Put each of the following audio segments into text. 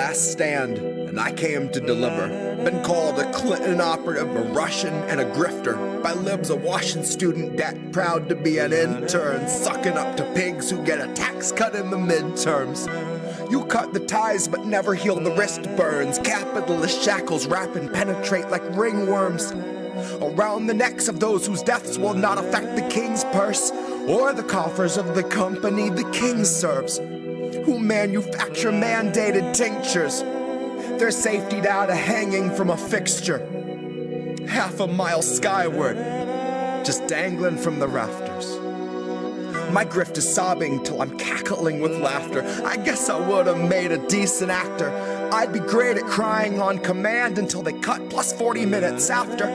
last stand, and I came to deliver. Been called a Clinton operative, a Russian, and a grifter. By libs, a Washington student debt, proud to be an intern, sucking up to pigs who get a tax cut in the midterms. You cut the ties but never heal the wrist burns. Capitalist shackles wrap and penetrate like ringworms around the necks of those whose deaths will not affect the king's purse or the coffers of the company the king serves, who manufacture mandated tinctures. Their safety data hanging from a fixture, half a mile skyward, just dangling from the rafters. My grift is sobbing till I'm cackling with laughter. I guess I would have made a decent actor. I'd be great at crying on command until they cut plus 40 minutes after.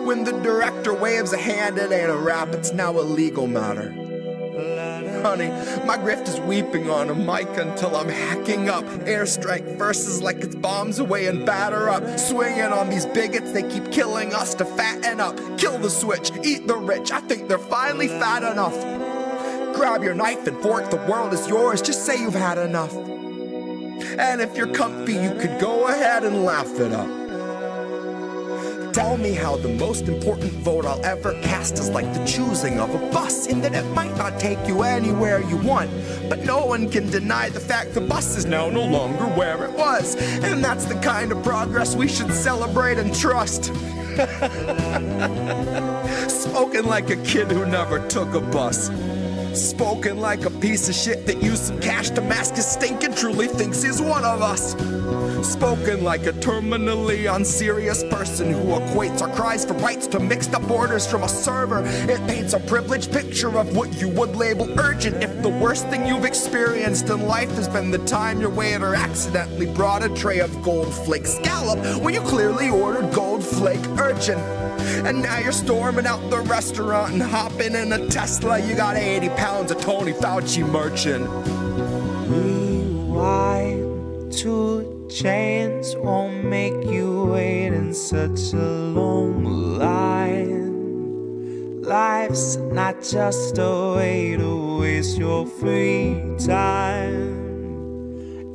When the director waves a hand, it ain't a rap, it's now a legal matter. Honey, my grift is weeping on a mic until I'm hacking up airstrike verses like it's bombs away and batter up. Swinging on these bigots, they keep killing us to fatten up. Kill the switch, eat the rich, I think they're finally fat enough. Grab your knife and fork, the world is yours, just say you've had enough. And if you're comfy, you could go ahead and laugh it up. Tell me how the most important vote I'll ever cast is like the choosing of a bus, in that it might not take you anywhere you want, but no one can deny the fact the bus is now no longer where it was. And that's the kind of progress we should celebrate and trust. Spoken like a kid who never took a bus. Spoken like a piece of shit that used some cash to mask his stink and truly thinks he's one of us. Spoken like a terminally unserious person who equates our cries for rights to mixed up orders from a server. It paints a privileged picture of what you would label urgent if the worst thing you've experienced in life has been the time your waiter accidentally brought a tray of gold flake scallop when you clearly ordered gold flake urchin. And now you're storming out the restaurant and hopping in a Tesla. You got 80 pounds of Tony Fauci merchant. Rewind to chains won't make you wait in such a long line. Life's not just a way to waste your free time.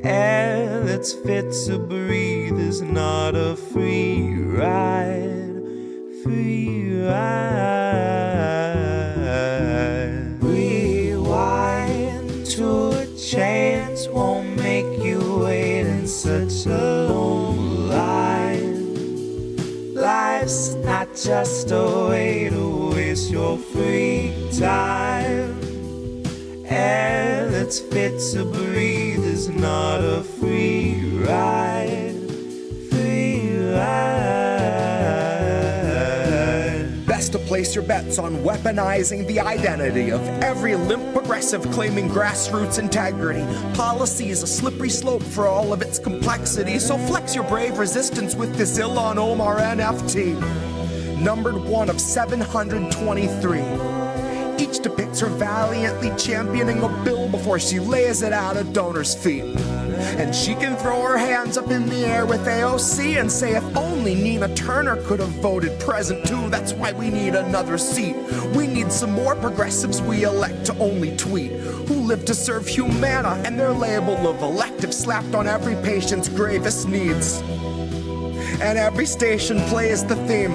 Air that's fit to breathe is not a free ride. Free ride. Rewind to a chance won't make you wait in such a long line. Life's not just a way to waste your free time. Air that's fit to breathe is not a free ride. Free ride. Best to place your bets on weaponizing the identity of every limp progressive claiming grassroots integrity. Policy is a slippery slope for all of its complexity, so flex your brave resistance with this Ilhan Omar NFT. Numbered one of 723. Each depicts her valiantly championing a bill before she lays it at a donor's feet. And she can throw her hands up in the air with AOC and say if only Nina Turner could have voted present too, that's why we need another seat. We need some more progressives we elect to only tweet, who live to serve Humana and their label of elective slapped on every patient's gravest needs. And every station plays the theme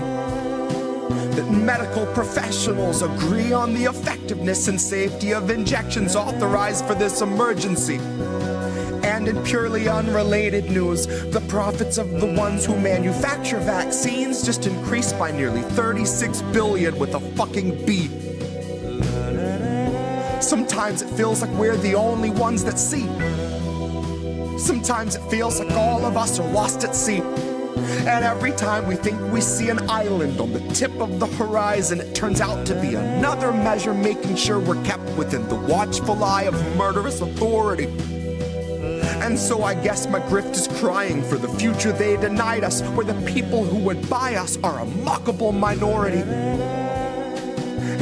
that medical professionals agree on the effectiveness and safety of injections authorized for this emergency. And in purely unrelated news, the profits of the ones who manufacture vaccines just increased by nearly 36 billion with a fucking B. Sometimes it feels like we're the only ones that see. Sometimes it feels like all of us are lost at sea. And every time we think we see an island on the tip of the horizon, it turns out to be another measure making sure we're kept within the watchful eye of murderous authority. And so I guess my grift is crying for the future they denied us, where the people who would buy us are a mockable minority.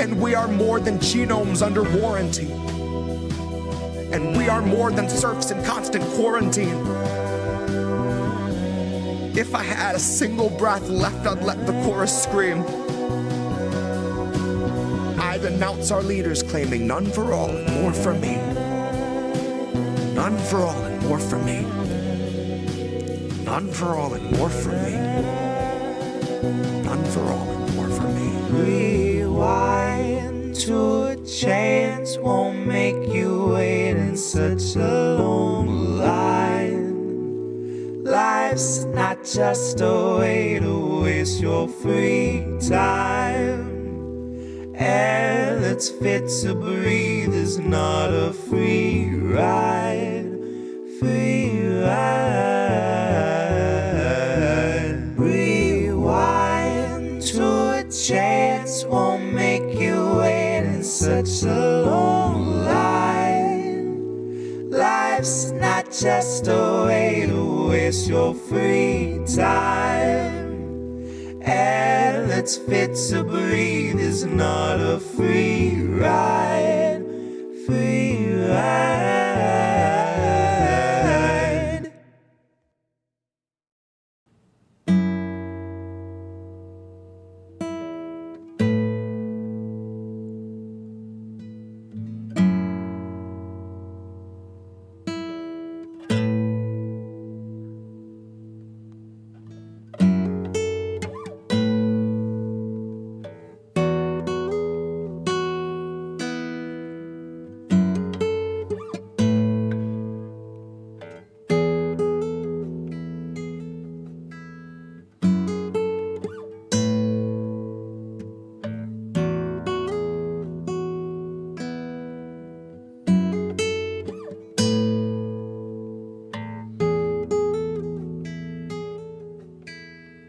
And we are more than genomes under warranty. And we are more than serfs in constant quarantine. If I had a single breath left, I'd let the chorus scream. I'd announce our leaders claiming none for all and more for me. None for all and more for me. None for all and more for me. None for all and more for me. Rewind to a chance won't make you wait in such a long line. Life's not just a way to waste your free time. Air that's fit to breathe is not a free ride. Free ride. Rewind to a chance won't make you wait in such a long line. Life's not just a way to waste your free time. Air that's fit to breathe is not a free ride. Free ride.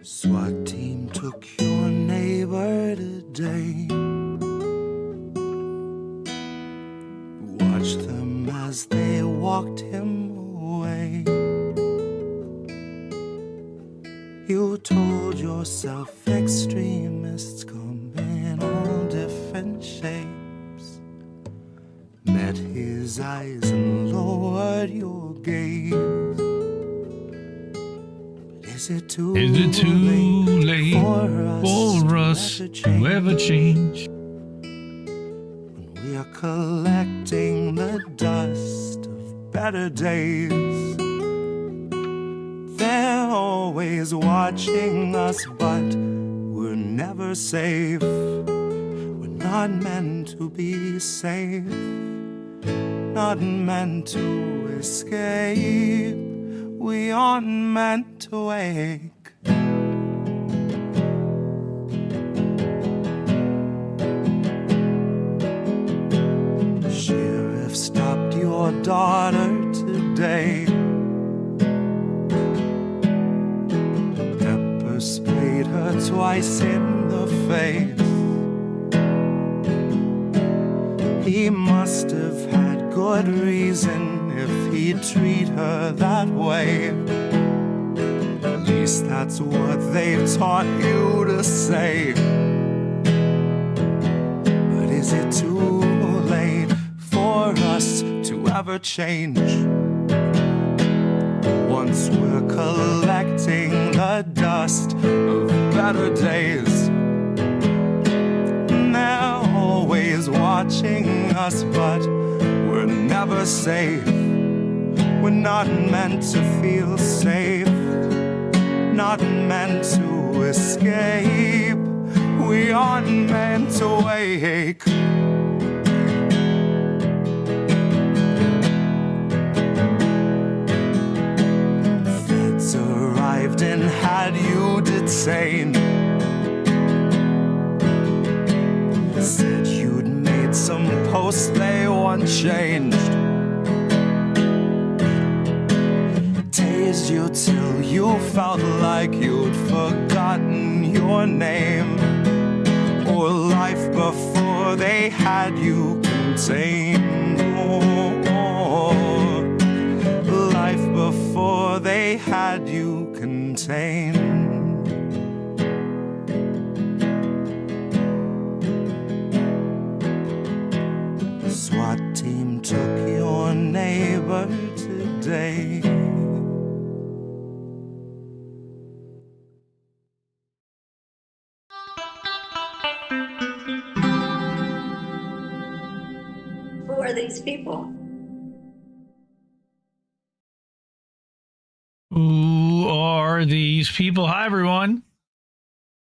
SWAT team took your neighbor today. Watched them as they walked him away. You told yourself extremists come in all different shapes. Met his eyes and lowered your gaze. Is it too late for us to ever change? When we are collecting the dust of better days, they're always watching us, but we're never safe. We're not meant to be safe, not meant to escape. We aren't meant to wake. Sheriff stopped your daughter today. Pepper sprayed her twice in the face. He must have had good reason if he'd treat her that way. At least that's what they've taught you to say. But is it too late for us to ever change? Once we're collecting the dust of better days, and they're always watching us, but we're never safe. We're not meant to feel safe, not meant to escape. We aren't meant to wake. Feds arrived and had you detained. Said you'd made some posts they want changed. Tased you till you felt like you'd forgotten your name, or life before they had you contained. Oh, life before they had you contained. SWAT team took your neighbor today. Who are these people? Who are these people. Hi, everyone.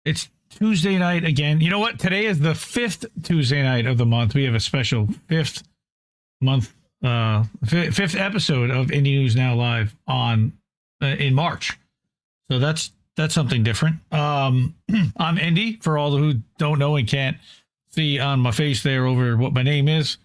It's Tuesday night again. You know what? Today is the 5th Tuesday night of the month. We have a special 5th episode of Indie News Now live on in March. So that's something different. I'm Indy, for all who don't know and can't see on my face there over what my name is.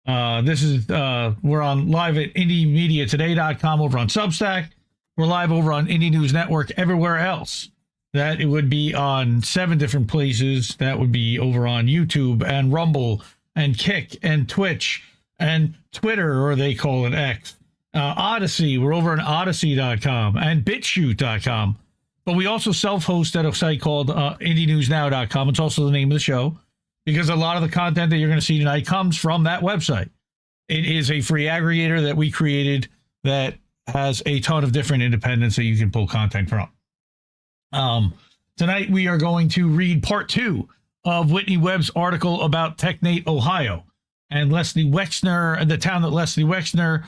This is we're on live at IndieMediaToday.com over on Substack. We're live over on Indie News Network everywhere else. That it would be on 7 different places. That would be over on YouTube and Rumble and Kick and Twitch and Twitter, or they call it X. Odyssey, we're over on Odyssey.com and BitChute.com. But we also self-host at a site called IndieNewsNow.com. It's also the name of the show, because a lot of the content that you're going to see tonight comes from that website. It is a free aggregator that we created that has a ton of different independents that you can pull content from. Tonight we are going to read part 2 of Whitney Webb's article about Technate, Ohio, and Leslie Wexner, the town that Leslie Wexner,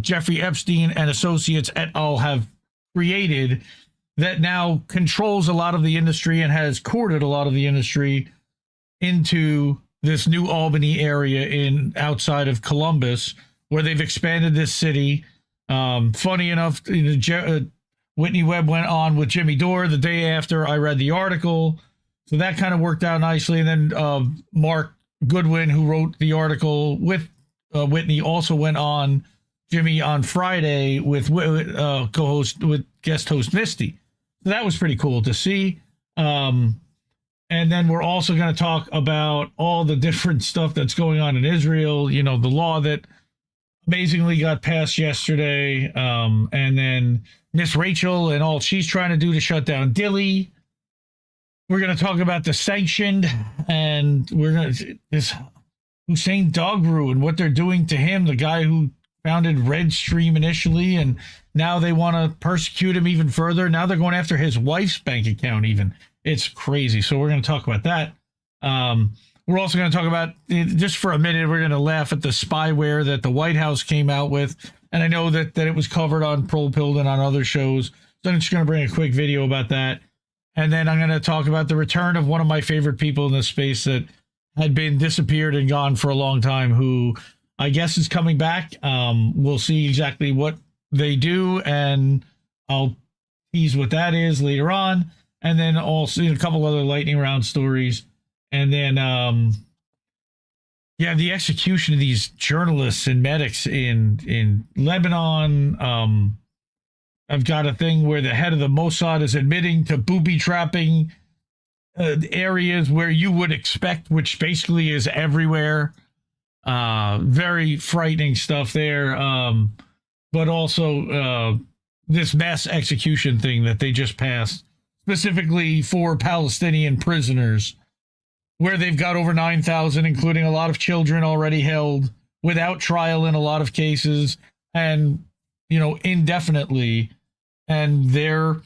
Jeffrey Epstein, and Associates et al. Have created that now controls a lot of the industry and has courted a lot of the industry into this New Albany area outside of Columbus, where they've expanded this city. Funny enough, Whitney Webb went on with Jimmy Dore the day after I read the article, so that kind of worked out nicely. And then Mark Goodwin, who wrote the article with Whitney, also went on Jimmy on Friday with guest host Misty. So that was pretty cool to see. And then we're also going to talk about all the different stuff that's going on in Israel. You know, the law that amazingly got passed yesterday. And then Miss Rachel and all she's trying to do to shut down Dilley. We're going to talk about the Sanctioned, and we're going to this Hüseyin Dogru and what they're doing to him, the guy who founded Red Stream initially, and now they want to persecute him even further. Now they're going after his wife's bank account even. It's crazy. So we're going to talk about that. We're also going to talk about, just for a minute, we're going to laugh at the spyware that the White House came out with. And I know that it was covered on ProPilled and on other shows. So I'm just going to bring a quick video about that. And then I'm going to talk about the return of one of my favorite people in this space that had been disappeared and gone for a long time, who I guess is coming back. We'll see exactly what they do, and I'll tease what that is later on. And then also a couple other lightning round stories. And then, the execution of these journalists and medics in Lebanon. I've got a thing where the head of the Mossad is admitting to booby trapping areas where you would expect, which basically is everywhere. Very frightening stuff there. But also this mass execution thing that they just passed, specifically for Palestinian prisoners, where they've got over 9,000, including a lot of children already held without trial in a lot of cases, and, indefinitely. And their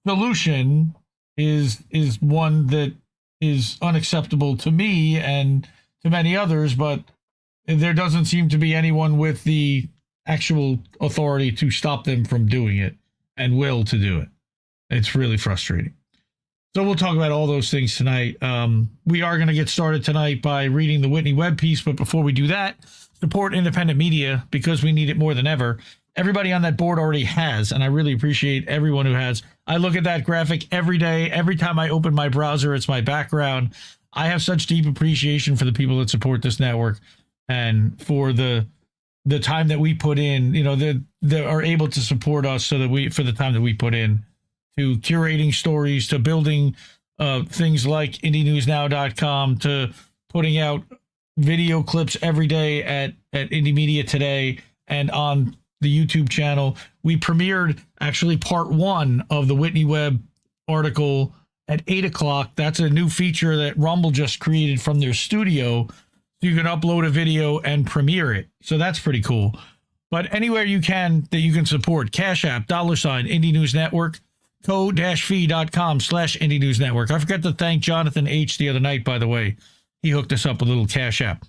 solution is one that is unacceptable to me and to many others, but there doesn't seem to be anyone with the actual authority to stop them from doing it and will to do it. It's really frustrating. So we'll talk about all those things tonight. We are going to get started tonight by reading the Whitney Webb piece, but before we do that, support independent media because we need it more than ever. Everybody on that board already has, and I really appreciate everyone who has. I look at that graphic every day. Every time I open my browser, it's my background. I have such deep appreciation for the people that support this network and for the time that we put in, that are able to support us for the time that we put in to curating stories, to building things like IndieNewsNow.com, to putting out video clips every day at Indie Media Today and on the YouTube channel. We premiered actually part 1 of the Whitney Webb article at 8 o'clock. That's a new feature that Rumble just created from their studio. So you can upload a video and premiere it. So that's pretty cool. But anywhere you can that you can support, Cash App, $, Indie News Network, co-fi.com/Indie News Network. I forgot to thank Jonathan H. the other night, by the way. He hooked us up with a little Cash App.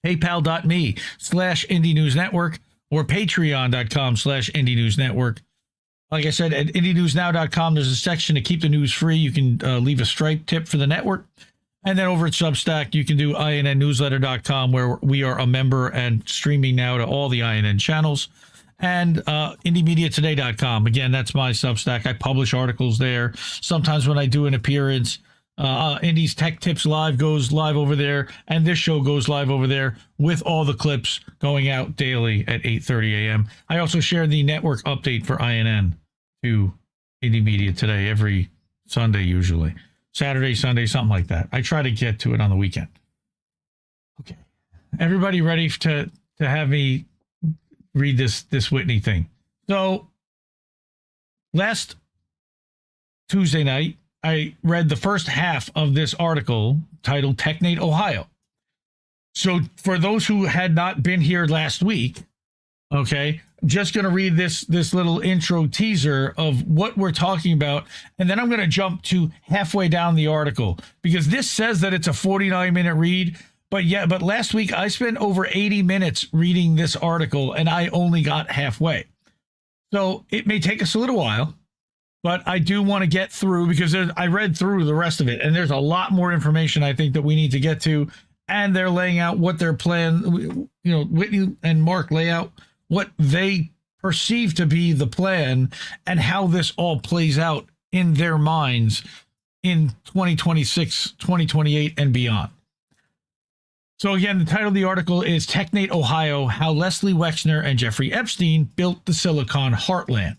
PayPal.me/Indie News Network or Patreon.com/Indie News Network. Like I said, at IndieNewsNow.com, there's a section to keep the news free. You can leave a Stripe tip for the network. And then over at Substack, you can do INNnewsletter.com, where we are a member and streaming now to all the INN channels. And IndieMediaToday.com. Again, that's my Substack. I publish articles there. Sometimes when I do an appearance, Indie's Tech Tips Live goes live over there, and this show goes live over there with all the clips going out daily at 8:30 a.m. I also share the network update for INN to Indie Media Today every Sunday, usually. Saturday, Sunday, something like that. I try to get to it on the weekend. Okay. Everybody ready to have me read this Whitney thing? So last Tuesday night, I read the first half of this article titled Technate Ohio. So for those who had not been here last week, okay, just going to read this little intro teaser of what we're talking about, and then I'm going to jump to halfway down the article, because this says that it's a 49-minute read, but last week I spent over 80 minutes reading this article, and I only got halfway. So it may take us a little while, but I do want to get through, because I read through the rest of it, and there's a lot more information I think that we need to get to, and they're laying out what their plan, Whitney and Mark lay out what they perceive to be the plan and how this all plays out in their minds in 2026, 2028, and beyond. So again, the title of the article is Technate Ohio, How Leslie Wexner and Jeffrey Epstein Built the Silicon Heartland.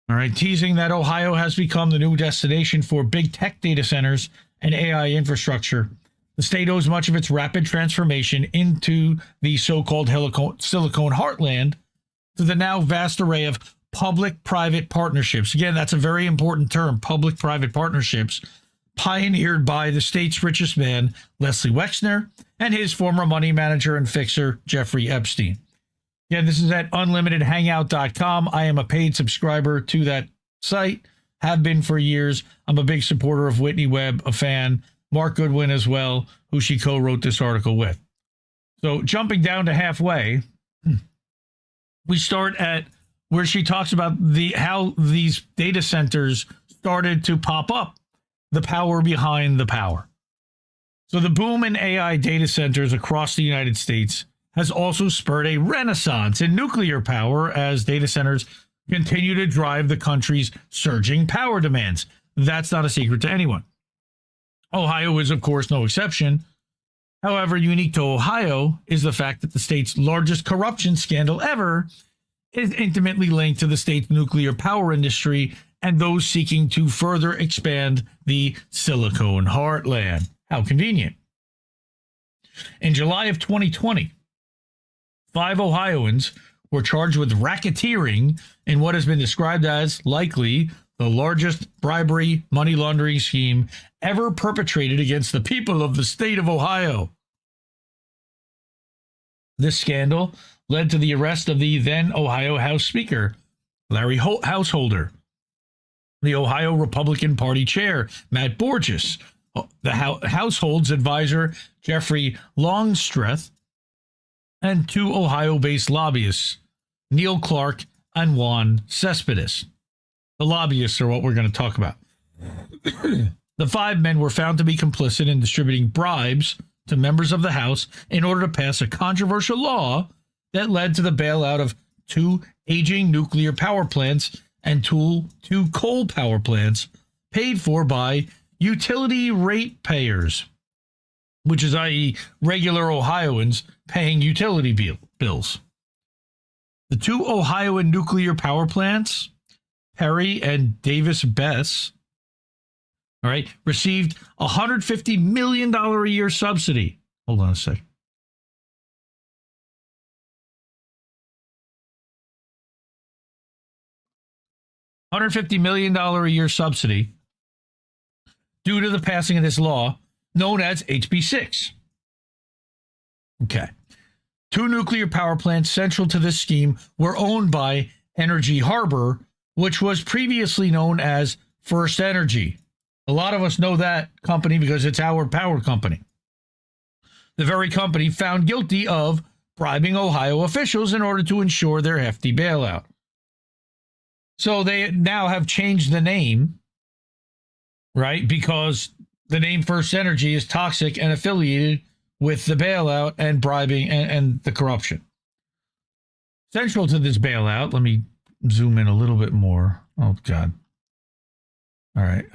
All right, teasing that Ohio has become the new destination for big tech data centers and AI infrastructure. The state owes much of its rapid transformation into the so-called Silicon Heartland to the now vast array of public-private partnerships. Again, that's a very important term, public-private partnerships, pioneered by the state's richest man, Leslie Wexner, and his former money manager and fixer, Jeffrey Epstein. Again, this is at unlimitedhangout.com. I am a paid subscriber to that site, have been for years. I'm a big supporter of Whitney Webb, a fan. Mark Goodwin as well, who she co-wrote this article with. So jumping down to halfway, we start at where she talks about how these data centers started to pop up, the power behind the power. So the boom in AI data centers across the United States has also spurred a renaissance in nuclear power as data centers continue to drive the country's surging power demands. That's not a secret to anyone. Ohio is, of course, no exception. However, unique to Ohio is the fact that the state's largest corruption scandal ever is intimately linked to the state's nuclear power industry and those seeking to further expand the Silicon Heartland. How convenient. In July of 2020, 5 Ohioans were charged with racketeering in what has been described as likely the largest bribery money laundering scheme ever perpetrated against the people of the state of Ohio. This scandal led to the arrest of the then Ohio House Speaker, Larry Householder, the Ohio Republican Party Chair, Matt Borges, the Household's advisor, Jeffrey Longstreth, and 2 Ohio-based lobbyists, Neil Clark and Juan Cespedes. The lobbyists are what we're going to talk about. The 5 men were found to be complicit in distributing bribes to members of the House in order to pass a controversial law that led to the bailout of 2 aging nuclear power plants and 2 coal power plants paid for by utility ratepayers, which is i.e. regular Ohioans paying utility bills. The 2 Ohioan nuclear power plants, Perry and Davis Bess, all right, received a $150 million a year subsidy. Hold on a sec. $150 million a year subsidy due to the passing of this law known as HB 6. Okay. 2 nuclear power plants central to this scheme were owned by Energy Harbor, which was previously known as First Energy. A lot of us know that company because it's our power company. The very company found guilty of bribing Ohio officials in order to ensure their hefty bailout. So they now have changed the name, right? Because the name First Energy is toxic and affiliated with the bailout and bribing and the corruption. Central to this bailout, let me zoom in a little bit more. Oh, God. All right.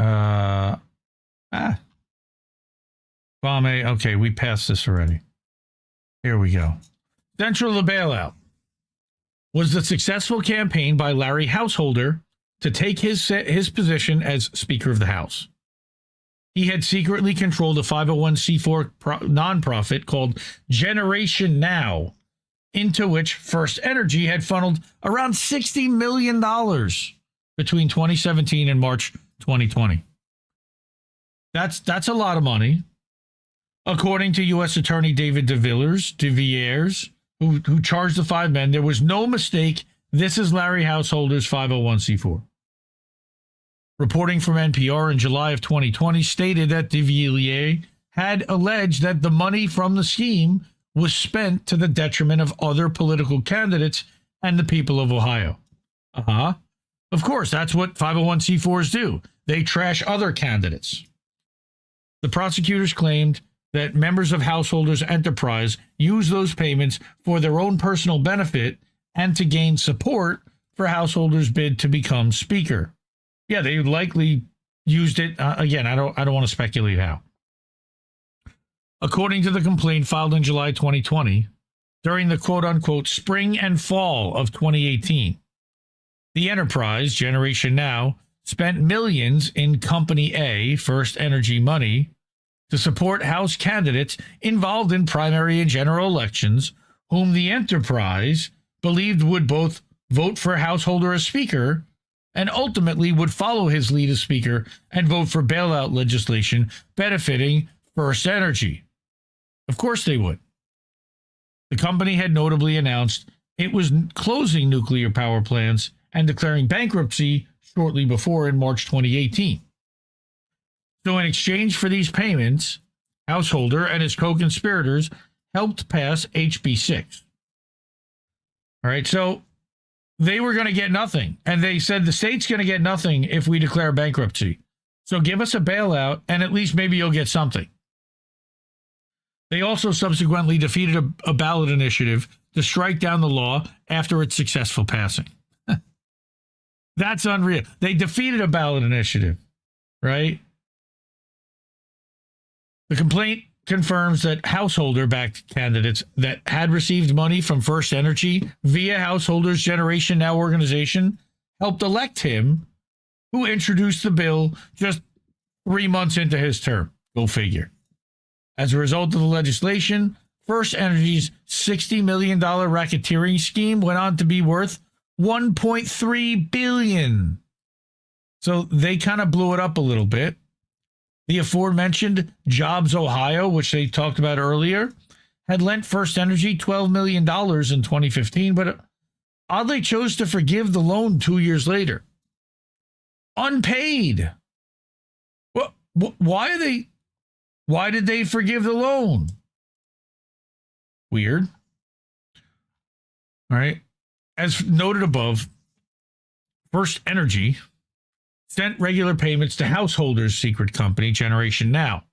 Rameh. Okay, we passed this already. Here we go. Central to the bailout was the successful campaign by Larry Householder to take his position as Speaker of the House. He had secretly controlled a 501c4 nonprofit called Generation Now, into which First Energy had funneled around $60 million between 2017 and March 2020. That's a lot of money. According to U.S. Attorney David de Villiers, who charged the five men, there was no mistake. This is Larry Householder's 501c4. Reporting from NPR in July of 2020 stated that de Villiers had alleged that the money from the scheme was spent to the detriment of other political candidates and the people of Ohio. Of course, that's what 501c4s do. They trash other candidates. The prosecutors claimed that members of Householder's enterprise use those payments for their own personal benefit and to gain support for Householder's bid to become Speaker. Yeah, they likely used it. Again, I don't want to speculate how. According to the complaint filed in July 2020, during the quote-unquote spring and fall of 2018, the enterprise, Generation Now, spent millions in Company A, First Energy money, to support House candidates involved in primary and general elections, whom the enterprise believed would both vote for Householder as Speaker and ultimately would follow his lead as Speaker and vote for bailout legislation benefiting First Energy. Of course they would. The company had notably announced it was closing nuclear power plants and declaring bankruptcy shortly before in March 2018. So in exchange for these payments, Householder and his co-conspirators helped pass HB 6. All right, so they were going to get nothing. And they said the state's going to get nothing if we declare bankruptcy. So give us a bailout and at least maybe you'll get something. They also subsequently defeated a ballot initiative to strike down the law after its successful passing. That's unreal. They defeated a ballot initiative, right? The complaint confirms that Householder-backed candidates that had received money from First Energy via Householder's Generation Now organization helped elect him, who introduced the bill just 3 months into his term. Go figure. As a result of the legislation, First Energy's $60 million racketeering scheme went on to be worth $1.3 billion. So they kind of blew it up a little bit. The aforementioned Jobs Ohio, which they talked about earlier, had lent First Energy $12 million in 2015, but oddly chose to forgive the loan 2 years later. Unpaid. Why did they forgive the loan? Weird. All right. As noted above, First Energy sent regular payments to Householder's secret company, Generation Now,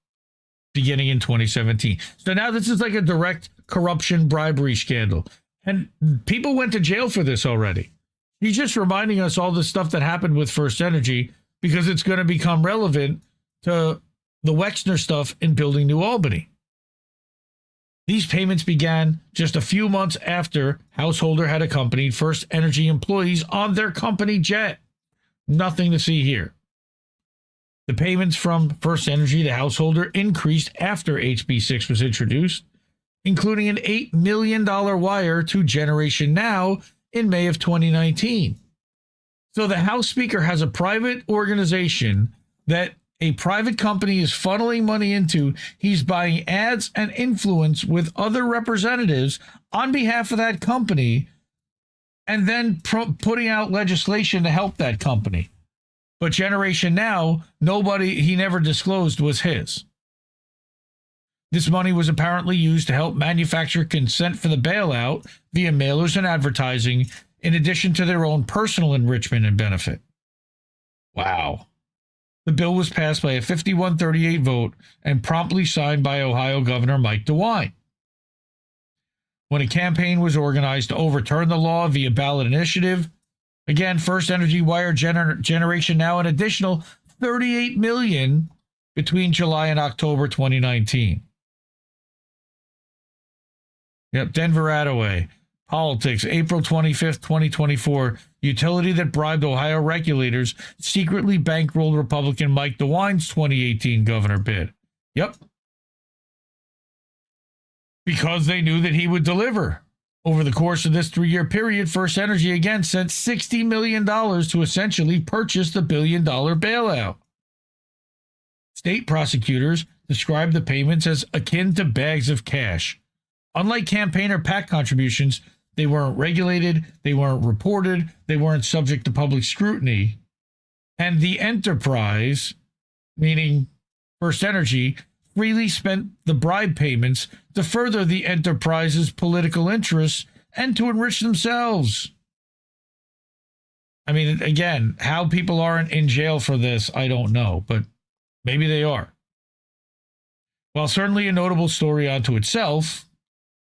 beginning in 2017. So now this is like a direct corruption bribery scandal. And people went to jail for this already. He's just reminding us all the stuff that happened with First Energy because it's going to become relevant to the Wexner stuff in building New Albany. These payments began just a few months after Householder had accompanied First Energy employees on their company jet. Nothing to see here. The payments from First Energy to Householder increased after HB 6 was introduced, including an $8 million wire to Generation Now in May of 2019. So the House Speaker has a private organization that a private company is funneling money into. He's buying ads and influence with other representatives on behalf of that company and then putting out legislation to help that company. But Generation Now, he never disclosed was his. This money was apparently used to help manufacture consent for the bailout via mailers and advertising, in addition to their own personal enrichment and benefit. Wow. The bill was passed by a 51-38 vote and promptly signed by Ohio Governor Mike DeWine. When a campaign was organized to overturn the law via ballot initiative, again, First Energy wired Generation Now an additional $38 million between July and October 2019. Yep, Denver Attaway. Politics, April 25th, 2024. Utility that bribed Ohio regulators secretly bankrolled Republican Mike DeWine's 2018 governor bid. Yep. Because they knew that he would deliver. Over the course of this 3-year period, First Energy again sent $60 million to essentially purchase the billion-dollar bailout. State prosecutors described the payments as akin to bags of cash. Unlike campaign or PAC contributions, they weren't regulated, they weren't reported, they weren't subject to public scrutiny. And the enterprise, meaning First Energy, freely spent the bribe payments to further the enterprise's political interests and to enrich themselves. I mean, again, how people aren't in jail for this, I don't know, but maybe they are. While certainly a notable story unto itself,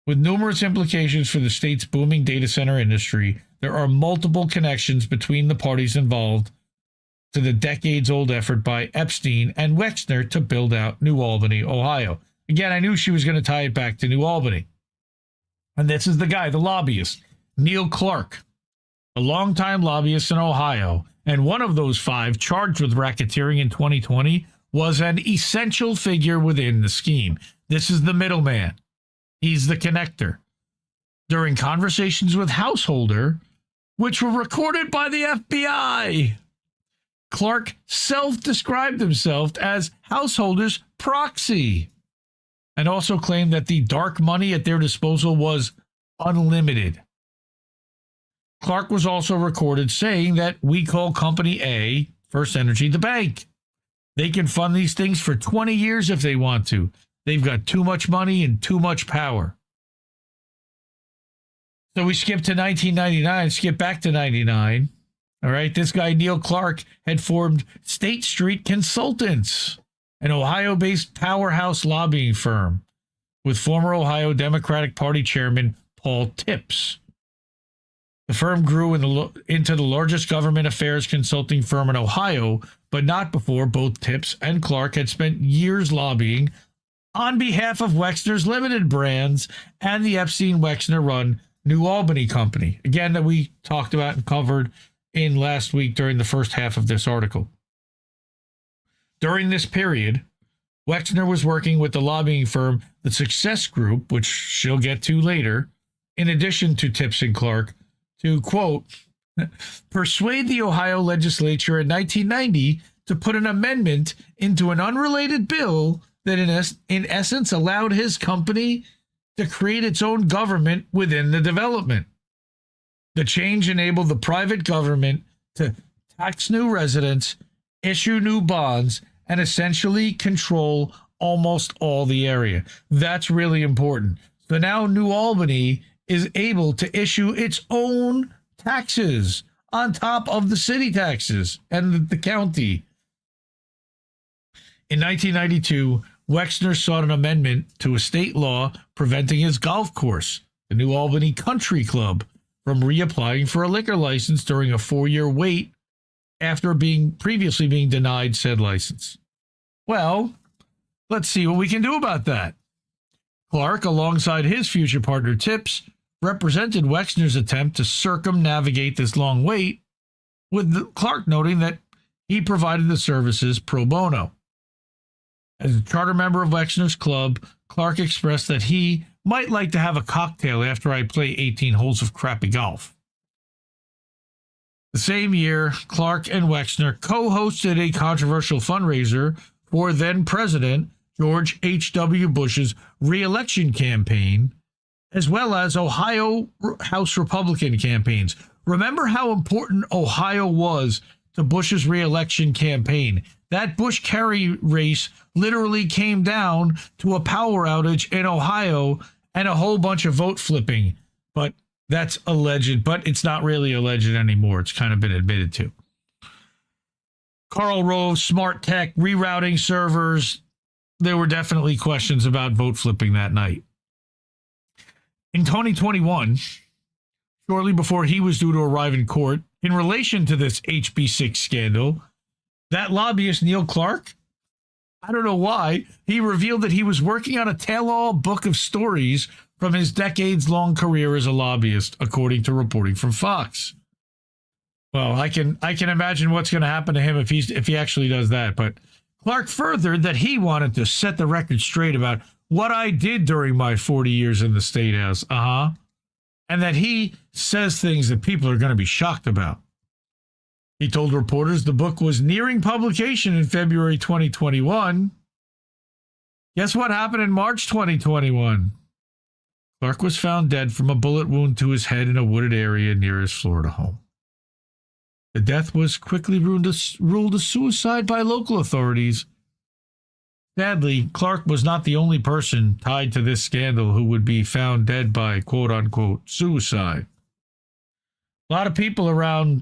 with numerous implications for the state's booming data center industry, there are multiple connections between the parties involved to the decades-old effort by Epstein and Wexner to build out New Albany, Ohio. Again, I knew she was going to tie it back to New Albany. And this is the guy, the lobbyist, Neil Clark, a longtime lobbyist in Ohio, and one of those 5 charged with racketeering in 2020 was an essential figure within the scheme. This is the middleman. He's the connector. During conversations with Householder, which were recorded by the FBI, Clark self-described himself as Householder's proxy and also claimed that the dark money at their disposal was unlimited. Clark was also recorded saying that we call Company A, First Energy, the bank. They can fund these things for 20 years if they want to. They've got too much money and too much power. So we skip to 1999, skip back to 99. All right, this guy, Neil Clark, had formed State Street Consultants, an Ohio-based powerhouse lobbying firm with former Ohio Democratic Party Chairman Paul Tipps. The firm grew into the largest government affairs consulting firm in Ohio, but not before both Tipps and Clark had spent years lobbying on behalf of Wexner's Limited Brands and the Epstein-Wexner-run New Albany Company, again, that we talked about and covered in last week during the first half of this article. During this period, Wexner was working with the lobbying firm, the Success Group, which she'll get to later, in addition to Tipps and Clark, to, quote, persuade the Ohio legislature in 1990 to put an amendment into an unrelated bill that in essence allowed his company to create its own government within the development. The change enabled the private government to tax new residents, issue new bonds, and essentially control almost all the area. That's really important. So now New Albany is able to issue its own taxes on top of the city taxes and the county. In 1992, Wexner sought an amendment to a state law preventing his golf course, the New Albany Country Club, from reapplying for a liquor license during a 4-year wait after previously being denied said license. Well, let's see what we can do about that. Clark, alongside his future partner Tipps, represented Wexner's attempt to circumnavigate this long wait, with Clark noting that he provided the services pro bono. As a charter member of Wexner's club, Clark expressed that he might like to have a cocktail after I play 18 holes of crappy golf. The same year, Clark and Wexner co-hosted a controversial fundraiser for then-President George H.W. Bush's re-election campaign, as well as Ohio House Republican campaigns. Remember how important Ohio was to Bush's re-election campaign. That Bush-Kerry race literally came down to a power outage in Ohio and a whole bunch of vote flipping. But That's alleged, but it's not really alleged anymore. It's kind of been admitted to. Karl Rove, smart tech, rerouting servers. There were definitely questions about vote flipping that night. In 2021, shortly before he was due to arrive in court, in relation to this HB6 scandal, that lobbyist Neil Clark, I don't know why, he revealed that he was working on a tell-all book of stories from his decades-long career as a lobbyist, according to reporting from Fox. Well, I can imagine what's going to happen to him if he actually does that. But Clark furthered that he wanted to set the record straight about what I did during my 40 years in the State House. And that he says things that people are going to be shocked about. He told reporters the book was nearing publication in February 2021. Guess what happened in March 2021? Clark was found dead from a bullet wound to his head in a wooded area near his Florida home. The death was quickly ruled a suicide by local authorities. Sadly, Clark was not the only person tied to this scandal who would be found dead by quote-unquote suicide. A lot of people around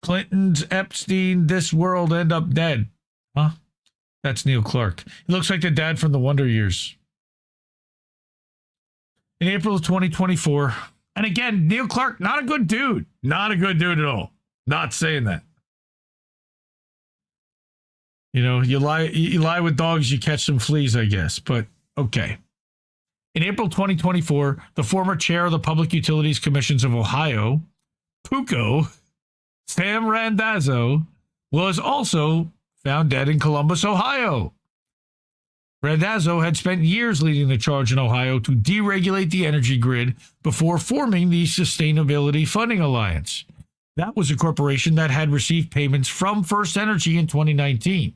Clinton's, Epstein, this world end up dead. Huh? That's Neil Clark. He looks like the dad from the Wonder Years. In April of 2024, and again, Neil Clark, not a good dude. Not a good dude at all. Not saying that. You know, you lie with dogs, you catch some fleas, I guess. But okay. In April 2024, the former chair of the Public Utilities Commissions of Ohio, PUCO, Sam Randazzo, was also found dead in Columbus, Ohio. Randazzo had spent years leading the charge in Ohio to deregulate the energy grid before forming the Sustainability Funding Alliance. That was a corporation that had received payments from First Energy in 2019.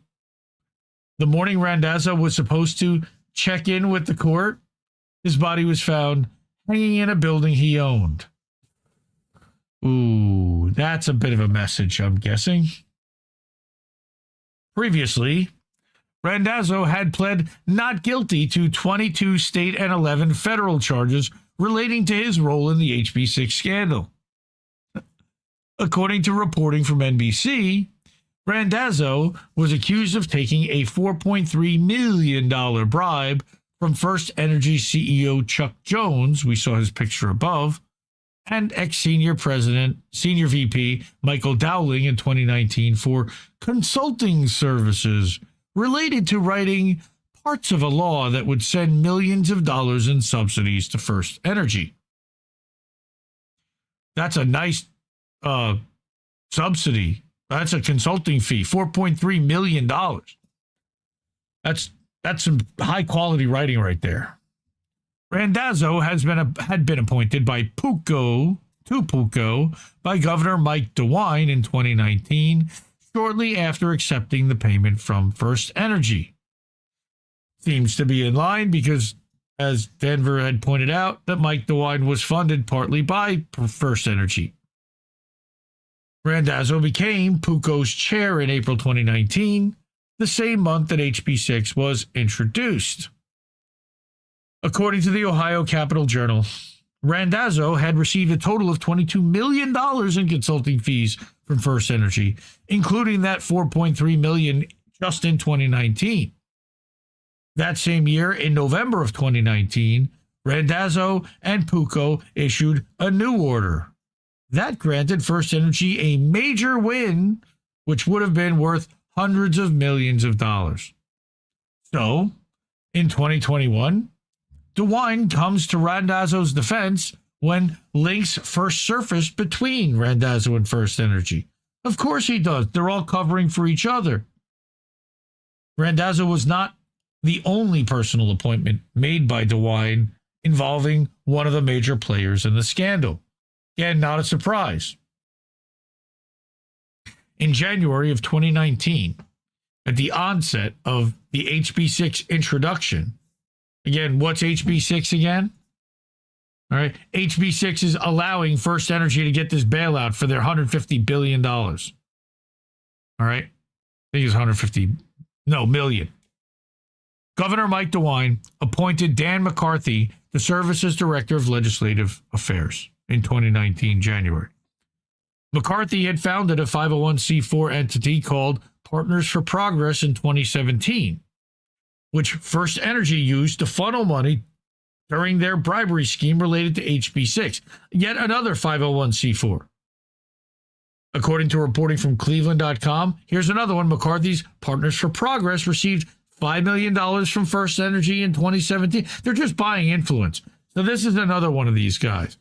The morning Randazzo was supposed to check in with the court, his body was found hanging in a building he owned. Ooh, that's a bit of a message, I'm guessing. Previously, Randazzo had pled not guilty to 22 state and 11 federal charges relating to his role in the HB6 scandal. According to reporting from NBC, Randazzo was accused of taking a $4.3 million bribe from First Energy CEO Chuck Jones, we saw his picture above, and ex-senior VP Michael Dowling in 2019 for consulting services related to writing parts of a law that would send millions of dollars in subsidies to First Energy. That's a nice subsidy. That's a consulting fee, $4.3 million. That's some high quality writing right there. Randazzo had been appointed by PUCO by Governor Mike DeWine in 2019, shortly after accepting the payment from First Energy. Seems to be in line because, as Denver had pointed out, that Mike DeWine was funded partly by First Energy. Randazzo became PUCO's chair in April 2019, the same month that HB6 was introduced. According to the Ohio Capital Journal, Randazzo had received a total of $22 million in consulting fees from First Energy, including that $4.3 million just in 2019. That same year, in November of 2019, Randazzo and PUCO issued a new order. That granted First Energy a major win, which would have been worth hundreds of millions of dollars. So, in 2021, DeWine comes to Randazzo's defense when links first surfaced between Randazzo and First Energy. Of course he does. They're all covering for each other. Randazzo was not the only personal appointment made by DeWine involving one of the major players in the scandal. Again, not a surprise. In January of 2019, at the onset of the HB6 introduction, again, what's HB6 again? All right, HB6 is allowing First Energy to get this bailout for their $150 billion. All right, I think it's million. Governor Mike DeWine appointed Dan McCarthy to serve as Director of Legislative Affairs. in 2019, January. McCarthy had founded a 501c4 entity called Partners for Progress in 2017, which First Energy used to funnel money during their bribery scheme related to HB6, yet another 501c4. According to reporting from Cleveland.com, here's another one. McCarthy's Partners for Progress received $5 million from First Energy in 2017. They're just buying influence. So this is another one of these guys.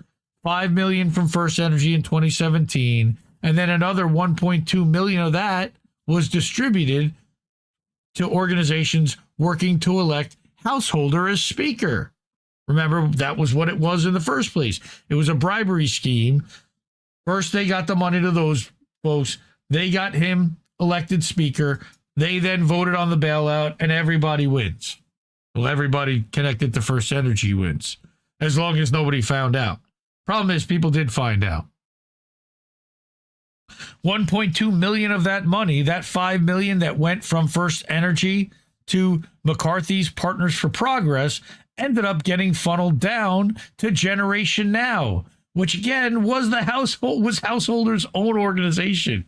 $5 million from First Energy in 2017, and then another $1.2 million of that was distributed to organizations working to elect Householder as Speaker. Remember, that was what it was in the first place. It was a bribery scheme. First, they got the money to those folks. They got him elected Speaker. They then voted on the bailout, and everybody wins. Well, everybody connected to First Energy wins, as long as nobody found out. Problem is, people did find out. 1.2 million of that money, that 5 million that went from First Energy to McCarthy's Partners for Progress, ended up getting funneled down to Generation Now, which again was Householder's own organization.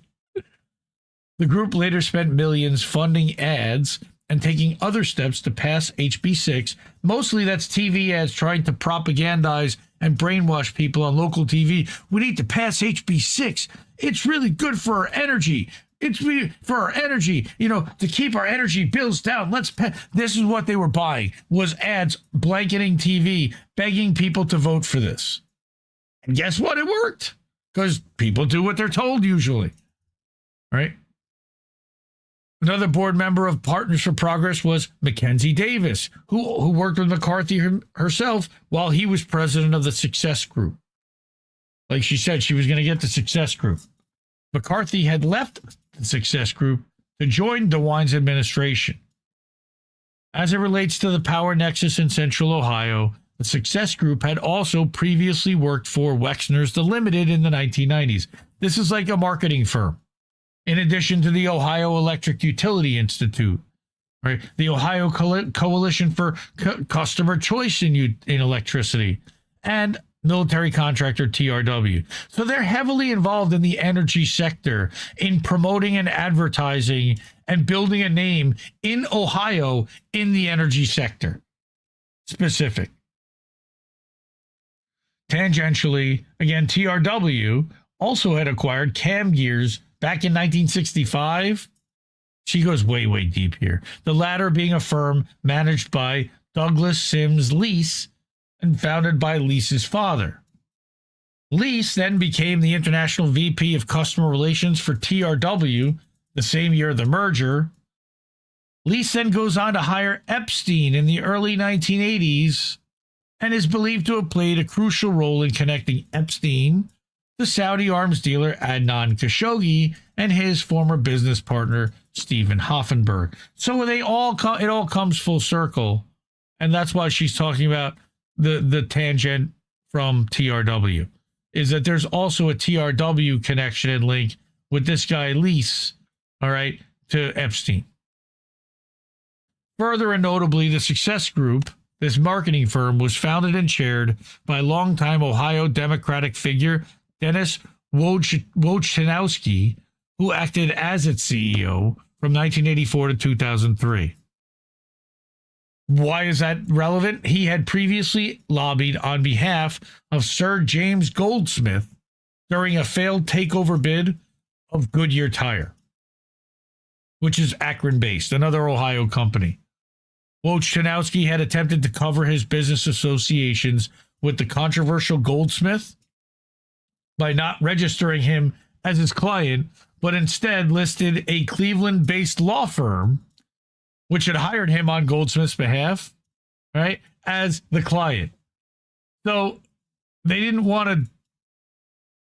The group later spent millions funding ads and taking other steps to pass HB6. Mostly that's TV ads trying to propagandize and brainwash people on local TV. We need to pass HB6. It's really good for our energy. It's for our energy, to keep our energy bills down. This is what they were buying, was ads blanketing TV, begging people to vote for this. And guess what? It worked, because people do what they're told usually, right? Another board member of Partners for Progress was Mackenzie Davis, who worked with McCarthy herself while he was president of the Success Group. Like she said, she was going to get the Success Group. McCarthy had left the Success Group to join DeWine's administration. As it relates to the power nexus in Central Ohio, the Success Group had also previously worked for Wexner's The Limited in the 1990s. This is like a marketing firm. In addition to the Ohio Electric Utility Institute, right? The Ohio Coalition for Customer Choice in Electricity, and military contractor TRW. So they're heavily involved in the energy sector, in promoting and advertising and building a name in Ohio in the energy sector. Specific. Tangentially, again, TRW also had acquired Cam Gears back in 1965. She goes way, way deep here. The latter being a firm managed by Douglas Sims Lease and founded by Lease's father. Lease then became the International VP of Customer Relations for TRW the same year of the merger. Lease then goes on to hire Epstein in the early 1980s and is believed to have played a crucial role in connecting Epstein to Saudi arms dealer Adnan Khashoggi and his former business partner Stephen Hoffenberg. So it all comes full circle, and that's why she's talking about the tangent from TRW, is that there's also a TRW connection and link with this guy Lease, all right, to Epstein. Further and notably, the Success Group, this marketing firm, was founded and chaired by longtime Ohio Democratic figure Dennis Wojciechowski, who acted as its CEO from 1984 to 2003. Why is that relevant? He had previously lobbied on behalf of Sir James Goldsmith during a failed takeover bid of Goodyear Tire, which is Akron-based, another Ohio company. Wojciechowski had attempted to cover his business associations with the controversial Goldsmith by not registering him as his client, but instead listed a Cleveland-based law firm which had hired him on Goldsmith's behalf, right, as the client. So they didn't want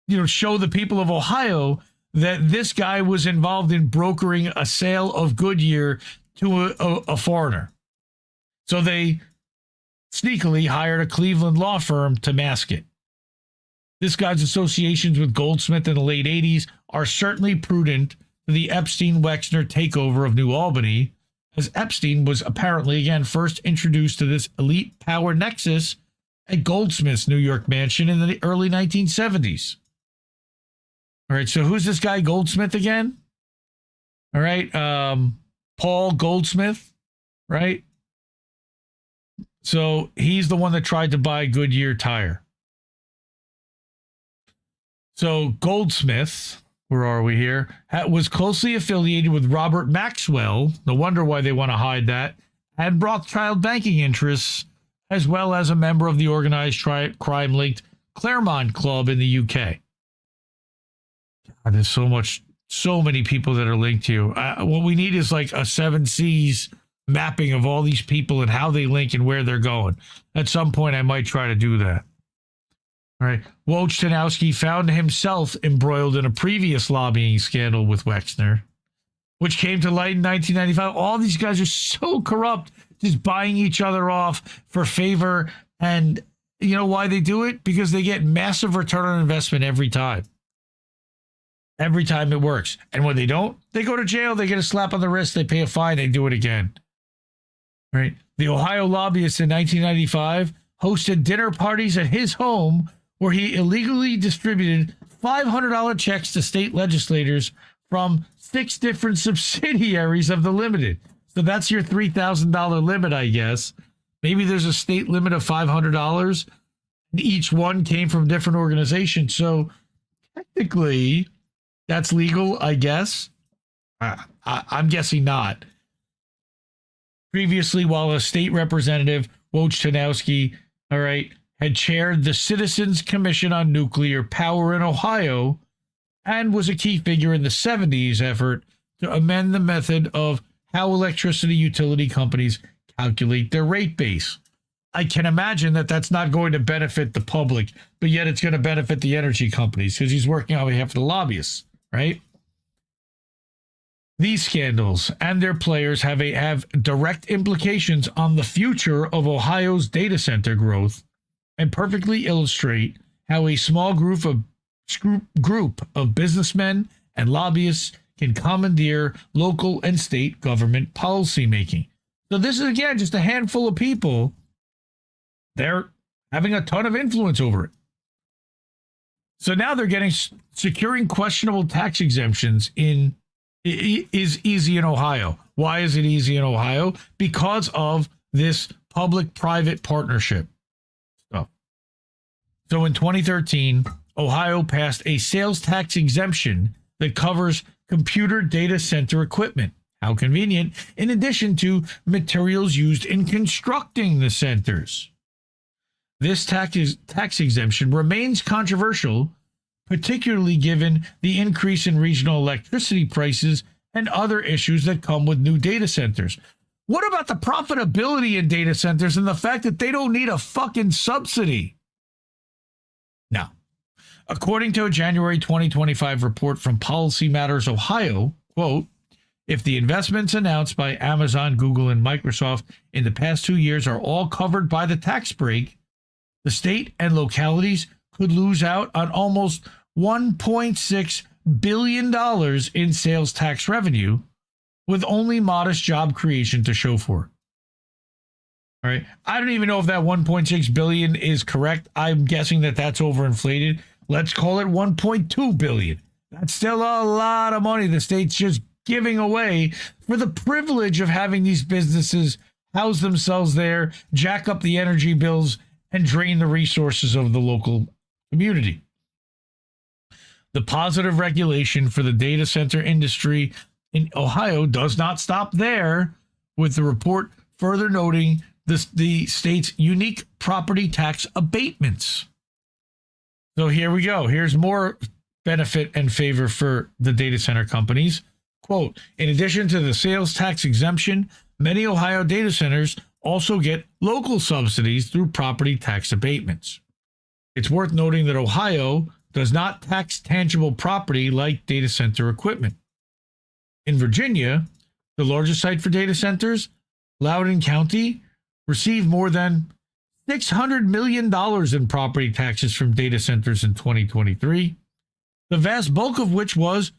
to, show the people of Ohio that this guy was involved in brokering a sale of Goodyear to a foreigner. So they sneakily hired a Cleveland law firm to mask it. This guy's associations with Goldsmith in the late 80s are certainly prudent to the Epstein-Wexner takeover of New Albany, as Epstein was apparently, again, first introduced to this elite power nexus at Goldsmith's New York mansion in the early 1970s. All right, so who's this guy Goldsmith again? All right, Paul Goldsmith, right? So he's the one that tried to buy Goodyear Tire. So Goldsmith, where are we here, was closely affiliated with Robert Maxwell. No wonder why they want to hide that. And Rothschild banking interests, as well as a member of the organized crime-linked Claremont Club in the UK. God, there's so many people that are linked to you. What we need is like a 7 C's mapping of all these people and how they link and where they're going. At some point, I might try to do that. All right. Wojtanowski found himself embroiled in a previous lobbying scandal with Wexner, which came to light in 1995. All these guys are so corrupt, just buying each other off for favor. And you know why they do it? Because they get massive return on investment every time. Every time it works. And when they don't, they go to jail, they get a slap on the wrist, they pay a fine, they do it again. Right? The Ohio lobbyist in 1995 hosted dinner parties at his home where he illegally distributed $500 checks to state legislators from 6 different subsidiaries of the Limited. So that's your $3,000 limit, I guess. Maybe there's a state limit of $500, and each one came from different organizations. So technically, that's legal, I guess. I'm guessing not. Previously, while a state representative, Wojtanowski, all right, had chaired the Citizens Commission on Nuclear Power in Ohio and was a key figure in the 70s effort to amend the method of how electricity utility companies calculate their rate base. I can imagine that that's not going to benefit the public, but yet it's going to benefit the energy companies because he's working on behalf of the lobbyists, right? These scandals and their players have direct implications on the future of Ohio's data center growth and perfectly illustrate how a small group of businessmen and lobbyists can commandeer local and state government policymaking. So this is, again, just a handful of people. They're having a ton of influence over it. So now they're getting securing questionable tax exemptions is easy in Ohio. Why is it easy in Ohio? Because of this public-private partnership stuff. So in 2013, Ohio passed a sales tax exemption that covers computer data center equipment. How convenient, in addition to materials used in constructing the centers. This tax exemption remains controversial, particularly given the increase in regional electricity prices and other issues that come with new data centers. What about the profitability in data centers and the fact that they don't need a fucking subsidy? Now, according to a January 2025 report from Policy Matters Ohio, quote, if the investments announced by Amazon, Google, and Microsoft in the past 2 years are all covered by the tax break, the state and localities could lose out on almost $1.6 billion in sales tax revenue with only modest job creation to show for it. All right. I don't even know if that 1.6 billion is correct. I'm guessing that that's overinflated. Let's call it 1.2 billion. That's still a lot of money the state's just giving away for the privilege of having these businesses house themselves there, jack up the energy bills, and drain the resources of the local community. The positive regulation for the data center industry in Ohio does not stop there, with the report further noting the state's unique property tax abatements. So here we go. Here's more benefit and favor for the data center companies. Quote, in addition to the sales tax exemption, many Ohio data centers also get local subsidies through property tax abatements. It's worth noting that Ohio does not tax tangible property like data center equipment. In Virginia, the largest site for data centers, Loudoun County, received more than $600 million in property taxes from data centers in 2023, the vast bulk of which was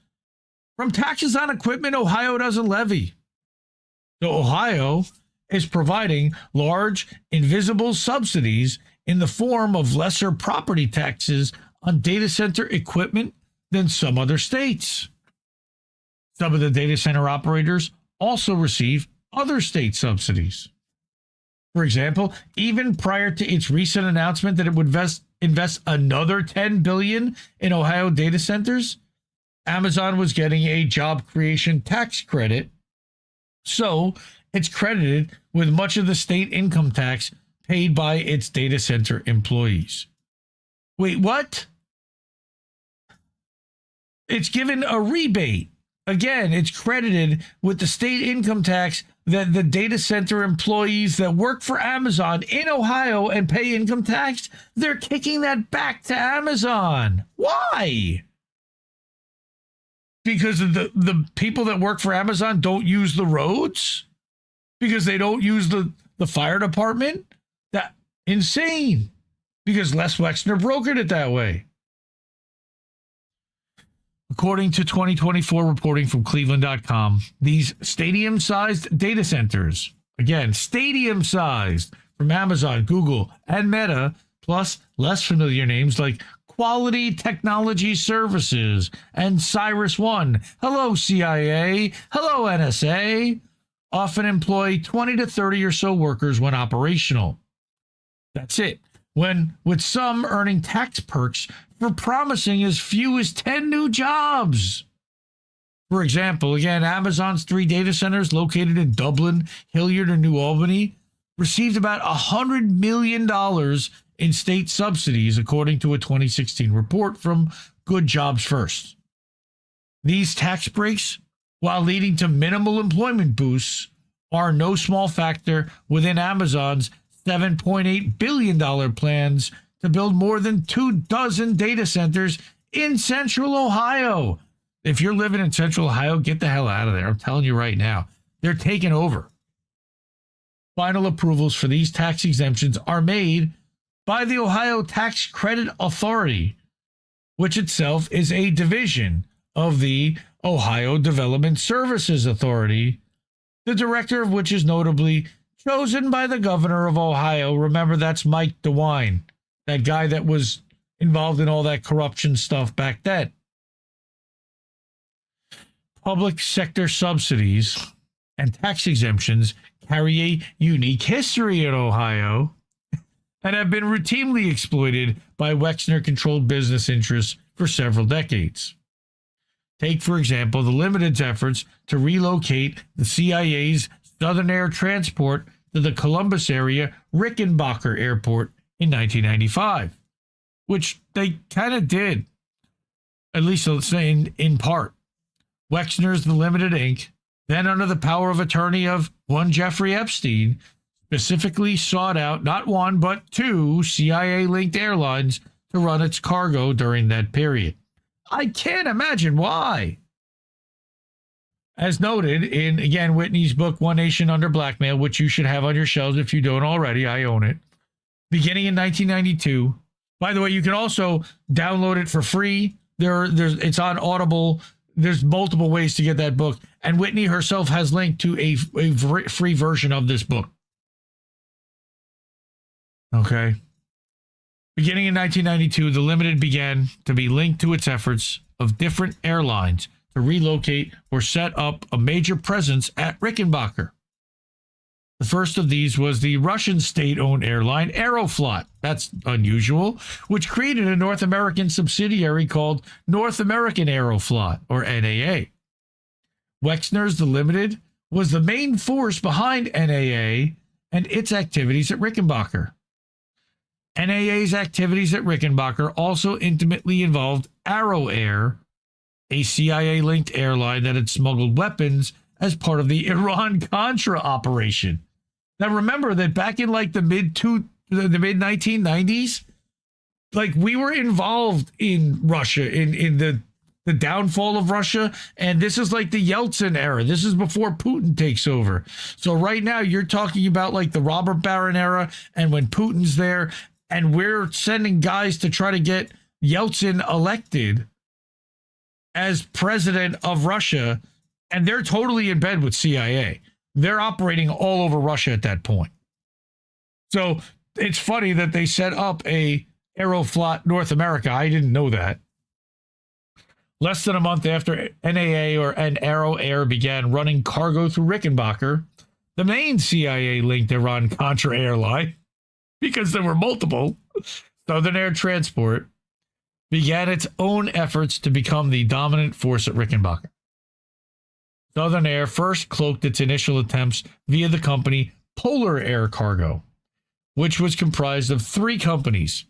from taxes on equipment Ohio doesn't levy. So Ohio is providing large, invisible subsidies in the form of lesser property taxes on data center equipment than some other states. Some of the data center operators also receive other state subsidies. For example, even prior to its recent announcement that it would invest another $10 billion in Ohio data centers, Amazon was getting a job creation tax credit, so it's credited with much of the state income tax paid by its data center employees. Wait, what? It's given a rebate. Again, it's credited with the state income tax that the data center employees that work for Amazon in Ohio and pay income tax, they're kicking that back to Amazon. Why? Because of the people that work for Amazon don't use the roads? Because they don't use the fire department? That insane. Because Les Wexner brokered it that way. According to 2024 reporting from Cleveland.com, these stadium-sized data centers, again, stadium-sized, from Amazon, Google, and Meta, plus less familiar names like Quality Technology Services and CyrusOne, hello CIA, hello NSA, often employ 20 to 30 or so workers when operational. That's it. With some earning tax perks for promising as few as 10 new jobs. For example, again, Amazon's 3 data centers located in Dublin, Hilliard, and New Albany received about $100 million in state subsidies, according to a 2016 report from Good Jobs First. These tax breaks, while leading to minimal employment boosts, are no small factor within Amazon's $7.8 billion plans to build more than 24 data centers in Central Ohio. If you're living in Central Ohio, get the hell out of there. I'm telling you right now. They're taking over. Final approvals for these tax exemptions are made by the Ohio Tax Credit Authority, which itself is a division of the Ohio Development Services Authority, the director of which is notably chosen by the governor of Ohio. Remember, that's Mike DeWine, that guy that was involved in all that corruption stuff back then. Public sector subsidies and tax exemptions carry a unique history in Ohio and have been routinely exploited by Wexner-controlled business interests for several decades. Take, for example, the Limited's efforts to relocate the CIA's Southern Air Transport to the Columbus area Rickenbacker Airport in 1995, which they kind of did, at least let's say in part. Wexner's The Limited Inc., then under the power of attorney of one Jeffrey Epstein, specifically sought out not one but 2 CIA-linked airlines to run its cargo during that period. I can't imagine why. As noted in, again, Whitney's book, One Nation Under Blackmail, which you should have on your shelves if you don't already. I own it. Beginning in 1992. By the way, you can also download it for free. It's on Audible. There's multiple ways to get that book. And Whitney herself has linked to a free version of this book. Okay. Beginning in 1992, the Limited began to be linked to its efforts of different airlines to relocate or set up a major presence at Rickenbacker. The first of these was the Russian state-owned airline Aeroflot. That's unusual, which created a North American subsidiary called North American Aeroflot, or NAA. Wexner's The Limited was the main force behind NAA and its activities at Rickenbacker. NAA's activities at Rickenbacker also intimately involved Arrow Air, a CIA-linked airline that had smuggled weapons as part of the Iran-Contra operation. Now, remember that back in like the mid-1990s, like we were involved in Russia, in the downfall of Russia, and this is like the Yeltsin era. This is before Putin takes over. So right now you're talking about like the Robert Baron era, and when Putin's there, and we're sending guys to try to get Yeltsin elected as president of Russia, and they're totally in bed with CIA. They're operating all over Russia at that point. So it's funny that they set up a Aeroflot North America. I didn't know that. Less than a month after NAA and Aero Air began running cargo through Rickenbacker, the main CIA-linked Iran-Contra airline, because there were multiple, Southern Air Transport, began its own efforts to become the dominant force at Rickenbacker. Southern Air first cloaked its initial attempts via the company Polar Air Cargo, which was comprised of 3 companies,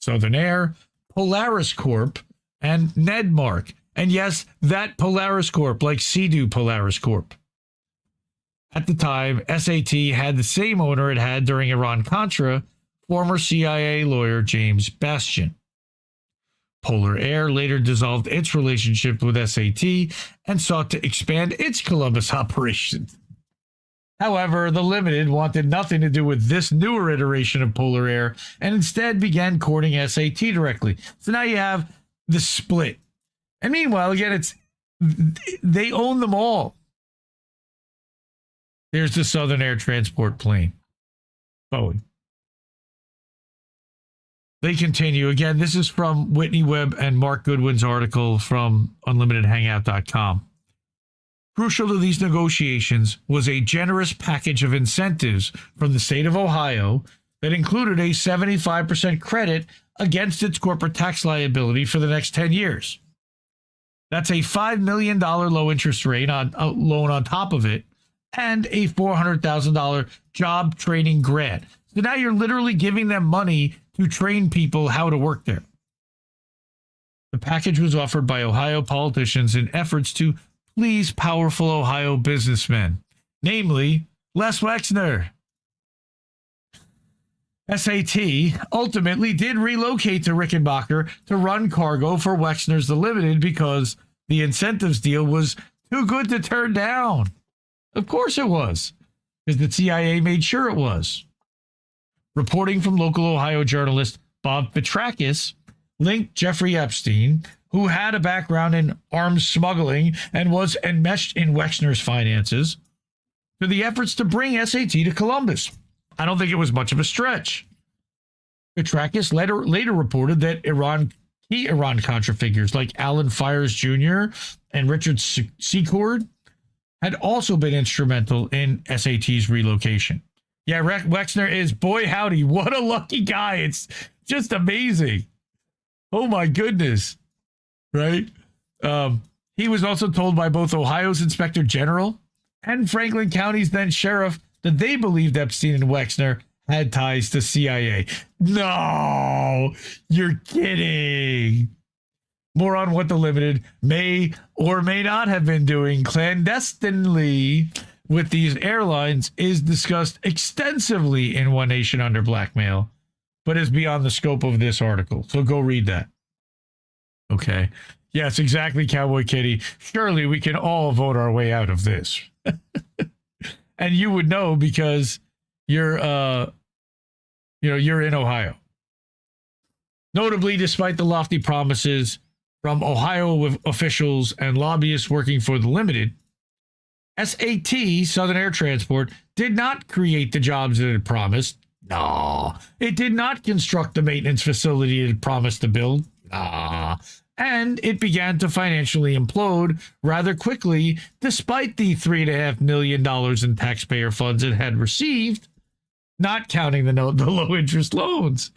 Southern Air, Polaris Corp., and Nedmark. And yes, that Polaris Corp., like Sea-Doo Polaris Corp. At the time, SAT had the same owner it had during Iran-Contra, former CIA lawyer James Bastian. Polar Air later dissolved its relationship with SAT and sought to expand its Columbus operations. However, the Limited wanted nothing to do with this newer iteration of Polar Air and instead began courting SAT directly. So now you have the split. And meanwhile, again, they own them all. There's the Southern Air Transport plane. Boeing. They continue. Again, this is from Whitney, Webb, and Mark Goodwin's article from UnlimitedHangout.com. Crucial to these negotiations was a generous package of incentives from the state of Ohio that included a 75% credit against its corporate tax liability for the next 10 years. That's a $5 million low interest rate on a loan on top of it, and a $400,000 job training grant. So now you're literally giving them money to train people how to work there. The package was offered by Ohio politicians in efforts to please powerful Ohio businessmen, namely Les Wexner. SAT ultimately did relocate to Rickenbacker to run cargo for Wexner's The Limited because the incentives deal was too good to turn down. Of course it was, because the CIA made sure it was. Reporting from local Ohio journalist Bob Petrakis linked Jeffrey Epstein, who had a background in arms smuggling and was enmeshed in Wexner's finances, to the efforts to bring SAT to Columbus. I don't think it was much of a stretch. Petrakis later reported that key Iran-Contra figures like Alan Fires Jr. and Richard Secord had also been instrumental in SAT's relocation. Yeah, Wexner is, boy howdy, what a lucky guy. It's just amazing. Oh my goodness. Right? He was also told by both Ohio's Inspector General and Franklin County's then sheriff that they believed Epstein and Wexner had ties to CIA. No, you're kidding. More on what The Limited may or may not have been doing clandestinely with these airlines is discussed extensively in One Nation Under Blackmail, but is beyond the scope of this article. So go read that. Okay. Yes, exactly, Cowboy Kitty. Surely we can all vote our way out of this. And you would know because you're in Ohio. Notably, despite the lofty promises from Ohio officials and lobbyists working for The Limited, SAT, Southern Air Transport, did not create the jobs it had promised. No. It did not construct the maintenance facility it had promised to build. Nah. And it began to financially implode rather quickly, despite the $3.5 million in taxpayer funds it had received, not counting the low-interest loans.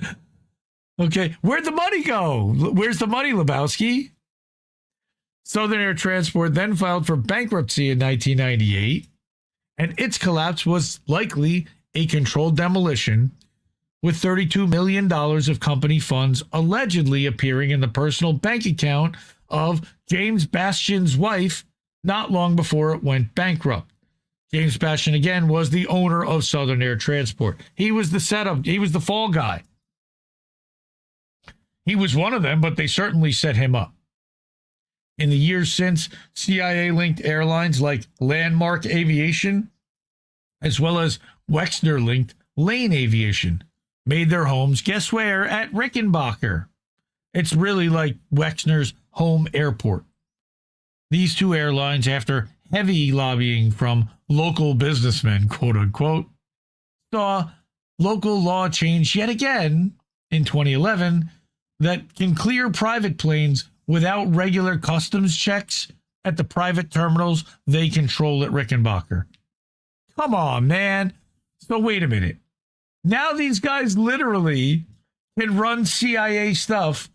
Okay, where'd the money go? Where's the money, Lebowski? Southern Air Transport then filed for bankruptcy in 1998, and its collapse was likely a controlled demolition, with $32 million of company funds allegedly appearing in the personal bank account of James Bastian's wife not long before it went bankrupt. James Bastian, again, was the owner of Southern Air Transport. He was the setup. He was the fall guy. He was one of them, but they certainly set him up. In the years since, CIA-linked airlines like Landmark Aviation, as well as Wexner-linked Lane Aviation, made their homes, guess where? At Rickenbacker. It's really like Wexner's home airport. These two airlines, after heavy lobbying from local businessmen, quote unquote, saw local law changed yet again in 2011 that can clear private planes without regular customs checks at the private terminals they control at Rickenbacker. Come on, man. So wait a minute. Now these guys literally can run CIA stuff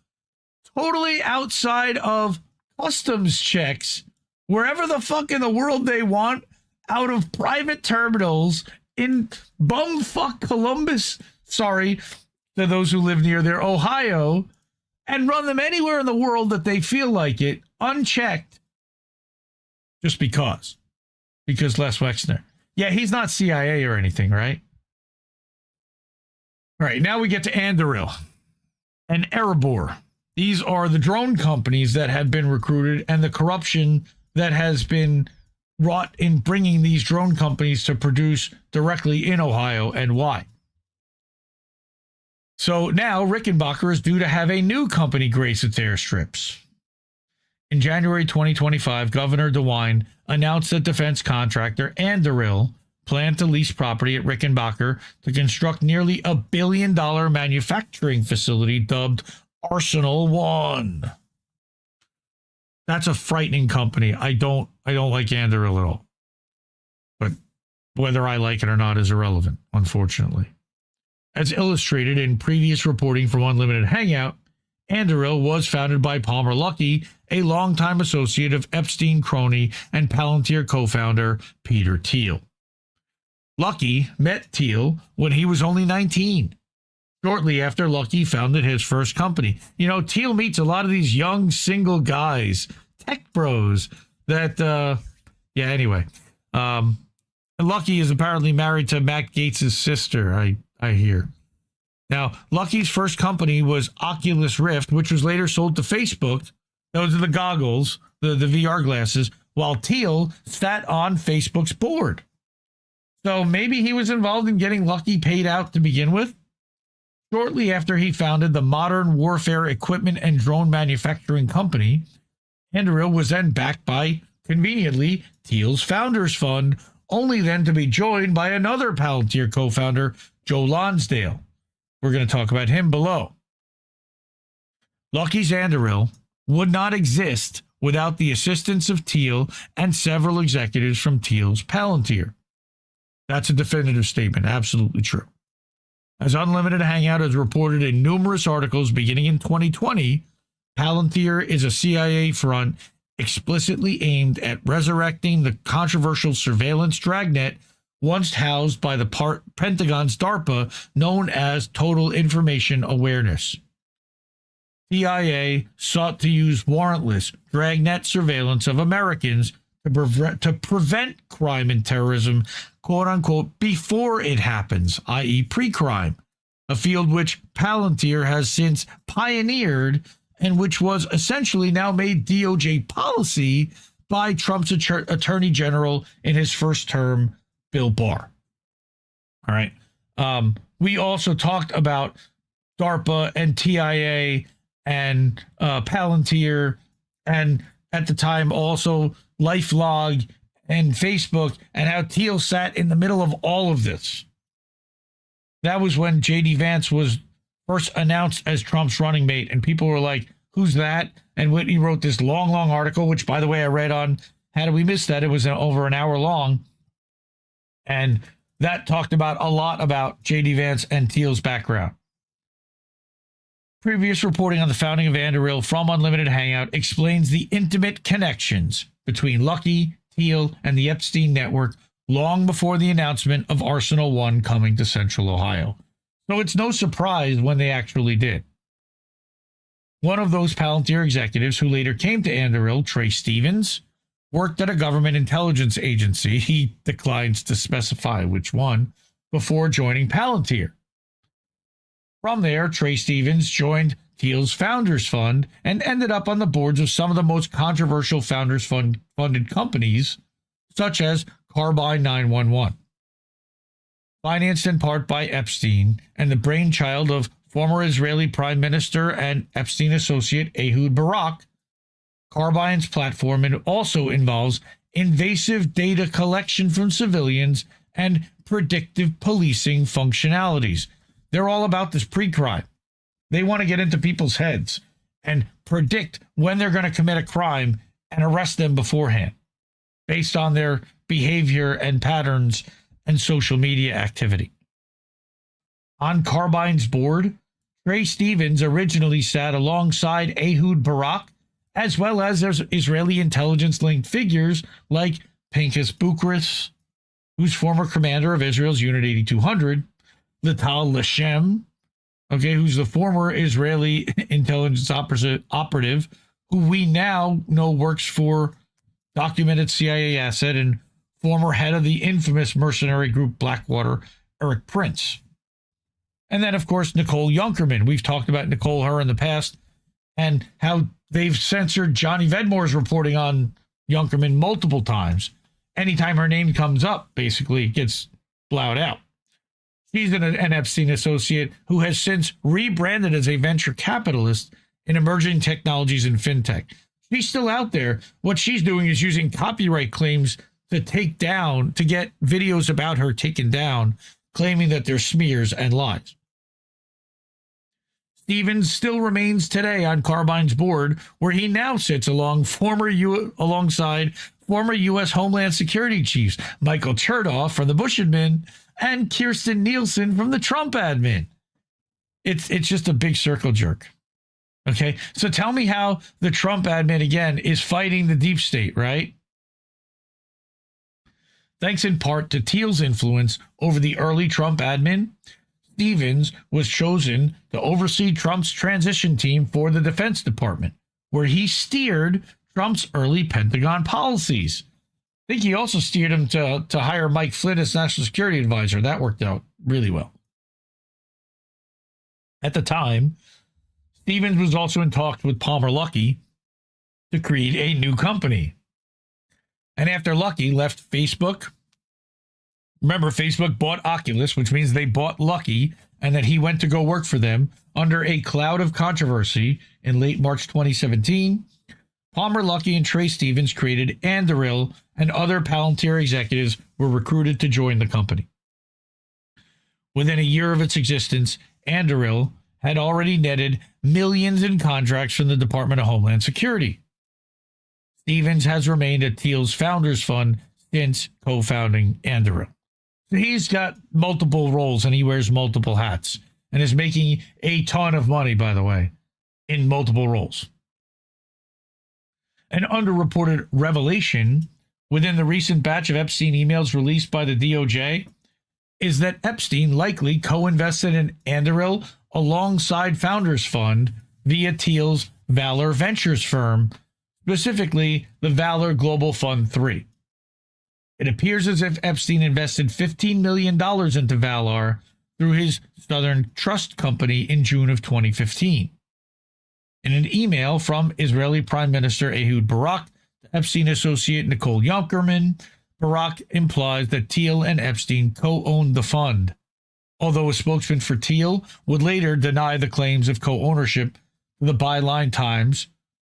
totally outside of customs checks wherever the fuck in the world they want out of private terminals in bumfuck Columbus, sorry, to those who live near there, Ohio, and run them anywhere in the world that they feel like it, unchecked, just because Les Wexner. Yeah, he's not CIA or anything, right? All right, now we get to Anduril and Erebor. These are the drone companies that have been recruited and the corruption that has been wrought in bringing these drone companies to produce directly in Ohio and why. So now Rickenbacker is due to have a new company grace its airstrips. In January 2025, Governor DeWine announced that defense contractor Anduril planned to lease property at Rickenbacker to construct nearly $1 billion manufacturing facility dubbed Arsenal One. That's a frightening company. I don't like Anduril at all. But whether I like it or not is irrelevant, unfortunately. As illustrated in previous reporting from Unlimited Hangout, Anduril was founded by Palmer Luckey, a longtime associate of Epstein crony and Palantir co-founder Peter Thiel. Luckey met Thiel when he was only 19, shortly after Luckey founded his first company. You know, Thiel meets a lot of these young single guys, tech bros, that, anyway. Luckey is apparently married to Matt Gates' sister, I hear. Now, Luckey's first company was Oculus Rift, which was later sold to Facebook. Those are the goggles, the VR glasses, while Thiel sat on Facebook's board. So maybe he was involved in getting Luckey paid out to begin with. Shortly after he founded the Modern Warfare Equipment and Drone Manufacturing Company, Anduril was then backed by, conveniently, Thiel's Founders Fund, only then to be joined by another Palantir co-founder, Joe Lonsdale. We're going to talk about him below. Luckey's Anduril would not exist without the assistance of Thiel and several executives from Thiel's Palantir. That's a definitive statement. Absolutely true. As Unlimited Hangout has reported in numerous articles beginning in 2020, Palantir is a CIA front explicitly aimed at resurrecting the controversial surveillance dragnet once housed by the Pentagon's DARPA known as Total Information Awareness. CIA sought to use warrantless dragnet surveillance of Americans to prevent crime and terrorism, quote-unquote, before it happens, i.e. pre-crime, a field which Palantir has since pioneered and which was essentially now made DOJ policy by Trump's Attorney General in his first term, Bill Barr. All right. We also talked about DARPA and TIA and Palantir, and at the time also LifeLog and Facebook, and how Thiel sat in the middle of all of this. That was when J.D. Vance was first announced as Trump's running mate, and people were like, who's that? And Whitney wrote this long article, which, by the way, I read on How Did We Miss That? It was over an hour long. And that talked about a lot about J.D. Vance and Thiel's background. Previous reporting on the founding of Anduril from Unlimited Hangout explains the intimate connections between Luckey, Thiel, and the Epstein network long before the announcement of Arsenal One coming to Central Ohio. So it's no surprise when they actually did. One of those Palantir executives who later came to Anduril, Trey Stevens, worked at a government intelligence agency, he declines to specify which one, before joining Palantir. From there, Trey Stevens joined Thiel's Founders Fund and ended up on the boards of some of the most controversial Founders Fund-funded companies, such as Carbine 911. Financed in part by Epstein and the brainchild of former Israeli Prime Minister and Epstein associate Ehud Barak, Carbine's platform also involves invasive data collection from civilians and predictive policing functionalities. They're all about this pre-crime. They want to get into people's heads and predict when they're going to commit a crime and arrest them beforehand based on their behavior and patterns and social media activity. On Carbine's board, Trey Stevens originally sat alongside Ehud Barak, as well as Israeli intelligence-linked figures like Pinchas Bukris, who's former commander of Israel's Unit 8200, Lital Lashem, who's the former Israeli intelligence operative, who we now know works for documented CIA asset and former head of the infamous mercenary group Blackwater, Eric Prince. And then, of course, Nicole Junkerman. We've talked about her in the past and how they've censored Johnny Vedmore's reporting on Junkerman multiple times. Anytime her name comes up, basically, it gets blowed out. She's an Epstein associate who has since rebranded as a venture capitalist in emerging technologies and fintech. She's still out there. What she's doing is using copyright claims to get videos about her taken down, claiming that they're smears and lies. Stevens still remains today on Carbine's board, where he now sits alongside former U.S. Homeland Security chiefs Michael Chertoff from the Bush admin and Kirstjen Nielsen from the Trump admin. It's just a big circle jerk. Okay, so tell me how the Trump admin, again, is fighting the deep state, right? Thanks in part to Thiel's influence over the early Trump admin, Stevens was chosen to oversee Trump's transition team for the Defense Department, where he steered Trump's early Pentagon policies. I think he also steered him to hire Mike Flynn as National Security Advisor. That worked out really well. At the time, Stevens was also in talks with Palmer Luckey to create a new company. And after Luckey left Facebook, remember, Facebook bought Oculus, which means they bought Luckey, and that he went to go work for them under a cloud of controversy in late March 2017. Palmer Luckey and Trey Stevens created Anduril, and other Palantir executives were recruited to join the company. Within a year of its existence, Anduril had already netted millions in contracts from the Department of Homeland Security. Stevens has remained at Thiel's Founders Fund since co-founding Anduril. So he's got multiple roles and he wears multiple hats and is making a ton of money, by the way, in multiple roles. An underreported revelation within the recent batch of Epstein emails released by the DOJ is that Epstein likely co-invested in Anduril alongside Founders Fund via Thiel's Valor Ventures firm, specifically the Valor Global Fund 3. It appears as if Epstein invested $15 million into Valor through his Southern Trust Company in June of 2015. In an email from Israeli Prime Minister Ehud Barak to Epstein associate Nicole Junkerman, Barak implies that Thiel and Epstein co-owned the fund, although a spokesman for Thiel would later deny the claims of co-ownership to the Byline Times,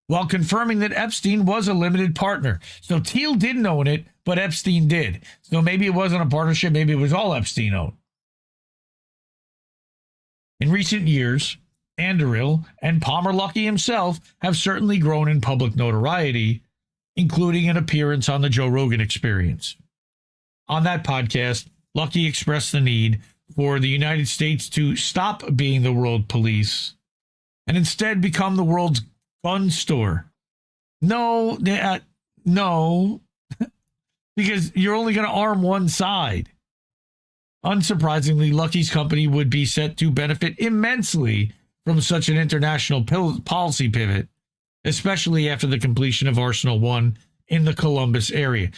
while confirming that Epstein was a limited partner. So Thiel didn't own it, but Epstein did. So maybe it wasn't a partnership, maybe it was all Epstein owned. In recent years, Anduril and Palmer Luckey himself have certainly grown in public notoriety, including an appearance on the Joe Rogan Experience. On that podcast, Luckey expressed the need for the United States to stop being the world police and instead become the world's gun store. No, because you're only going to arm one side. Unsurprisingly, Luckey's company would be set to benefit immensely from such an international policy pivot, especially after the completion of Arsenal 1 in the Columbus area.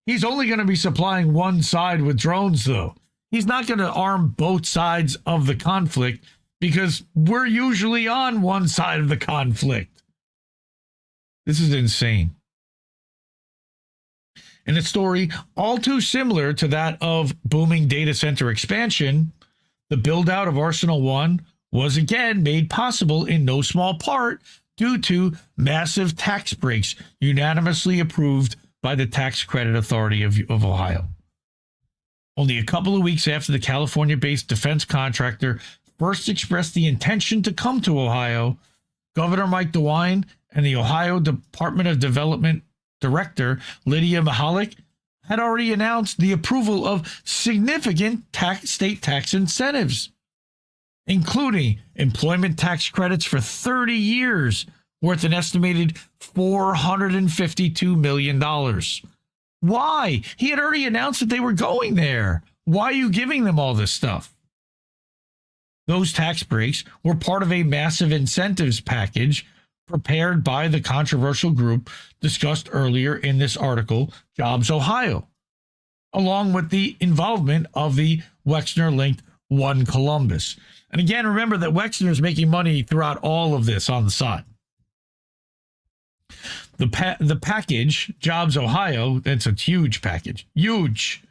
He's only going to be supplying one side with drones, though. He's not going to arm both sides of the conflict because we're usually on one side of the conflict. This is insane. In a story all too similar to that of booming data center expansion, the build-out of Arsenal 1 was again made possible in no small part due to massive tax breaks unanimously approved by the Tax Credit Authority of Ohio. Only a couple of weeks after the California-based defense contractor first expressed the intention to come to Ohio, Governor Mike DeWine and the Ohio Department of Development Director Lydia Mahalik had already announced the approval of significant state tax incentives, including employment tax credits for 30 years worth an estimated $452 million. Why? He had already announced that they were going there. Why are you giving them all this stuff? Those tax breaks were part of a massive incentives package prepared by the controversial group discussed earlier in this article, Jobs Ohio, along with the involvement of the Wexner-linked One Columbus. And again, remember that Wexner is making money throughout all of this on the side. The package, Jobs Ohio, it's a huge package, huge.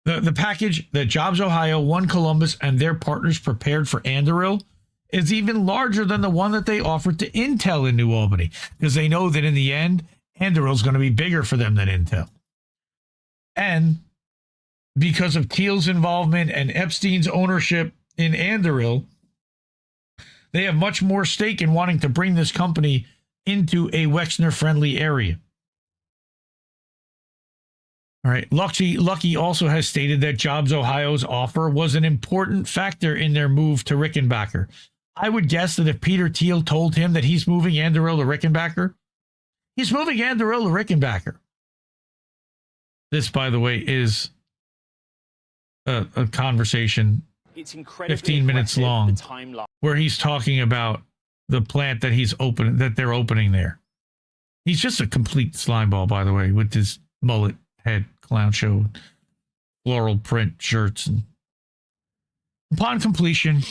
The package that Jobs Ohio, One Columbus, and their partners prepared for Anduril is even larger than the one that they offered to Intel in New Albany, because they know that in the end, Anduril is going to be bigger for them than Intel. And because of Thiel's involvement and Epstein's ownership in Anduril, they have much more stake in wanting to bring this company into a Wexner-friendly area. All right. Lucky also has stated that Jobs Ohio's offer was an important factor in their move to Rickenbacker. I would guess that if Peter Thiel told him that he's moving Anduril to Rickenbacker, he's moving Anduril to Rickenbacker. This, by the way, is a conversation, it's 15 minutes long, where he's talking about the plant that they're opening there. He's just a complete slimeball, by the way, with his mullet head, clown show, floral print shirts. And upon completion,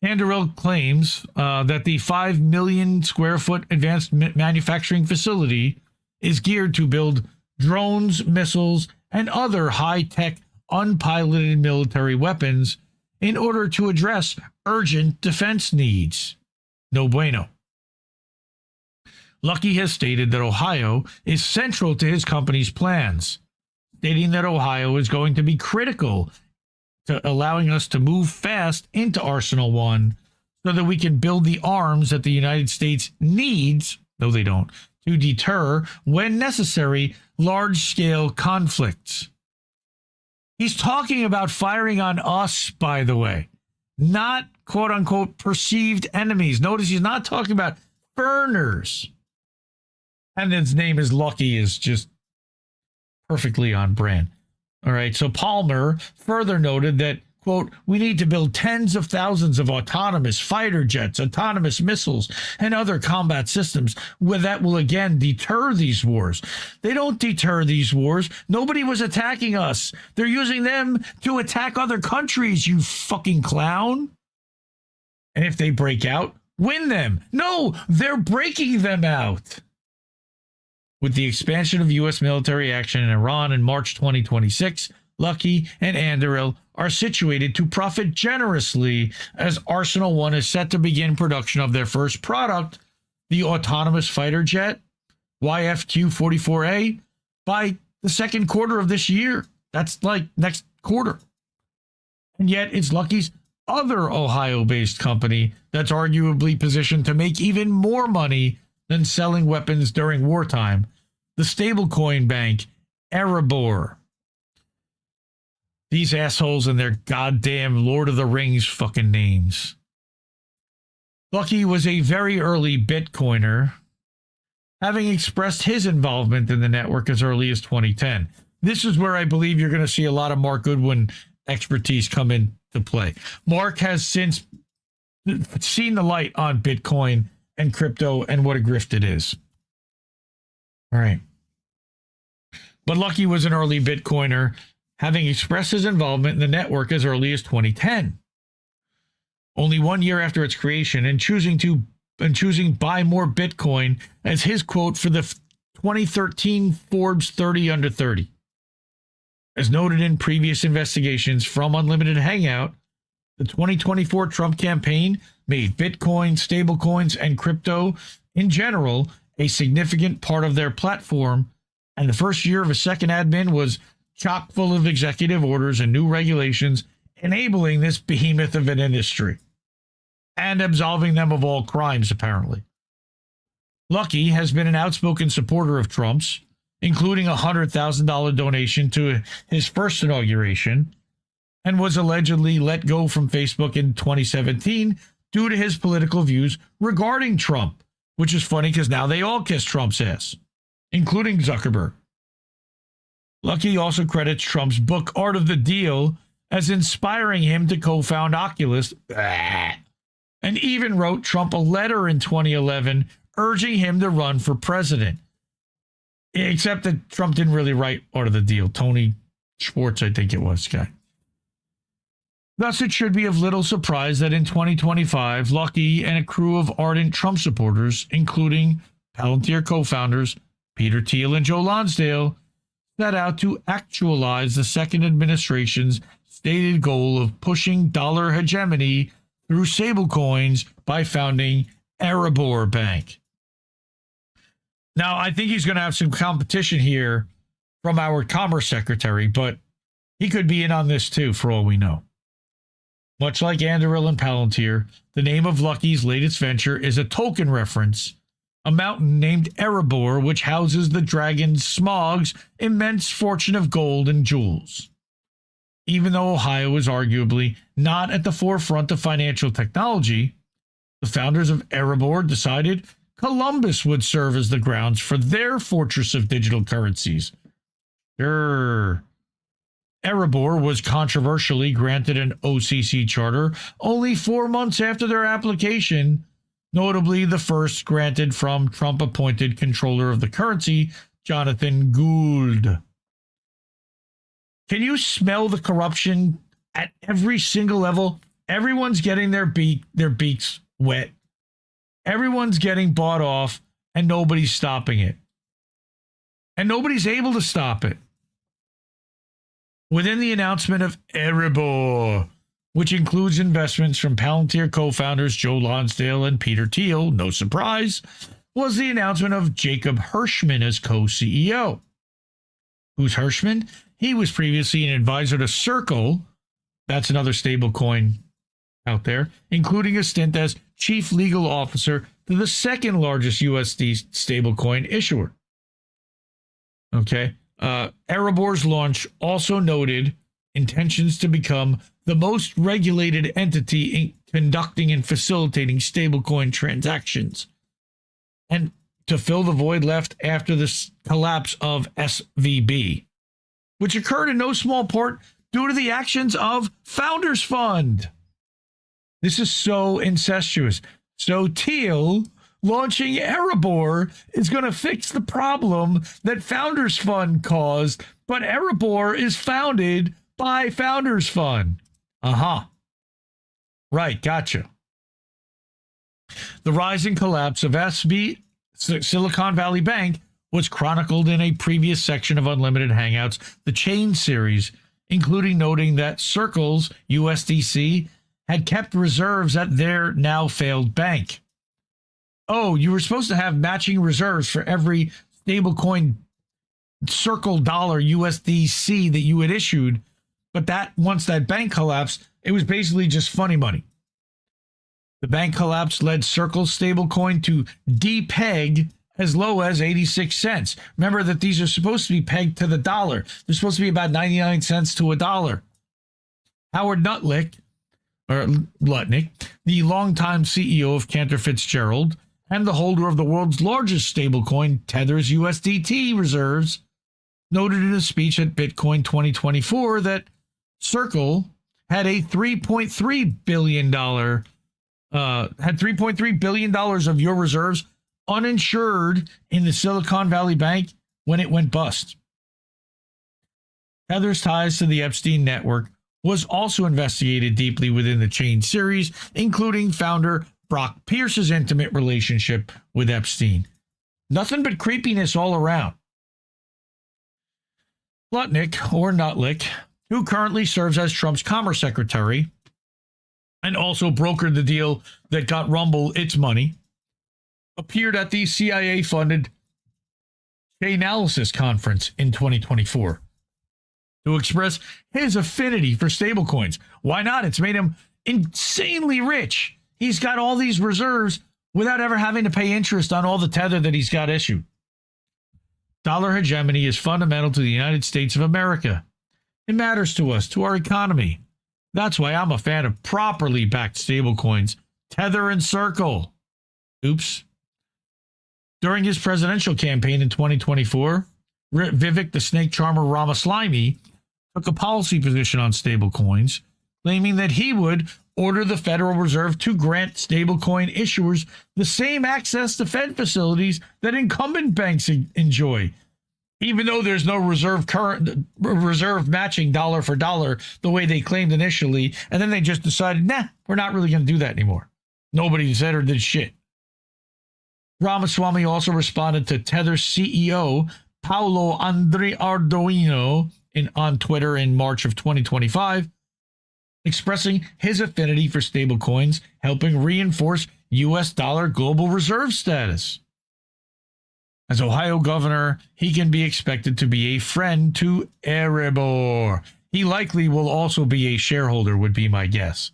Anduril claims that the 5 million square foot advanced manufacturing facility is geared to build drones, missiles, and other high-tech unpiloted military weapons in order to address urgent defense needs. No bueno. Lucky has stated that Ohio is central to his company's plans, stating that Ohio is going to be critical to allowing us to move fast into Arsenal 1 so that we can build the arms that the United States needs, no they don't, to deter, when necessary, large-scale conflicts. He's talking about firing on us, by the way, not quote-unquote perceived enemies. Notice he's not talking about foreigners. And his name is Lucky is just perfectly on brand. All right, so Palmer further noted that, quote, we need to build tens of thousands of autonomous fighter jets, autonomous missiles, and other combat systems that will again deter these wars. They don't deter these wars. Nobody was attacking us. They're using them to attack other countries, you fucking clown. And if they break out, win them. No, they're breaking them out. With the expansion of U.S. military action in Iran in March 2026, Lucky and Anduril are situated to profit generously as Arsenal 1 is set to begin production of their first product, the autonomous fighter jet, YFQ-44A, by the second quarter of this year. That's like next quarter. And yet it's Lucky's other Ohio-based company that's arguably positioned to make even more money than selling weapons during wartime, the stablecoin bank Erebor. These assholes and their goddamn Lord of the Rings fucking names. Lucky was a very early Bitcoiner, having expressed his involvement in the network as early as 2010. This is where I believe you're going to see a lot of Mark Goodwin expertise come into play. Mark has since seen the light on Bitcoin and crypto and what a grift it is. All right. But Lucky was an early Bitcoiner, having expressed his involvement in the network as early as 2010. Only 1 year after its creation, and choosing buy more Bitcoin as his quote for the 2013 Forbes 30 under 30. As noted in previous investigations from Unlimited Hangout, the 2024 Trump campaign made Bitcoin, stablecoins, and crypto in general a significant part of their platform, and the first year of a second admin was chock full of executive orders and new regulations enabling this behemoth of an industry and absolving them of all crimes, apparently. Lucky has been an outspoken supporter of Trump's, including a $100,000 donation to his first inauguration, and was allegedly let go from Facebook in 2017 due to his political views regarding Trump, which is funny because now they all kiss Trump's ass, including Zuckerberg. Lucky also credits Trump's book, Art of the Deal, as inspiring him to co-found Oculus, and even wrote Trump a letter in 2011 urging him to run for president. Except that Trump didn't really write Art of the Deal. Tony Schwartz, I think it was, guy. Thus, it should be of little surprise that in 2025, Lucky and a crew of ardent Trump supporters, including Palantir co-founders Peter Thiel and Joe Lonsdale, set out to actualize the second administration's stated goal of pushing dollar hegemony through stablecoins by founding Erebor Bank. Now, I think he's going to have some competition here from our Commerce Secretary, but he could be in on this too, for all we know. Much like Anduril and Palantir, the name of Lucky's latest venture is a token reference, a mountain named Erebor, which houses the dragon Smog's immense fortune of gold and jewels. Even though Ohio is arguably not at the forefront of financial technology, the founders of Erebor decided Columbus would serve as the grounds for their fortress of digital currencies. Sure. Erebor was controversially granted an OCC charter only 4 months after their application, notably the first granted from Trump-appointed controller of the currency, Jonathan Gould. Can you smell the corruption at every single level? Everyone's getting their beaks wet. Everyone's getting bought off, and nobody's stopping it. And nobody's able to stop it. Within the announcement of Erebor, which includes investments from Palantir co-founders Joe Lonsdale and Peter Thiel, no surprise, was the announcement of Jacob Hirschman as co-CEO. Who's Hirschman? He was previously an advisor to Circle, that's another stablecoin out there, including a stint as chief legal officer to the second largest USD stablecoin issuer. Okay. Erebor's launch also noted intentions to become the most regulated entity in conducting and facilitating stablecoin transactions, and to fill the void left after the collapse of SVB, which occurred in no small part due to the actions of Founders Fund. This is so incestuous. So Thiel launching Erebor is going to fix the problem that Founders Fund caused, but Erebor is founded by Founders Fund. Right, gotcha. The rise and collapse of Silicon Valley Bank was chronicled in a previous section of Unlimited Hangouts, the Chain series, including noting that Circle's USDC had kept reserves at their now failed bank. Oh, you were supposed to have matching reserves for every stablecoin Circle dollar USDC that you had issued, but that once that bank collapsed, it was basically just funny money. The bank collapse led Circle's stablecoin to depeg as low as 86 cents. Remember that these are supposed to be pegged to the dollar. They're supposed to be about 99 cents to a dollar. Howard Lutnick, the longtime CEO of Cantor Fitzgerald and the holder of the world's largest stablecoin, Tether's USDT reserves, noted in a speech at Bitcoin 2024 that Circle had a $3.3 billion of your reserves uninsured in the Silicon Valley Bank when it went bust. Tether's ties to the Epstein network was also investigated deeply within the Chain series, including founder Brock Pierce's intimate relationship with Epstein. Nothing but creepiness all around. Lutnick, or Nutlick, who currently serves as Trump's Commerce Secretary and also brokered the deal that got Rumble its money, appeared at the CIA-funded Chainalysis conference in 2024. to express his affinity for stablecoins. Why not? It's made him insanely rich. He's got all these reserves without ever having to pay interest on all the tether that he's got issued. Dollar hegemony is fundamental to the United States of America. It matters to us, to our economy. That's why I'm a fan of properly backed stablecoins, Tether and Circle. Oops. During his presidential campaign in 2024, Vivek the snake charmer Ramaswamy took a policy position on stablecoins, claiming that he would order the Federal Reserve to grant stablecoin issuers the same access to Fed facilities that incumbent banks enjoy, even though there's no reserve matching dollar for dollar the way they claimed initially, and then they just decided, nah, we're not really going to do that anymore. Nobody said or did shit. Ramaswamy also responded to Tether CEO Paolo Andri Ardoino on Twitter in March of 2025, expressing his affinity for stablecoins, helping reinforce U.S. dollar global reserve status. As Ohio governor, he can be expected to be a friend to Erebor. He likely will also be a shareholder, would be my guess.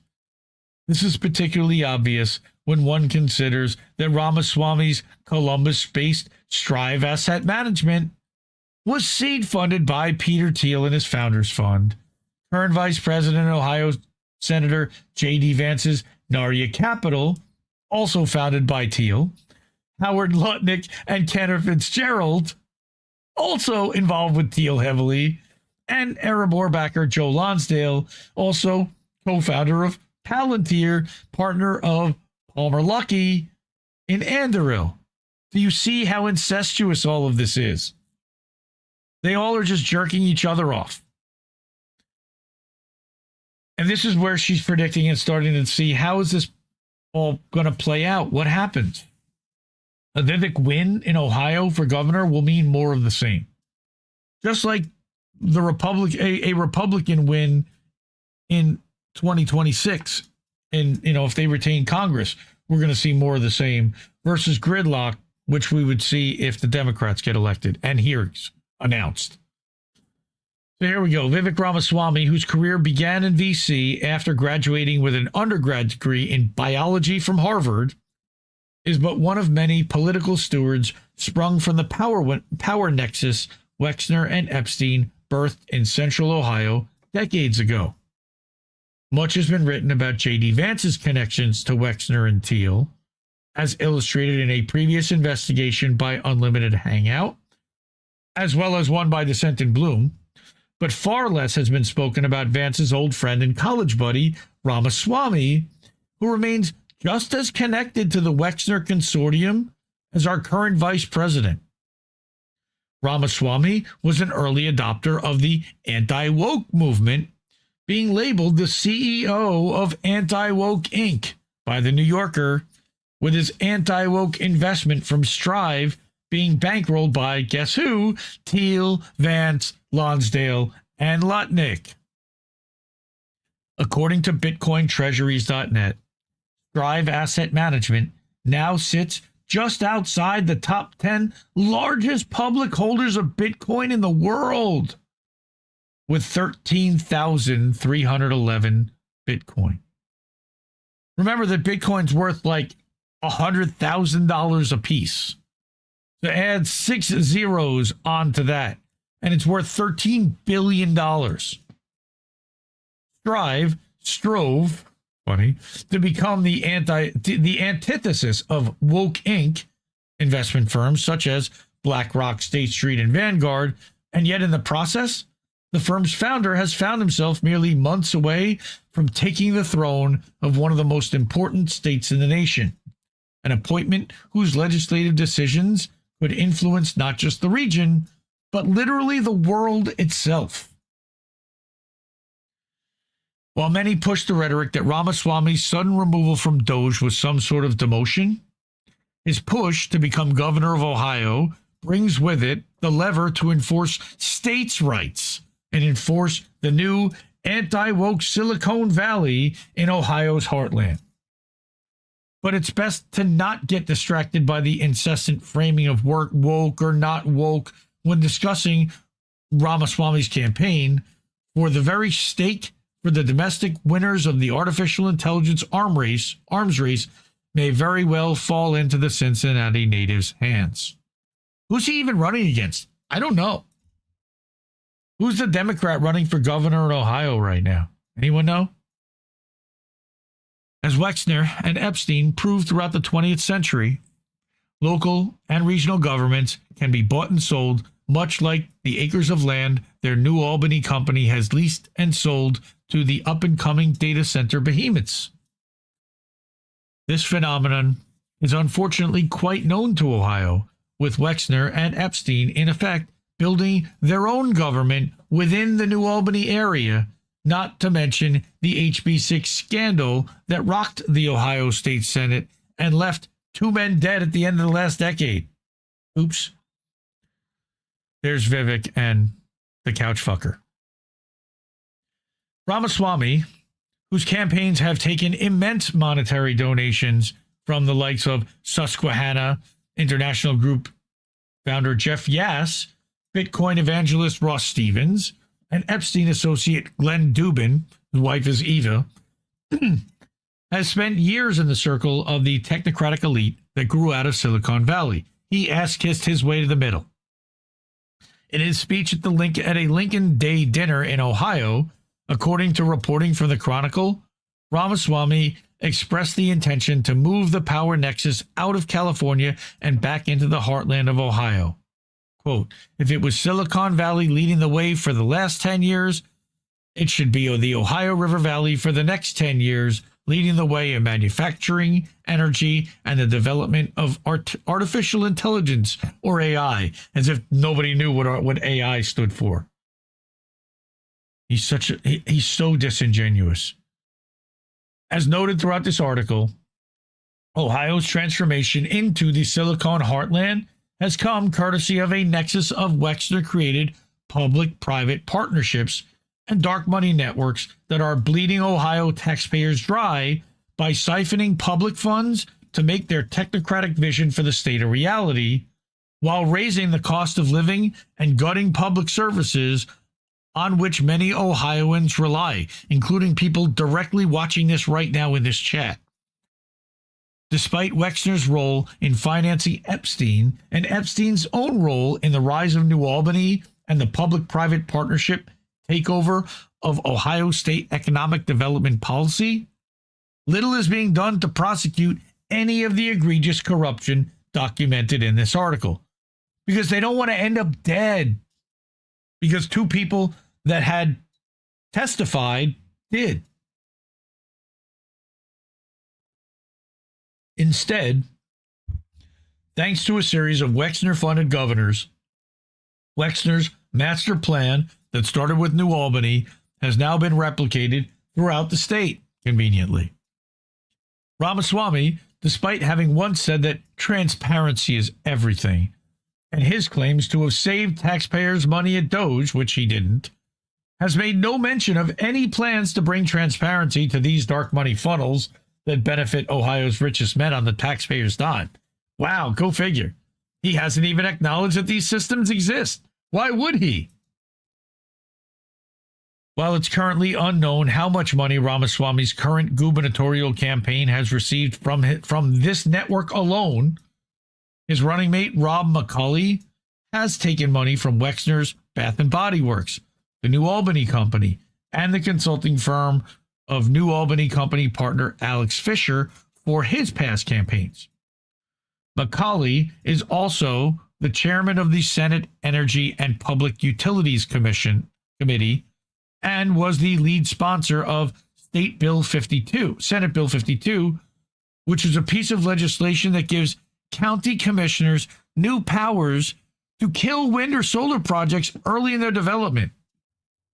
This is particularly obvious when one considers that Ramaswamy's Columbus-based Strive Asset Management was seed funded by Peter Thiel and his Founders Fund. Current Vice President and Ohio Senator J.D. Vance's Narya Capital, also founded by Thiel. Howard Lutnick and Kenneth Fitzgerald, also involved with Thiel heavily. And Erebor backer Joe Lonsdale, also co-founder of Palantir, partner of Palmer Luckey in Anduril. Do you see how incestuous all of this is? They all are just jerking each other off. And this is where she's predicting and starting to see, how is this all going to play out? What happens? A Vivek win in Ohio for governor will mean more of the same. Just like the a Republican win in 2026, and if they retain Congress, we're going to see more of the same versus gridlock, which we would see if the Democrats get elected and hearings announced. So here we go. Vivek Ramaswamy, whose career began in VC after graduating with an undergrad degree in biology from Harvard, is but one of many political stewards sprung from the power nexus Wexner and Epstein birthed in central Ohio decades ago. Much has been written about J.D. Vance's connections to Wexner and Thiel, as illustrated in a previous investigation by Unlimited Hangout, as well as one by Dissent in Bloom, but far less has been spoken about Vance's old friend and college buddy, Ramaswamy, who remains just as connected to the Wexner Consortium as our current vice president. Ramaswamy was an early adopter of the anti-woke movement, being labeled the CEO of Anti-Woke Inc. by The New Yorker, with his anti-woke investment from Strive being bankrolled by, guess who? Thiel, Vance, Lonsdale, and Lutnick. According to BitcoinTreasuries.net, Strive Asset Management now sits just outside the top 10 largest public holders of Bitcoin in the world, with 13,311 Bitcoin. Remember that Bitcoin's worth like $100,000 a piece. So add 6 zeros onto that, and it's worth $13 billion. Strove, funny, to become the antithesis of woke Inc. investment firms such as BlackRock, State Street, and Vanguard, and yet in the process, the firm's founder has found himself merely months away from taking the throne of one of the most important states in the nation, an appointment whose legislative decisions could influence not just the region, but literally the world itself. While many push the rhetoric that Ramaswamy's sudden removal from Doge was some sort of demotion, his push to become governor of Ohio brings with it the lever to enforce states' rights and enforce the new anti-woke Silicon Valley in Ohio's heartland. But it's best to not get distracted by the incessant framing of woke or not woke when discussing Ramaswamy's campaign, for the very stake for the domestic winners of the artificial intelligence arms race may very well fall into the Cincinnati natives' hands. Who's he even running against? I don't know. Who's the Democrat running for governor in Ohio right now? Anyone know? As Wexner and Epstein proved throughout the 20th century, local and regional governments can be bought and sold, much like the acres of land their New Albany company has leased and sold to the up-and-coming data center behemoths. This phenomenon is unfortunately quite known to Ohio, with Wexner and Epstein, in effect, building their own government within the New Albany area, not to mention the HB6 scandal that rocked the Ohio State Senate and left 2 men dead at the end of the last decade. Oops. There's Vivek and the couch fucker. Ramaswamy, whose campaigns have taken immense monetary donations from the likes of Susquehanna International Group founder Jeff Yass, Bitcoin evangelist Ross Stevens, and Epstein associate Glenn Dubin, whose wife is Eva, has spent years in the circle of the technocratic elite that grew out of Silicon Valley. He ass-kissed his way to the middle. In his speech at a Lincoln Day dinner in Ohio, according to reporting from the Chronicle, Ramaswamy expressed the intention to move the power nexus out of California and back into the heartland of Ohio. Quote, if it was Silicon Valley leading the way for the last 10 years, it should be the Ohio River Valley for the next 10 years, leading the way in manufacturing, energy, and the development of artificial intelligence, or AI, as if nobody knew what AI stood for. He's so disingenuous. As noted throughout this article, Ohio's transformation into the Silicon Heartland has come courtesy of a nexus of Wexner-created public-private partnerships and dark money networks that are bleeding Ohio taxpayers dry by siphoning public funds to make their technocratic vision for the state a reality, while raising the cost of living and gutting public services on which many Ohioans rely, including people directly watching this right now in this chat. Despite Wexner's role in financing Epstein and Epstein's own role in the rise of New Albany and the public-private partnership takeover of Ohio state economic development policy, little is being done to prosecute any of the egregious corruption documented in this article, because they don't want to end up dead, because 2 people that had testified did. Instead, thanks to a series of Wexner-funded governors, Wexner's master plan that started with New Albany has now been replicated throughout the state, conveniently. Ramaswamy, despite having once said that transparency is everything, and his claims to have saved taxpayers' money at Doge, which he didn't, has made no mention of any plans to bring transparency to these dark money funnels that benefit Ohio's richest men on the taxpayers' dime. Wow, go figure. He hasn't even acknowledged that these systems exist. Why would he? While it's currently unknown how much money Ramaswamy's current gubernatorial campaign has received from this network alone, his running mate Rob McCauley has taken money from Wexner's Bath & Body Works, the New Albany Company, and the consulting firm of New Albany Company partner Alex Fisher for his past campaigns. McCauley is also the chairman of the Senate Energy and Public Utilities Committee and was the lead sponsor of Senate Bill 52, which is a piece of legislation that gives county commissioners new powers to kill wind or solar projects early in their development.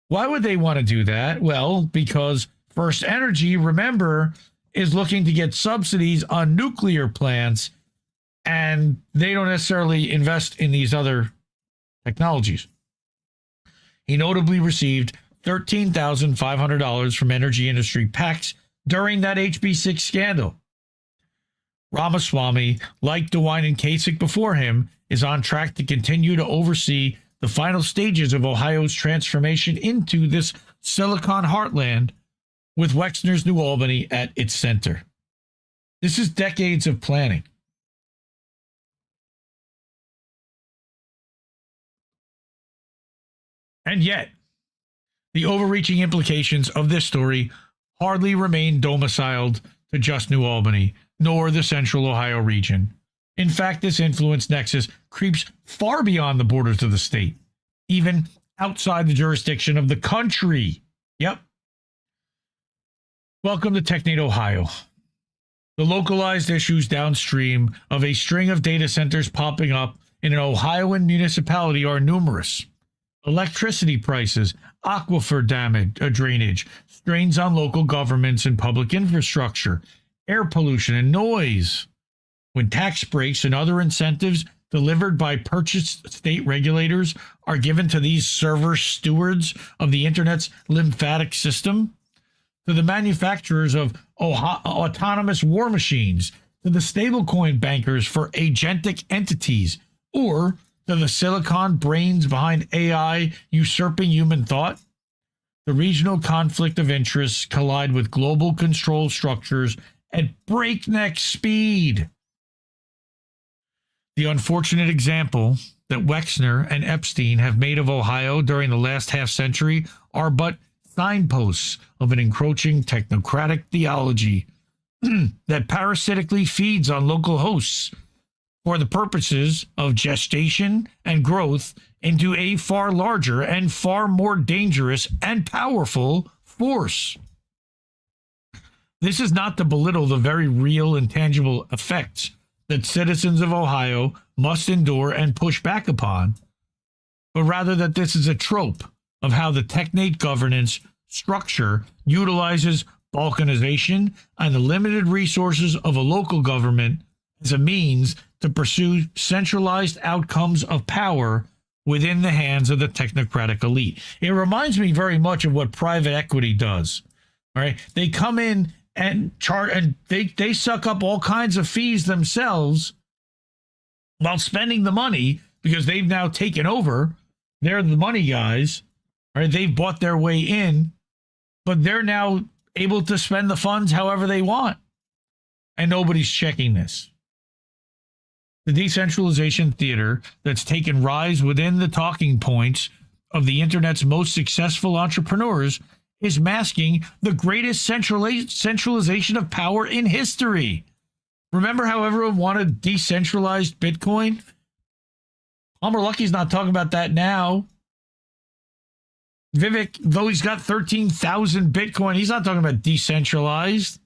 Why would they want to do that? Well, because First Energy, remember, is looking to get subsidies on nuclear plants, and they don't necessarily invest in these other technologies. He notably received $13,500 from energy industry PACs during that HB6 scandal. Ramaswamy, like DeWine and Kasich before him, is on track to continue to oversee the final stages of Ohio's transformation into this Silicon heartland, with Wexner's New Albany at its center. This is decades of planning. And yet, the overreaching implications of this story hardly remain domiciled to just New Albany, nor the central Ohio region. In fact, this influence nexus creeps far beyond the borders of the state, even outside the jurisdiction of the country. Yep. Welcome to TechNate Ohio. The localized issues downstream of a string of data centers popping up in an Ohioan municipality are numerous. Electricity prices, aquifer damage, drainage, strains on local governments and public infrastructure, air pollution and noise. When tax breaks and other incentives delivered by purchased state regulators are given to these server stewards of the internet's lymphatic system, to the manufacturers of autonomous war machines, to the stablecoin bankers for agentic entities, or to the silicon brains behind AI usurping human thought, the regional conflict of interests collide with global control structures at breakneck speed. The unfortunate example that Wexner and Epstein have made of Ohio during the last half-century are but signposts of an encroaching technocratic theology that parasitically feeds on local hosts for the purposes of gestation and growth into a far larger and far more dangerous and powerful force. This is not to belittle the very real and tangible effects that citizens of Ohio must endure and push back upon, but rather that this is a trope of how the technate governance structure utilizes balkanization and the limited resources of a local government as a means to pursue centralized outcomes of power within the hands of the technocratic elite. It reminds me very much of what private equity does. All right, they come in and they suck up all kinds of fees themselves while spending the money because they've now taken over. They're the money guys. Right? They've bought their way in, but they're now able to spend the funds however they want. And nobody's checking this. The decentralization theater that's taken rise within the talking points of the internet's most successful entrepreneurs is masking the greatest centralization of power in history. Remember how everyone wanted decentralized Bitcoin? Palmer Lucky's not talking about that now. Vivek, though he's got 13,000 Bitcoin, he's not talking about decentralized.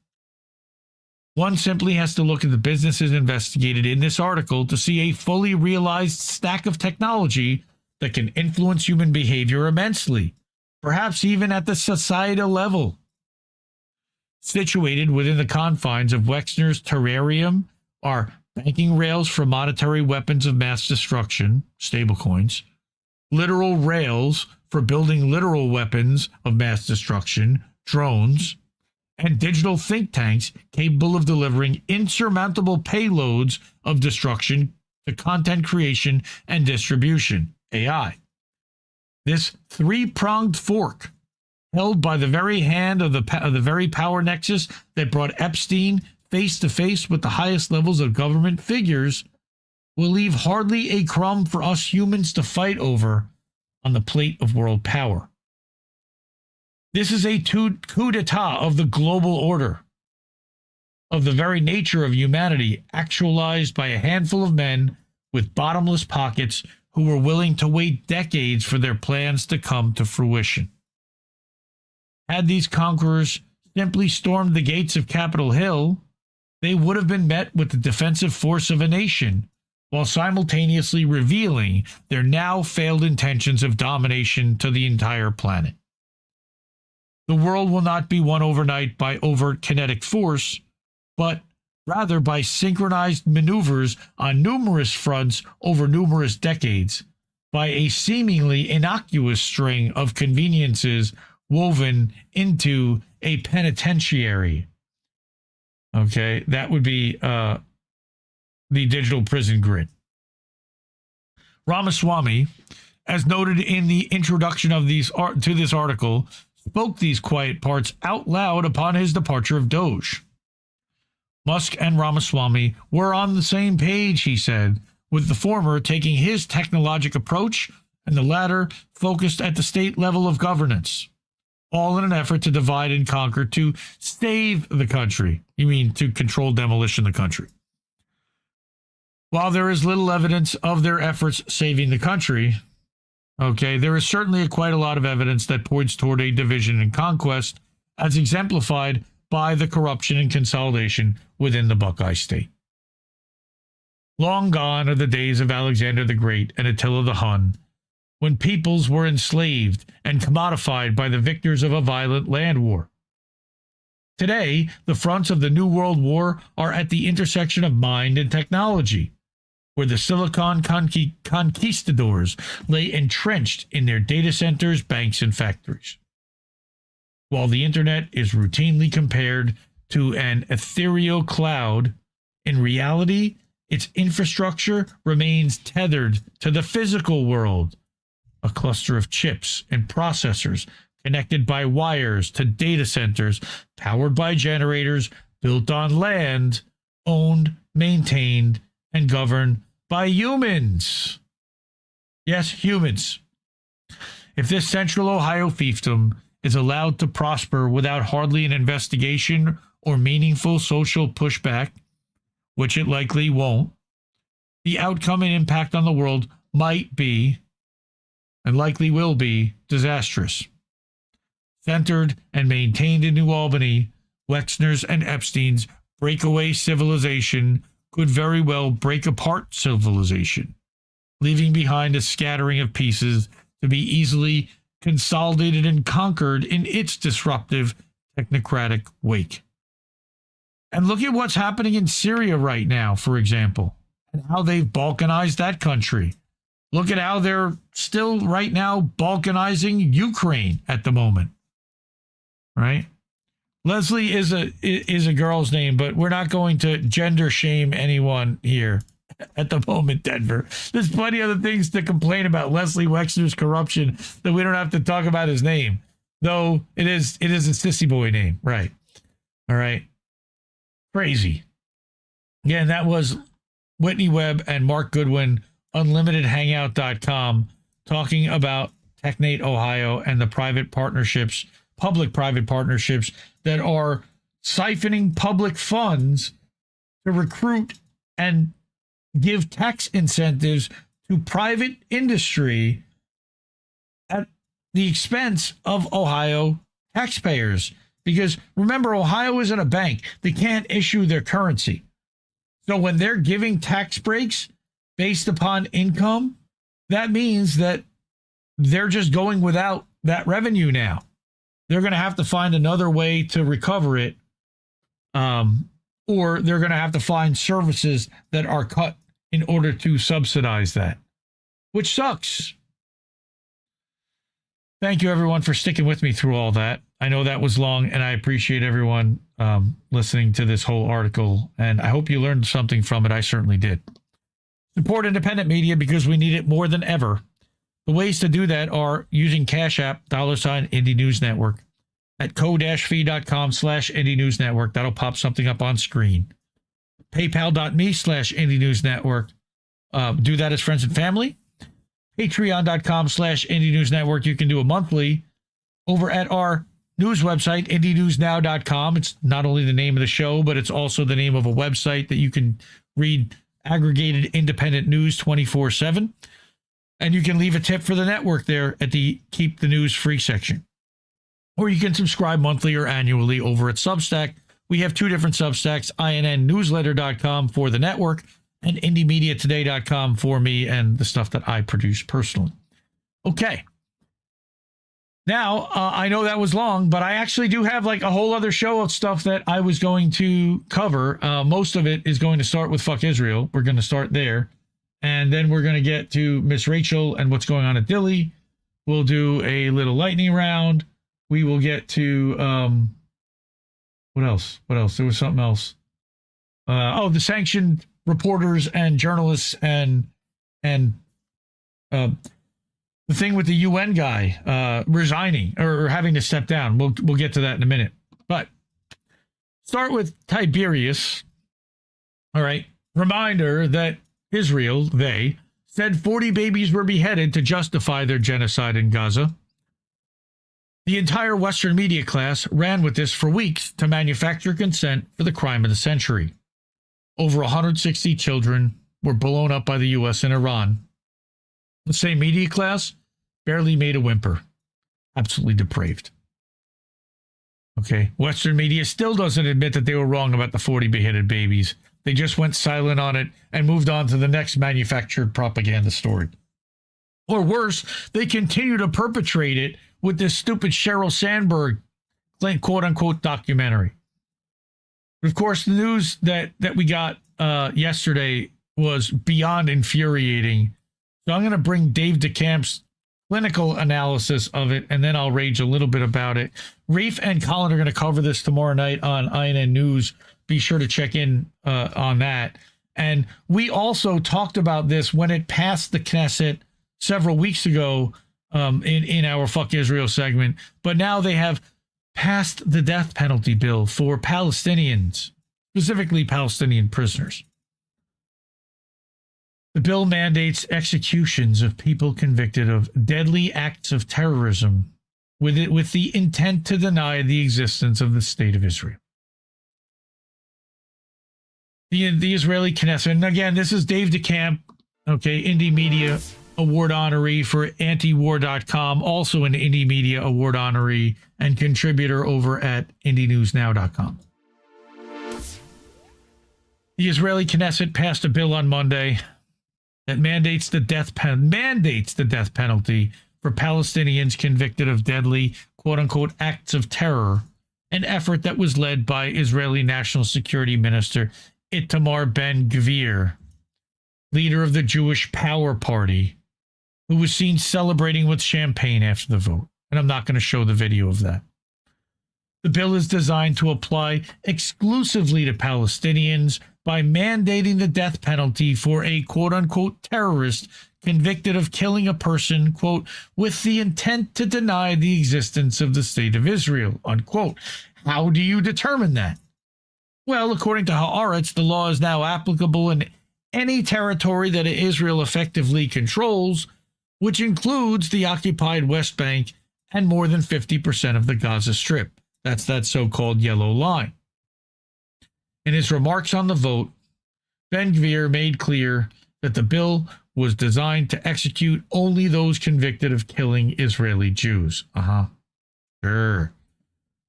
One simply has to look at the businesses investigated in this article to see a fully realized stack of technology that can influence human behavior immensely, perhaps even at the societal level. Situated within the confines of Wexner's terrarium are banking rails for monetary weapons of mass destruction, stablecoins, literal rails for building literal weapons of mass destruction, drones, and digital think tanks capable of delivering insurmountable payloads of destruction to content creation and distribution, AI. This three-pronged fork, held by the very hand of the very power nexus that brought Epstein face-to-face with the highest levels of government figures, will leave hardly a crumb for us humans to fight over on the plate of world power. This is a coup d'etat of the global order, of the very nature of humanity, actualized by a handful of men with bottomless pockets who were willing to wait decades for their plans to come to fruition. Had these conquerors simply stormed the gates of Capitol Hill, they would have been met with the defensive force of a nation, while simultaneously revealing their now failed intentions of domination to the entire planet. The world will not be won overnight by overt kinetic force, but rather by synchronized maneuvers on numerous fronts over numerous decades, by a seemingly innocuous string of conveniences woven into a penitentiary. Okay, that would be the digital prison grid. Ramaswamy, as noted in the introduction of to this article, spoke these quiet parts out loud upon his departure of Doge. Musk and Ramaswamy were on the same page, he said, with the former taking his technologic approach and the latter focused at the state level of governance, all in an effort to divide and conquer to save the country. You mean to control demolition of the country. While there is little evidence of their efforts saving the country, there is certainly quite a lot of evidence that points toward a division and conquest, as exemplified by the corruption and consolidation within the Buckeye State. Long gone are the days of Alexander the Great and Attila the Hun, when peoples were enslaved and commodified by the victors of a violent land war. Today, the fronts of the New World War are at the intersection of mind and technology, where the Silicon conquistadors lay entrenched in their data centers, banks, and factories. While the internet is routinely compared to an ethereal cloud, in reality, its infrastructure remains tethered to the physical world, a cluster of chips and processors connected by wires to data centers powered by generators built on land, owned, maintained, and governed by humans. Yes, humans. If this central Ohio fiefdom is allowed to prosper without hardly an investigation or meaningful social pushback, which it likely won't, the outcome and impact on the world might be, and likely will be, disastrous. Centered and maintained in New Albany, Wexner's and Epstein's breakaway civilization could very well break apart civilization, leaving behind a scattering of pieces to be easily consolidated and conquered in its disruptive technocratic wake. And look at what's happening in Syria right now, for example, and how they've balkanized that country. Look at how they're still right now balkanizing Ukraine at the moment, right? Leslie is a girl's name, but we're not going to gender shame anyone here at the moment, Denver. There's plenty of other things to complain about Leslie Wexner's corruption that we don't have to talk about his name, though it is a sissy boy name, right? All right. Crazy. Again, that was Whitney Webb and Mark Goodwin, UnlimitedHangout.com, talking about Technate Ohio and the private partnerships, public-private partnerships that are siphoning public funds to recruit and give tax incentives to private industry at the expense of Ohio taxpayers. Because remember, Ohio isn't a bank. They can't issue their currency. So when they're giving tax breaks based upon income, that means that they're just going without that revenue now. They're going to have to find another way to recover it, or they're going to have to find services that are cut in order to subsidize that, which sucks. Thank you, everyone, for sticking with me through all that. I know that was long, and I appreciate everyone listening to this whole article, and I hope you learned something from it. I certainly did. Support independent media because we need it more than ever. The ways to do that are using Cash App, $ Indie News Network, at co-fi.com/Indie News Network. That'll pop something up on screen. PayPal.me/Indie News Network. Do that as friends and family. Patreon.com/Indie News Network. You can do a monthly over at our news website, IndieNewsNow.com. It's not only the name of the show, but it's also the name of a website that you can read aggregated independent news 24/7. And you can leave a tip for the network there at the Keep the News Free section. Or you can subscribe monthly or annually over at Substack. We have two different Substacks, INNnewsletter.com for the network and IndieMediaToday.com for me and the stuff that I produce personally. Okay. Now, I know that was long, but I actually do have like a whole other show of stuff that I was going to cover. Most of it is going to start with Fuck Israel. We're going to start there. And then we're going to get to Miss Rachel and what's going on at Dilley. We'll do a little lightning round. We will get to, what else? There was something else. The sanctioned reporters and journalists and the thing with the UN guy resigning or having to step down. We'll get to that in a minute. But start with Tiberius. All right. Reminder that Israel, they, said 40 babies were beheaded to justify their genocide in Gaza. The entire Western media class ran with this for weeks to manufacture consent for the crime of the century. Over 160 children were blown up by the U.S. and Iran. The same media class barely made a whimper. Absolutely depraved. Okay, Western media still doesn't admit that they were wrong about the 40 beheaded babies. They just went silent on it and moved on to the next manufactured propaganda story. Or worse, they continue to perpetrate it with this stupid Sheryl Sandberg quote-unquote documentary. But of course, the news that we got yesterday was beyond infuriating. So I'm going to bring Dave DeCamp's clinical analysis of it, and then I'll rage a little bit about it. Reef and Colin are going to cover this tomorrow night on INN News. Be sure to check in on that. And we also talked about this when it passed the Knesset several weeks ago in our Fuck Israel segment. But now they have passed the death penalty bill for Palestinians, specifically Palestinian prisoners. The bill mandates executions of people convicted of deadly acts of terrorism with the intent to deny the existence of the State of Israel. The Israeli Knesset, and again, this is Dave DeCamp, okay, Indie Media Award honoree for antiwar.com, also an Indie Media Award honoree and contributor over at IndieNewsNow.com. The Israeli Knesset passed a bill on Monday that mandates the death penalty for Palestinians convicted of deadly, quote-unquote, acts of terror, an effort that was led by Israeli National Security Minister Itamar Ben-Gvir, leader of the Jewish Power Party, who was seen celebrating with champagne after the vote. And I'm not going to show the video of that. The bill is designed to apply exclusively to Palestinians by mandating the death penalty for a quote-unquote terrorist convicted of killing a person, quote, with the intent to deny the existence of the State of Israel, unquote. How do you determine that? Well, according to Haaretz, the law is now applicable in any territory that Israel effectively controls, which includes the occupied West Bank and more than 50% of the Gaza Strip. That's that so-called yellow line. In his remarks on the vote, Ben-Gvir made clear that the bill was designed to execute only those convicted of killing Israeli Jews. Sure.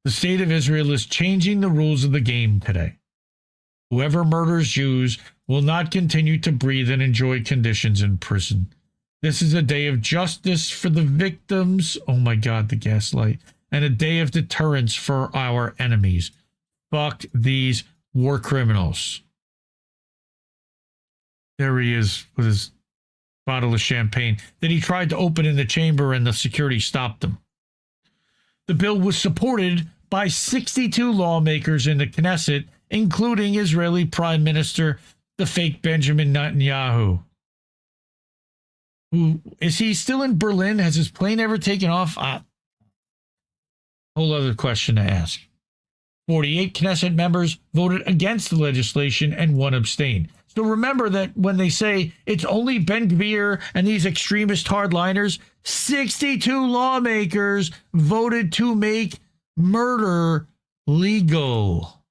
The State of Israel is changing the rules of the game today. Whoever murders Jews will not continue to breathe and enjoy conditions in prison. This is a day of justice for the victims. Oh my God, the gaslight. And a day of deterrence for our enemies. Fuck these war criminals. There he is with his bottle of champagne that he tried to open in the chamber and the security stopped him. The bill was supported by 62 lawmakers in the Knesset, including Israeli Prime Minister, the fake Benjamin Netanyahu. Who is he still in Berlin? Has his plane ever taken off? Whole other question to ask. 48 Knesset members voted against the legislation and 1 abstained. So remember that when they say it's only Ben-Gvir and these extremist hardliners, 62 lawmakers voted to make murder legal.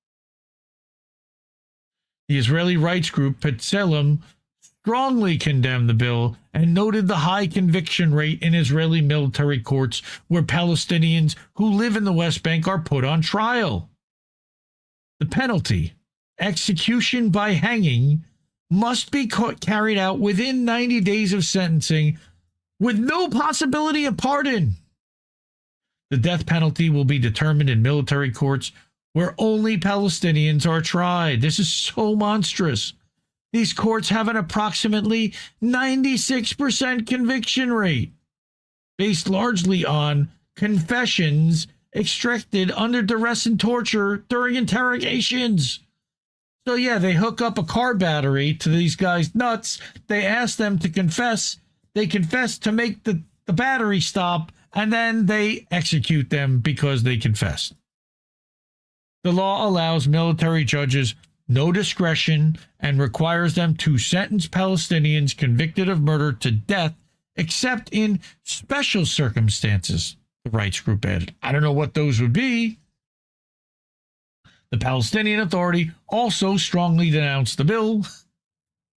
The Israeli rights group B'Tselem strongly condemned the bill and noted the high conviction rate in Israeli military courts where Palestinians who live in the West Bank are put on trial. The penalty, execution by hanging, must be carried out within 90 days of sentencing with no possibility of pardon. The death penalty will be determined in military courts where only Palestinians are tried. This is so monstrous. These courts have an approximately 96% conviction rate, based largely on confessions extracted under duress and torture during interrogations. So yeah, they hook up a car battery to these guys' nuts. They ask them to confess. They confess to make the the battery stop, and then they execute them because they confessed. The law allows military judges no discretion and requires them to sentence Palestinians convicted of murder to death, except in special circumstances, the rights group added. I don't know what those would be. The Palestinian Authority also strongly denounced the bill,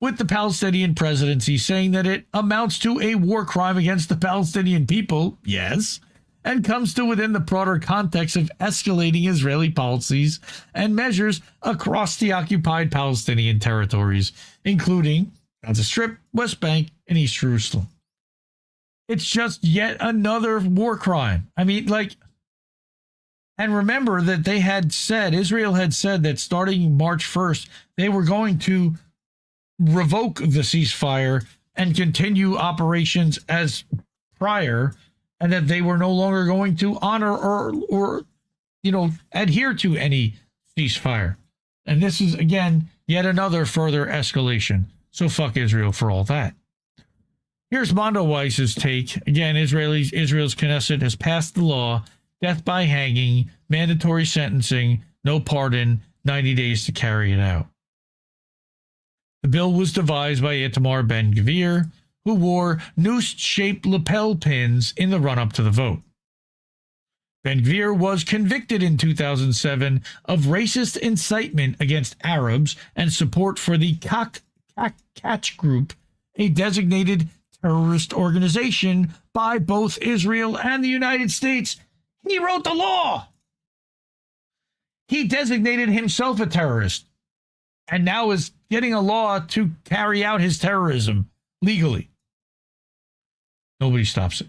with the Palestinian presidency saying that it amounts to a war crime against the Palestinian people, yes, and comes to within the broader context of escalating Israeli policies and measures across the occupied Palestinian territories, including Gaza Strip, West Bank, and East Jerusalem. It's just yet another war crime. I mean, like, and remember that they had said, Israel had said that starting March 1st, they were going to revoke the ceasefire and continue operations as prior, and that they were no longer going to honor or adhere to any ceasefire. And this is, again, yet another further escalation. So fuck Israel for all that. Here's Mondo Weiss's take. Again, Israel's Knesset has passed the law, death by hanging, mandatory sentencing, no pardon, 90 days to carry it out. The bill was devised by Itamar Ben-Gvir, who wore noose-shaped lapel pins in the run-up to the vote. Ben-Gvir was convicted in 2007 of racist incitement against Arabs and support for the Catch Group, a designated terrorist organization by both Israel and the United States. He wrote the law. He designated himself a terrorist and now is getting a law to carry out his terrorism legally. Nobody stops it.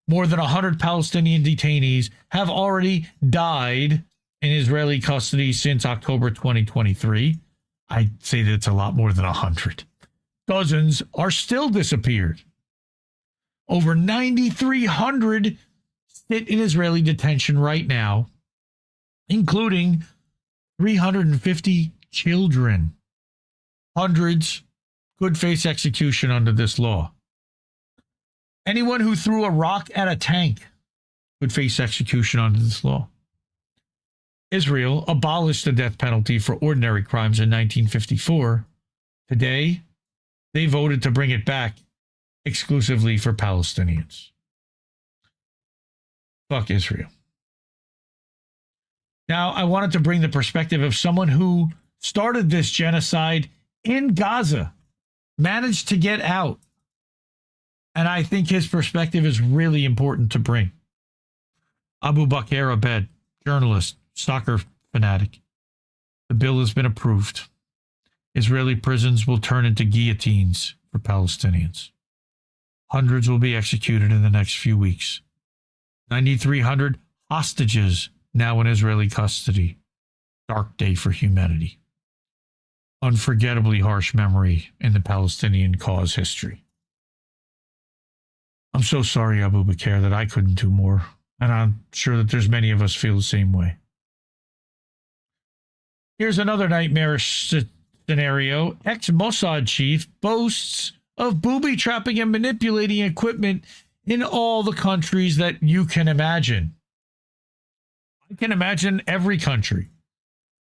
More than 100 Palestinian detainees have already died in Israeli custody since October 2023. I'd say that it's a lot more than 100. Dozens are still disappeared. Over 9,300 sit in Israeli detention right now, including 350 children. Hundreds could face execution under this law. Anyone who threw a rock at a tank would face execution under this law. Israel abolished the death penalty for ordinary crimes in 1954. Today, they voted to bring it back exclusively for Palestinians. Fuck Israel. Now, I wanted to bring the perspective of someone who started this genocide in Gaza, managed to get out. And I think his perspective is really important to bring. Abu Bakr Abed, journalist, soccer fanatic. The bill has been approved. Israeli prisons will turn into guillotines for Palestinians. Hundreds will be executed in the next few weeks. 9,300 hostages now in Israeli custody. Dark day for humanity. Unforgettably harsh memory in the Palestinian cause history. I'm so sorry, Abu Bakr, that I couldn't do more. And I'm sure that there's many of us feel the same way. Here's another nightmarish scenario. Ex-Mossad chief boasts of booby trapping and manipulating equipment in all the countries that you can imagine. I can imagine every country.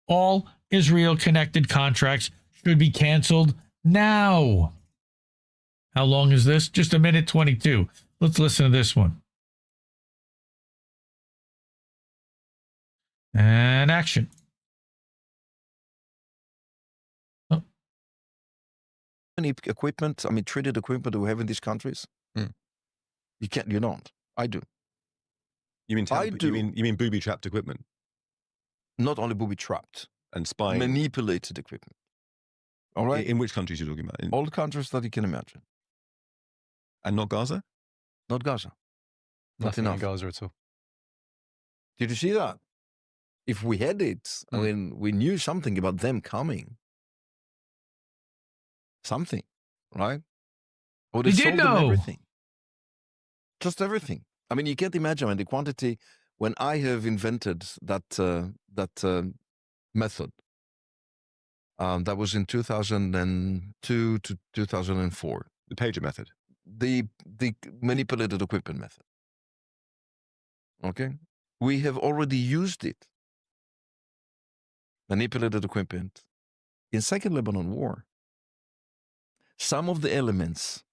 All Israel-connected contracts should be canceled now. How long is this? Just a minute 22. Let's listen to this one. And action. Oh. Any equipment, I mean, treated equipment do we have in these countries? You can't, you don't. I do. You mean booby trapped equipment? Not only booby trapped. And spying. Manipulated equipment. All right? In which countries are you talking about? In all the countries that you can imagine. And not Gaza? Not Gaza. Nothing enough. in Gaza at all. Did you see that? If we had it, I mean, we knew something about them coming. Something, right? Or they did know everything. Just everything. I mean, you can't imagine the quantity. When I have invented that method, that was in 2002 to 2004. The pager method. the manipulated equipment method. Okay? We have already used it. Manipulated equipment in Second Lebanon War. Some of the elements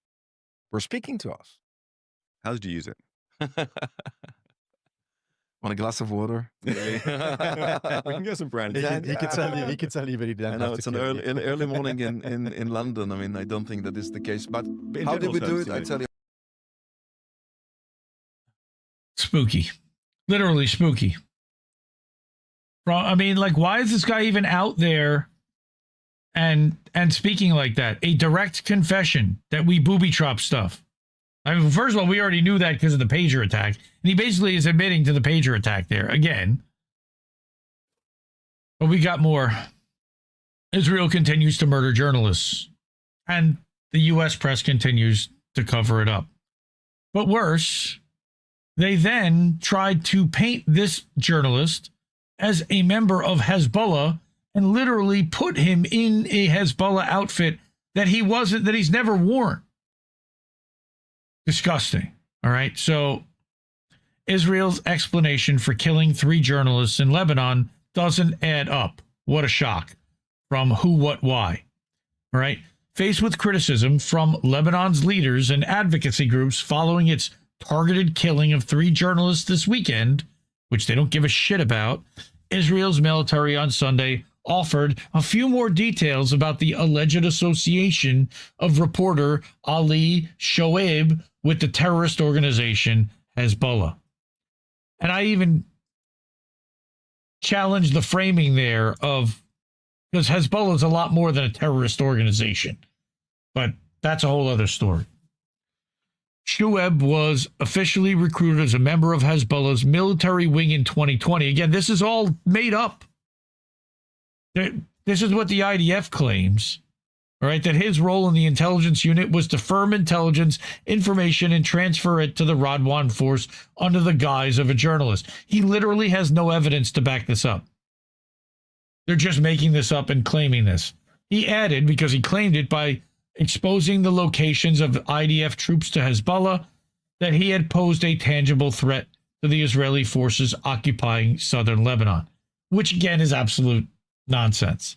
were speaking to us. How did you use it? On a glass of water. We can get some brandy. He can tell you, but he doesn't. I know it's an early morning in London. I mean, I don't think that is the case. But how did we do it? I tell you. Spooky. Literally spooky. I mean, like, why is this guy even out there and speaking like that? A direct confession that we booby-trapped stuff. I mean, first of all, we already knew that because of the pager attack. And he basically is admitting to the pager attack there again. But we got more. Israel continues to murder journalists. And the U.S. press continues to cover it up. But worse, they then tried to paint this journalist as a member of Hezbollah and literally put him in a Hezbollah outfit that he's never worn. Disgusting. All right. So Israel's explanation for killing 3 journalists in Lebanon doesn't add up. What a shock. From who, what, why. All right. Faced with criticism from Lebanon's leaders and advocacy groups following its targeted killing of 3 journalists this weekend, which they don't give a shit about, Israel's military on Sunday offered a few more details about the alleged association of reporter Ali Shoaib with the terrorist organization Hezbollah. And I even challenged the framing there of, because Hezbollah is a lot more than a terrorist organization, but that's a whole other story. Shoaib was officially recruited as a member of Hezbollah's military wing in 2020. Again, this is all made up. This is what the IDF claims, all right, that his role in the intelligence unit was to firm intelligence information and transfer it to the Aladwan force under the guise of a journalist. He literally has no evidence to back this up. They're just making this up and claiming this. He added, because he claimed it by exposing the locations of IDF troops to Hezbollah, that he had posed a tangible threat to the Israeli forces occupying southern Lebanon, which again is absolute nonsense.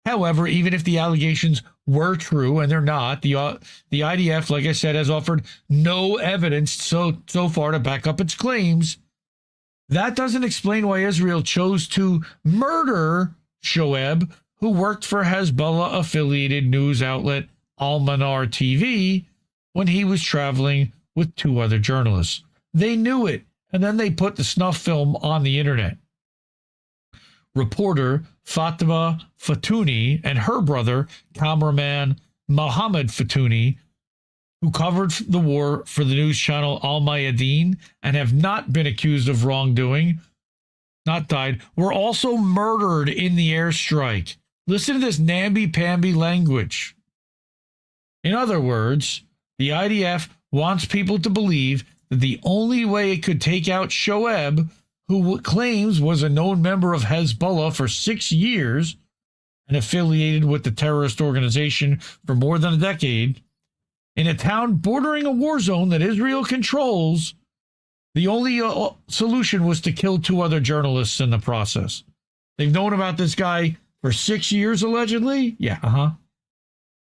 However, even if the allegations were true, and they're not, the IDF, like I said, has offered no evidence so far to back up its claims. That doesn't explain why Israel chose to murder Shoaib, who worked for Hezbollah-affiliated news outlet Al-Manar TV, when he was traveling with 2 other journalists. They knew it, and then they put the snuff film on the internet. Reporter Fatima Fatouni and her brother, cameraman Mohammed Fatouni, who covered the war for the news channel Al Mayadeen and have not been accused of wrongdoing, not died, were also murdered in the airstrike. Listen to this namby-pamby language. In other words, the IDF wants people to believe that the only way it could take out Shoaib, who claims was a known member of Hezbollah for 6 years and affiliated with the terrorist organization for more than a decade, in a town bordering a war zone that Israel controls, the only solution was to kill 2 other journalists in the process. They've known about this guy for 6 years, allegedly? Yeah,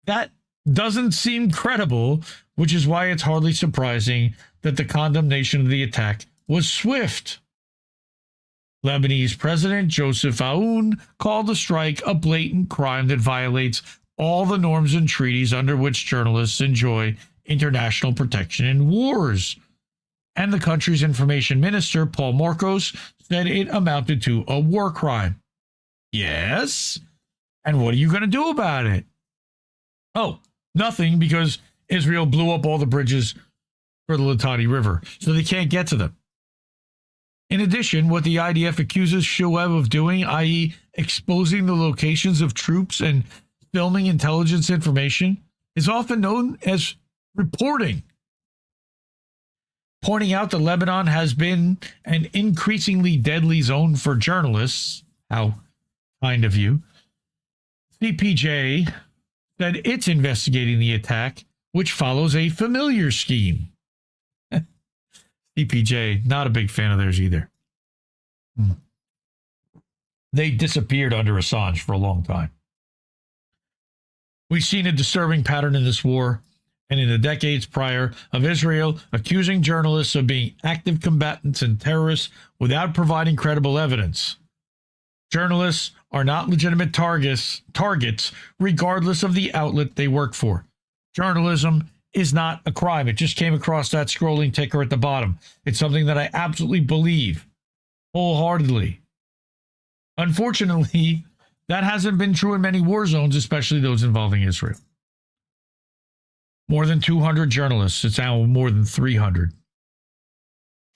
That doesn't seem credible, which is why it's hardly surprising that the condemnation of the attack was swift. Lebanese President Joseph Aoun called the strike a blatant crime that violates all the norms and treaties under which journalists enjoy international protection in wars. And the country's information minister, Paul Morkos, said it amounted to a war crime. Yes? And what are you going to do about it? Oh, nothing, because Israel blew up all the bridges for the Litani River, so they can't get to them. In addition, what the IDF accuses Shoaib of doing, i.e. exposing the locations of troops and filming intelligence information, is often known as reporting. Pointing out that Lebanon has been an increasingly deadly zone for journalists. How kind of you. CPJ said it's investigating the attack, which follows a familiar scheme. CPJ, not a big fan of theirs either. They disappeared under Assange for a long time. We've seen a disturbing pattern in this war and in the decades prior of Israel accusing journalists of being active combatants and terrorists without providing credible evidence. Journalists are not legitimate targets regardless of the outlet they work for. Journalism is not a crime. It just came across that scrolling ticker at the bottom. It's something that I absolutely believe wholeheartedly. Unfortunately, that hasn't been true in many war zones, especially those involving Israel. More than 200 journalists. It's now more than 300.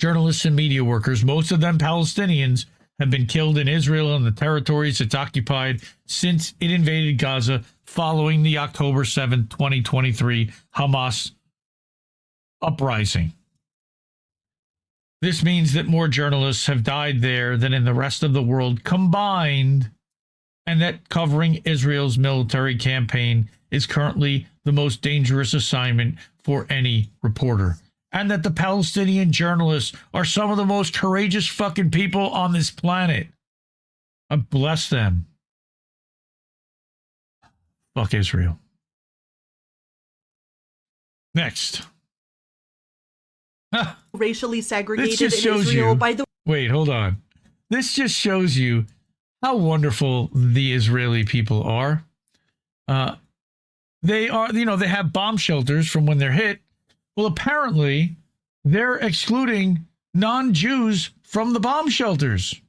Journalists and media workers, most of them Palestinians, have been killed in Israel and the territories it's occupied since it invaded Gaza following the October 7, 2023 Hamas uprising. This means that more journalists have died there than in the rest of the world combined, and that covering Israel's military campaign is currently the most dangerous assignment for any reporter. And that the Palestinian journalists are some of the most courageous fucking people on this planet. I bless them. Fuck Israel. Next. Racially segregated in Israel by the... Wait, hold on. This just shows you how wonderful the Israeli people are. They are, they have bomb shelters from when they're hit. Well, apparently, they're excluding non-Jews from the bomb shelters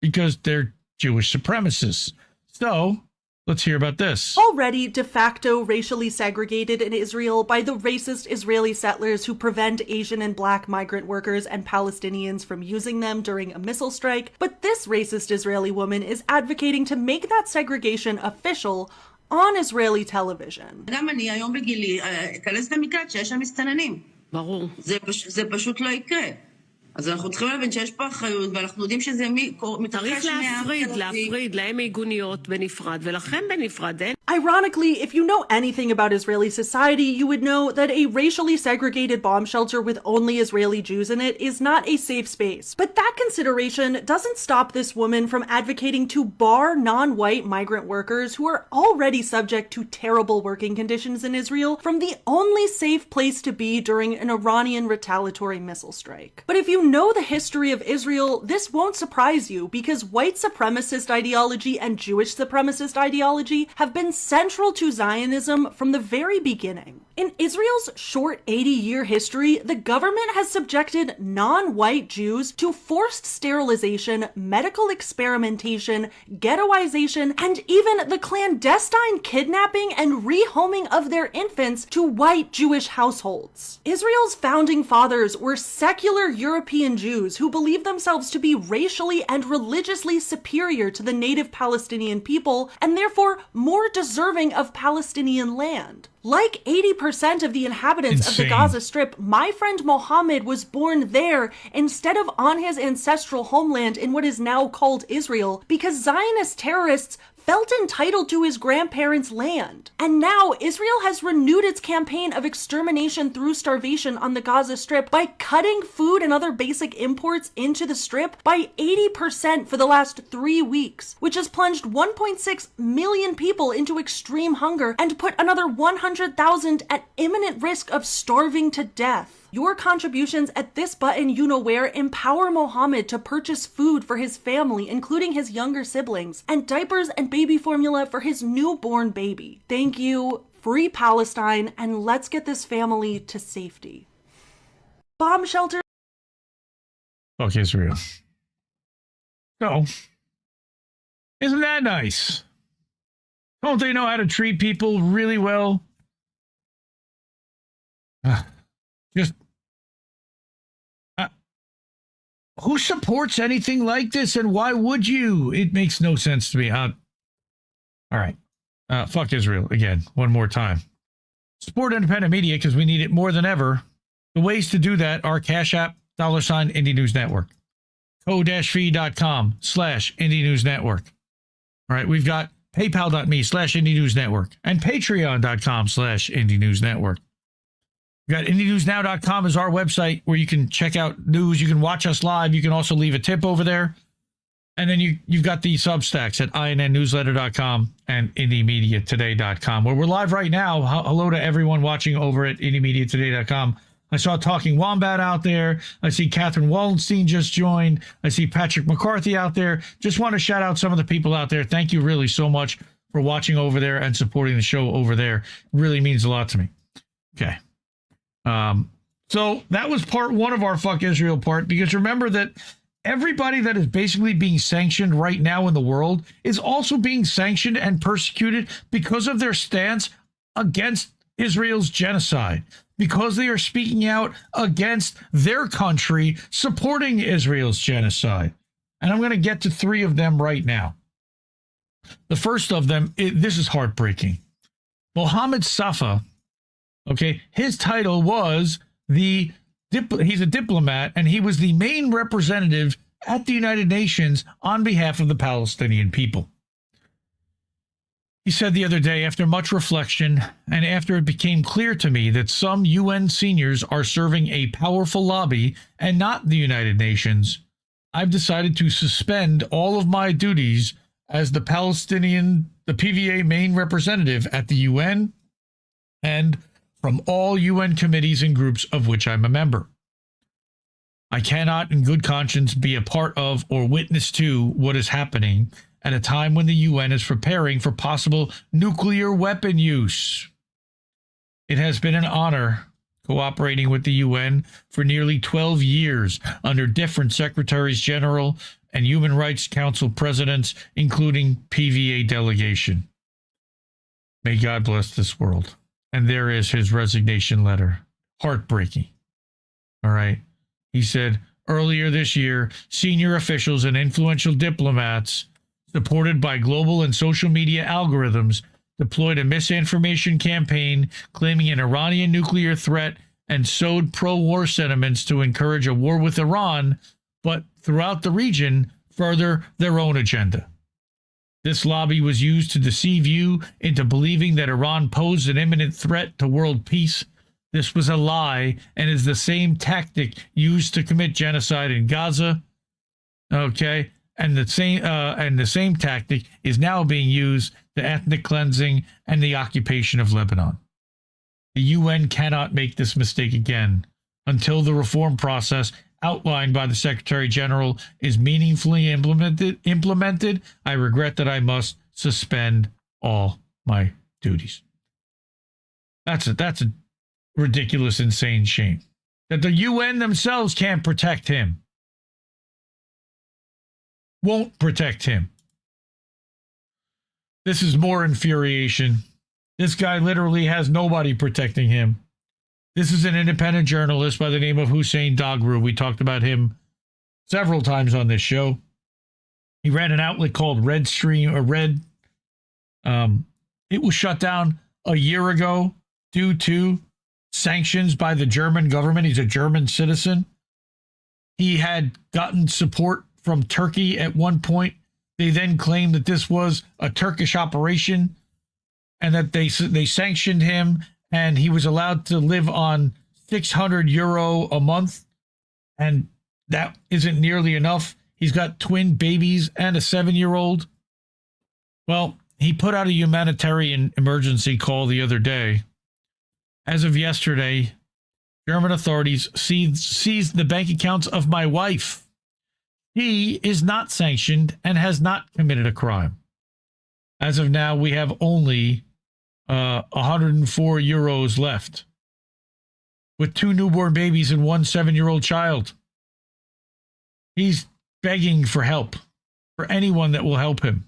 because they're Jewish supremacists. So, let's hear about this. Already de facto racially segregated in Israel by the racist Israeli settlers who prevent Asian and black migrant workers and Palestinians from using them during a missile strike. But this racist Israeli woman is advocating to make that segregation official on Israeli television. גם אני היום בגילי אכנס למקלט שיש שם מסתננים. ברור. זה פשוט לא יקרה. אז אנחנו צריכים להבין שיש פה אחריות, ואנחנו יודעים שזה צריך להפריד, להם מיגוניות בנפרד, ולכם בנפרד. Ironically, if you know anything about Israeli society, you would know that a racially segregated bomb shelter with only Israeli Jews in it is not a safe space. But that consideration doesn't stop this woman from advocating to bar non-white migrant workers who are already subject to terrible working conditions in Israel from the only safe place to be during an Iranian retaliatory missile strike. But if you know the history of Israel, this won't surprise you because white supremacist ideology and Jewish supremacist ideology have been central to Zionism from the very beginning. In Israel's short 80-year history, the government has subjected non-white Jews to forced sterilization, medical experimentation, ghettoization, and even the clandestine kidnapping and rehoming of their infants to white Jewish households. Israel's founding fathers were secular European Jews who believed themselves to be racially and religiously superior to the native Palestinian people and therefore more deserving of Palestinian land. Like 80% of the inhabitants of the Gaza Strip, my friend Mohammed was born there instead of on his ancestral homeland in what is now called Israel because Zionist terrorists felt entitled to his grandparents' land. And now Israel has renewed its campaign of extermination through starvation on the Gaza Strip by cutting food and other basic imports into the Strip by 80% for the last 3 weeks, which has plunged 1.6 million people into extreme hunger and put another 100,000 at imminent risk of starving to death. Your contributions at this button you know where empower Mohammed to purchase food for his family, including his younger siblings, and diapers and baby formula for his newborn baby. Thank you, free Palestine, and let's get this family to safety. Bomb shelter. Fuck Israel. So, isn't that nice? Don't they know how to treat people really well? Who supports anything like this, and why would you? It makes no sense to me. All right. Fuck Israel again, one more time. Support independent media because we need it more than ever. The ways to do that are Cash App, $ Indie News Network, co-fi.com/Indie News Network. All right, we've got paypal.me/Indie News Network and patreon.com/Indie News Network. We got IndieNewsNow.com is our website where you can check out news. You can watch us live. You can also leave a tip over there. And then you've got the Substacks at INNnewsletter.com and IndieMediaToday.com, where we're live right now. Hello to everyone watching over at IndieMediaToday.com. I saw Talking Wombat out there. I see Catherine Wallenstein just joined. I see Patrick McCarthy out there. Just want to shout out some of the people out there. Thank you really so much for watching over there and supporting the show over there. It really means a lot to me. Okay. So that was part one of our Fuck Israel part, because remember that everybody that is basically being sanctioned right now in the world is also being sanctioned and persecuted because of their stance against Israel's genocide, because they are speaking out against their country supporting Israel's genocide. And I'm going to get to three of them right now. The first of them, this is heartbreaking. Mohammed Safa, okay, his title was he's a diplomat, and he was the main representative at the United Nations on behalf of the Palestinian people. He said the other day, after much reflection, and after it became clear to me that some UN seniors are serving a powerful lobby and not the United Nations, I've decided to suspend all of my duties as the PVA main representative at the UN and from all UN committees and groups of which I'm a member. I cannot in good conscience be a part of or witness to what is happening at a time when the UN is preparing for possible nuclear weapon use. It has been an honor cooperating with the UN for nearly 12 years under different secretaries general and Human Rights Council presidents, including PVA delegation. May God bless this world. And there is his resignation letter. Heartbreaking. All right. He said, earlier this year, senior officials and influential diplomats, supported by global and social media algorithms, deployed a misinformation campaign claiming an Iranian nuclear threat and sowed pro-war sentiments to encourage a war with Iran, but throughout the region, further their own agenda. This lobby was used to deceive you into believing that Iran posed an imminent threat to world peace. This was a lie and is the same tactic used to commit genocide in Gaza. Okay, and the same tactic is now being used to ethnic cleansing and the occupation of Lebanon. The UN cannot make this mistake again until the reform process outlined by the Secretary General is meaningfully implemented. I regret that I must suspend all my duties. That's a ridiculous, insane shame that the UN themselves can't protect him. Won't protect him. This is more infuriation. This guy literally has nobody protecting him. This is an independent journalist by the name of Hüseyin Dogru. We talked about him several times on this show. He ran an outlet called Red Stream, or Red. It was shut down a year ago due to sanctions by the German government. He's a German citizen. He had gotten support from Turkey at one point. They then claimed that this was a Turkish operation and that they sanctioned him, and he was allowed to live on 600 euro a month. And that isn't nearly enough. He's got twin babies and a 7-year-old. Well, he put out a humanitarian emergency call the other day. As of yesterday, German authorities seized the bank accounts of my wife. She is not sanctioned and has not committed a crime. As of now, we have only 104 euros left, with 2 newborn babies and 1 7-year-old child. He's begging for help, for anyone that will help him.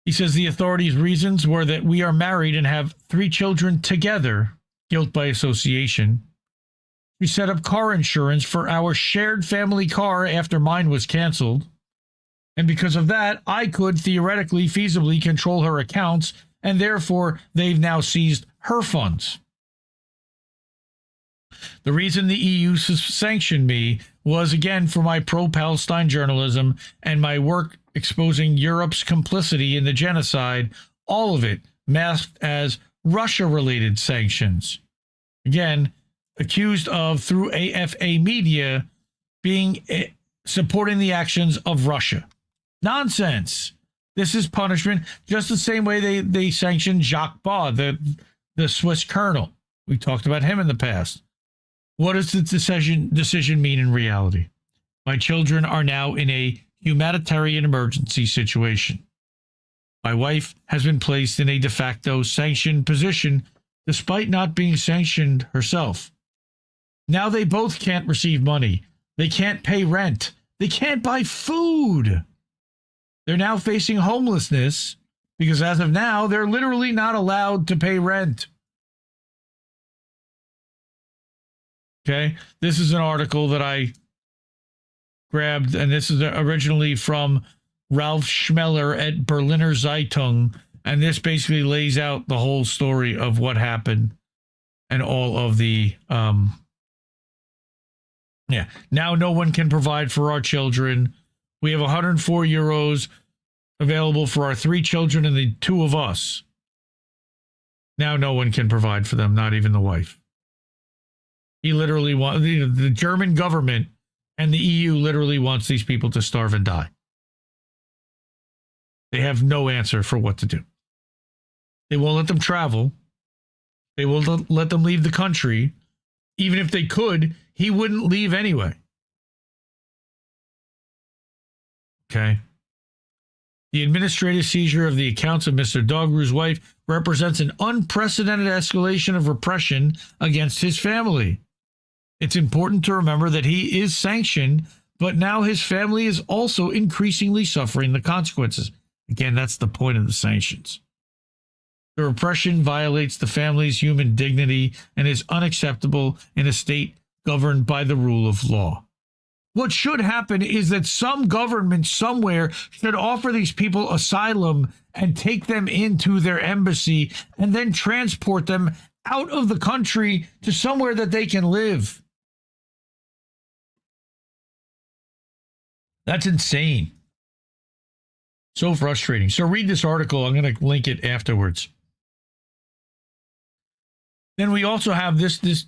He says the authorities' reasons were that we are married and have 3 children together, guilt by association. We set up car insurance for our shared family car after mine was canceled. And because of that, I could theoretically, feasibly control her accounts, and therefore they've now seized her funds. The reason the EU sanctioned me was, again, for my pro-Palestine journalism and my work exposing Europe's complicity in the genocide, all of it masked as Russia-related sanctions. Again, accused of, through AFA media, being supporting the actions of Russia. Nonsense. This is punishment, just the same way they sanctioned Jacques Ba, the Swiss colonel. We talked about him in the past. What does the decision mean in reality? My children are now in a humanitarian emergency situation. My wife has been placed in a de facto sanctioned position despite not being sanctioned herself. Now they both can't receive money. They can't pay rent. They can't buy food. They're now facing homelessness because as of now, they're literally not allowed to pay rent. Okay, this is an article that I grabbed, and this is originally from Ralph Schmeller at Berliner Zeitung, and this basically lays out the whole story of what happened and all of the now no one can provide for our children. We have 104 euros available for our 3 children and the 2 of us. Now no one can provide for them, not even the wife. He literally wants, the German government and the EU literally wants these people to starve and die. They have no answer for what to do. They won't let them travel. They won't let them leave the country. Even if they could, he wouldn't leave anyway. Okay. The administrative seizure of the accounts of Mr. Dogru's wife represents an unprecedented escalation of repression against his family. It's important to remember that he is sanctioned, but now his family is also increasingly suffering the consequences. Again, that's the point of the sanctions. The repression violates the family's human dignity and is unacceptable in a state governed by the rule of law. What should happen is that some government somewhere should offer these people asylum and take them into their embassy and then transport them out of the country to somewhere that they can live. That's insane. So frustrating. So read this article. I'm going to link it afterwards. Then we also have this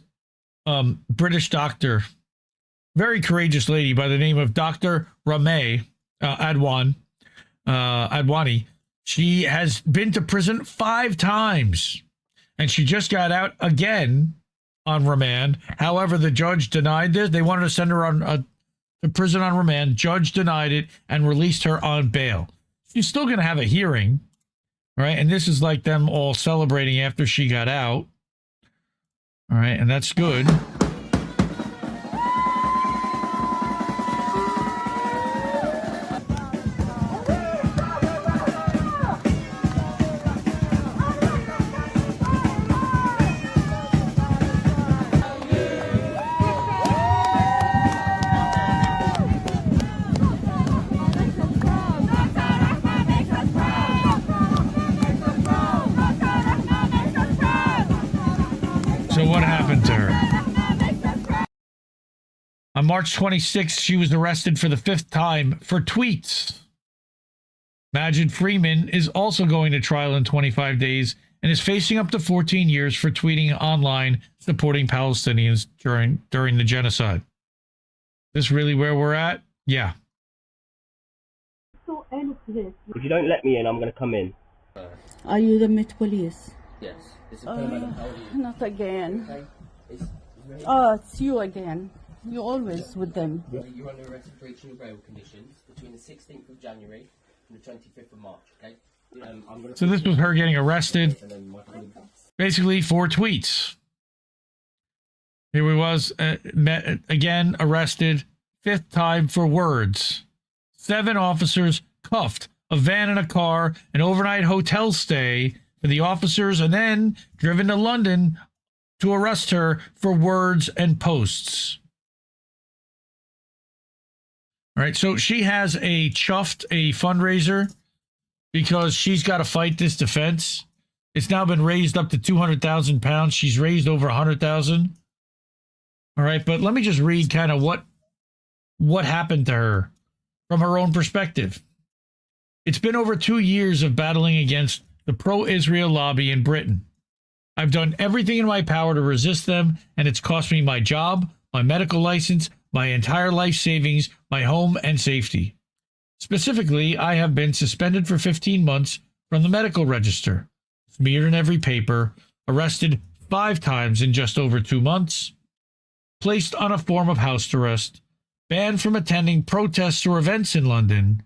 British doctor, very courageous lady by the name of Dr. Rameh Adwani. She has been to prison 5 times, and she just got out again on remand. However, the judge denied this. They wanted to send her on to prison on remand. Judge denied it and released her on bail. She's still going to have a hearing, right? And this is like them all celebrating after she got out. All right, and that's good. So what happened to her? On March 26th, she was arrested for the 5th time for tweets. Majid Freeman is also going to trial in 25 days and is facing up to 14 years for tweeting online supporting Palestinians during the genocide. Is this really where we're at? Yeah. So end of this. If you don't let me in, I'm going to come in. Are you the Met Police? Yes. Not again. Okay. Oh, it's you again. You're always with them. You're under arrest for breaching of bail conditions between the 16th of January and the 25th of March, okay? So this was her getting arrested, basically for tweets. Here we was, again, arrested, 5th time for words. 7 officers cuffed, a van and a car, an overnight hotel stay for the officers, and then driven to London to arrest her for words and posts. All right, so she has a fundraiser because she's got to fight this defense. It's now been raised up to £200,000. She's raised over 100,000. All right, but let me just read kind of what happened to her from her own perspective. It's been over 2 years of battling against the pro-Israel lobby in Britain. I've done everything in my power to resist them, and it's cost me my job, my medical license, my entire life savings, my home, and safety. Specifically, I have been suspended for 15 months from the medical register, smeared in every paper, arrested 5 times in just over 2 months, placed on a form of house arrest, banned from attending protests or events in London.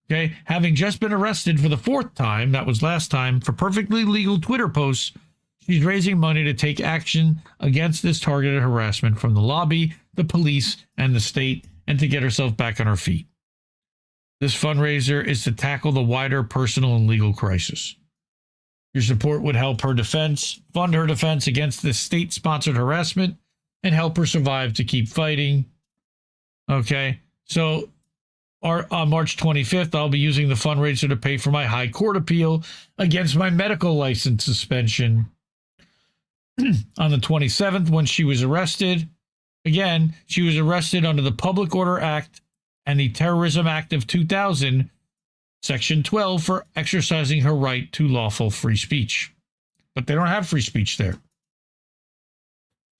Okay, having just been arrested for the 4th time, that was last time, for perfectly legal Twitter posts, she's raising money to take action against this targeted harassment from the lobby, the police, and the state, and to get herself back on her feet. This fundraiser is to tackle the wider personal and legal crisis. Your support would help her defense, fund her defense against this state-sponsored harassment, and help her survive to keep fighting. Okay, so on March 25th, I'll be using the fundraiser to pay for my high court appeal against my medical license suspension. On the 27th, when she was arrested, again, she was arrested under the Public Order Act and the Terrorism Act of 2000, Section 12, for exercising her right to lawful free speech. But they don't have free speech there.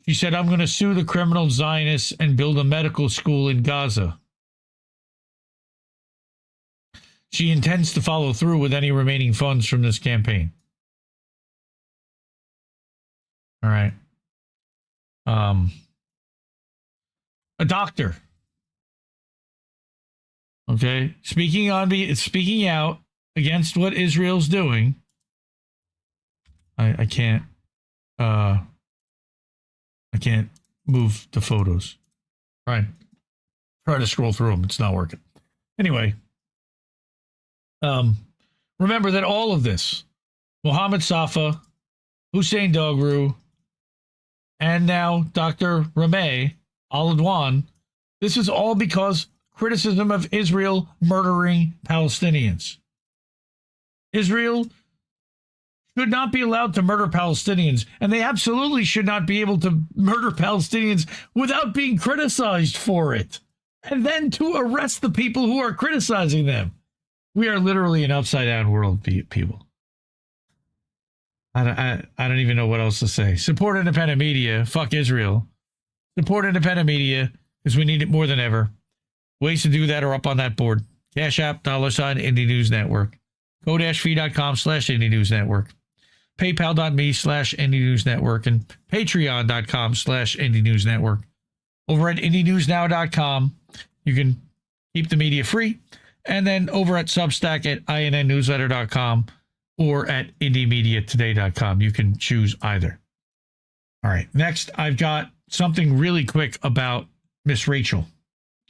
She said, I'm going to sue the criminal Zionists and build a medical school in Gaza. She intends to follow through with any remaining funds from this campaign. All right. A doctor. Okay. Speaking out against what Israel's doing. I can't move the photos. Right. Try to scroll through them. It's not working. Anyway. Remember that all of this, Mohammed Safa, Hüseyin Dogru, and now Dr. Rameh, Aladwan, this is all because criticism of Israel murdering Palestinians. Israel should not be allowed to murder Palestinians, and they absolutely should not be able to murder Palestinians without being criticized for it, and then to arrest the people who are criticizing them. We are literally an upside-down world, people. I don't even know what else to say. Support independent media. Fuck Israel. Support independent media because we need it more than ever. Ways to do that are up on that board. Cash App, $ Indie News Network. Go-fee.com/Indie News Network. PayPal.me/Indie News Network. And Patreon.com/Indie News Network. Over at IndieNewsNow.com, you can keep the media free. And then over at Substack at INNnewsletter.com or at IndieMediaToday.com. You can choose either. All right. Next, I've got something really quick about Miss Rachel.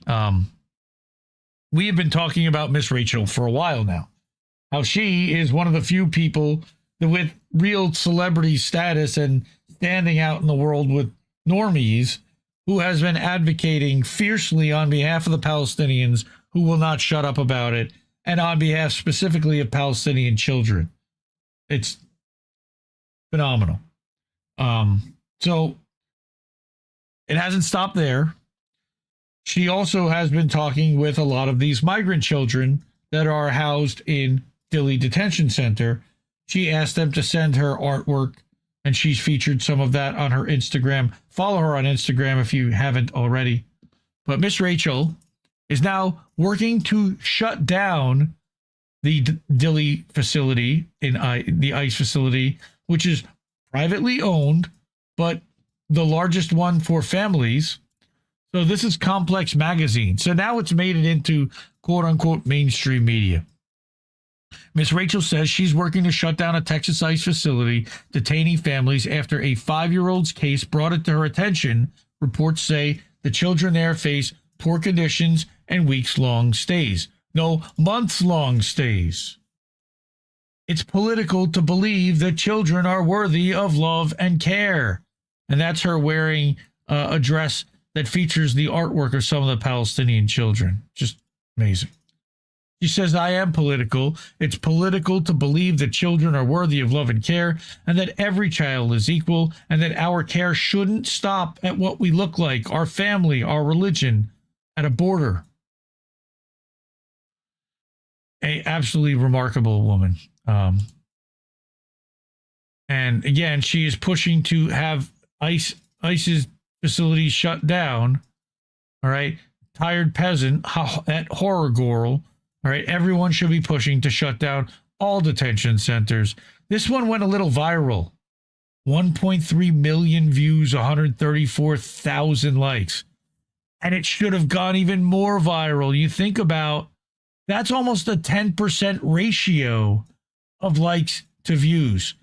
We have been talking about Miss Rachel for a while now. How she is one of the few people that with real celebrity status and standing out in the world with normies who has been advocating fiercely on behalf of the Palestinians who will not shut up about it, and on behalf specifically of Palestinian children. It's phenomenal. So it hasn't stopped there. She also has been talking with a lot of these migrant children that are housed in Dilley Detention Center. She asked them to send her artwork, and she's featured some of that on her Instagram. Follow her on Instagram if you haven't already. But Miss Rachel is now working to shut down the Dilley facility, the ICE facility, which is privately owned, but the largest one for families. So this is Complex Magazine. So now it's made it into quote-unquote mainstream media. Miss Rachel says she's working to shut down a Texas ICE facility detaining families after a 5-year-old's case brought it to her attention. Reports say the children there face poor conditions and weeks-long stays. No, months-long stays. It's political to believe that children are worthy of love and care. And that's her wearing a dress that features the artwork of some of the Palestinian children. Just amazing. She says, I am political. It's political to believe that children are worthy of love and care, and that every child is equal, and that our care shouldn't stop at what we look like, our family, our religion, at a border. A absolutely remarkable woman. And again, she is pushing to have ICE's facilities shut down. All right. Tired peasant at Horror Girl. All right. Everyone should be pushing to shut down all detention centers. This one went a little viral. 1.3 million views, 134,000 likes. And it should have gone even more viral. You think about that's almost a 10% ratio of likes to views.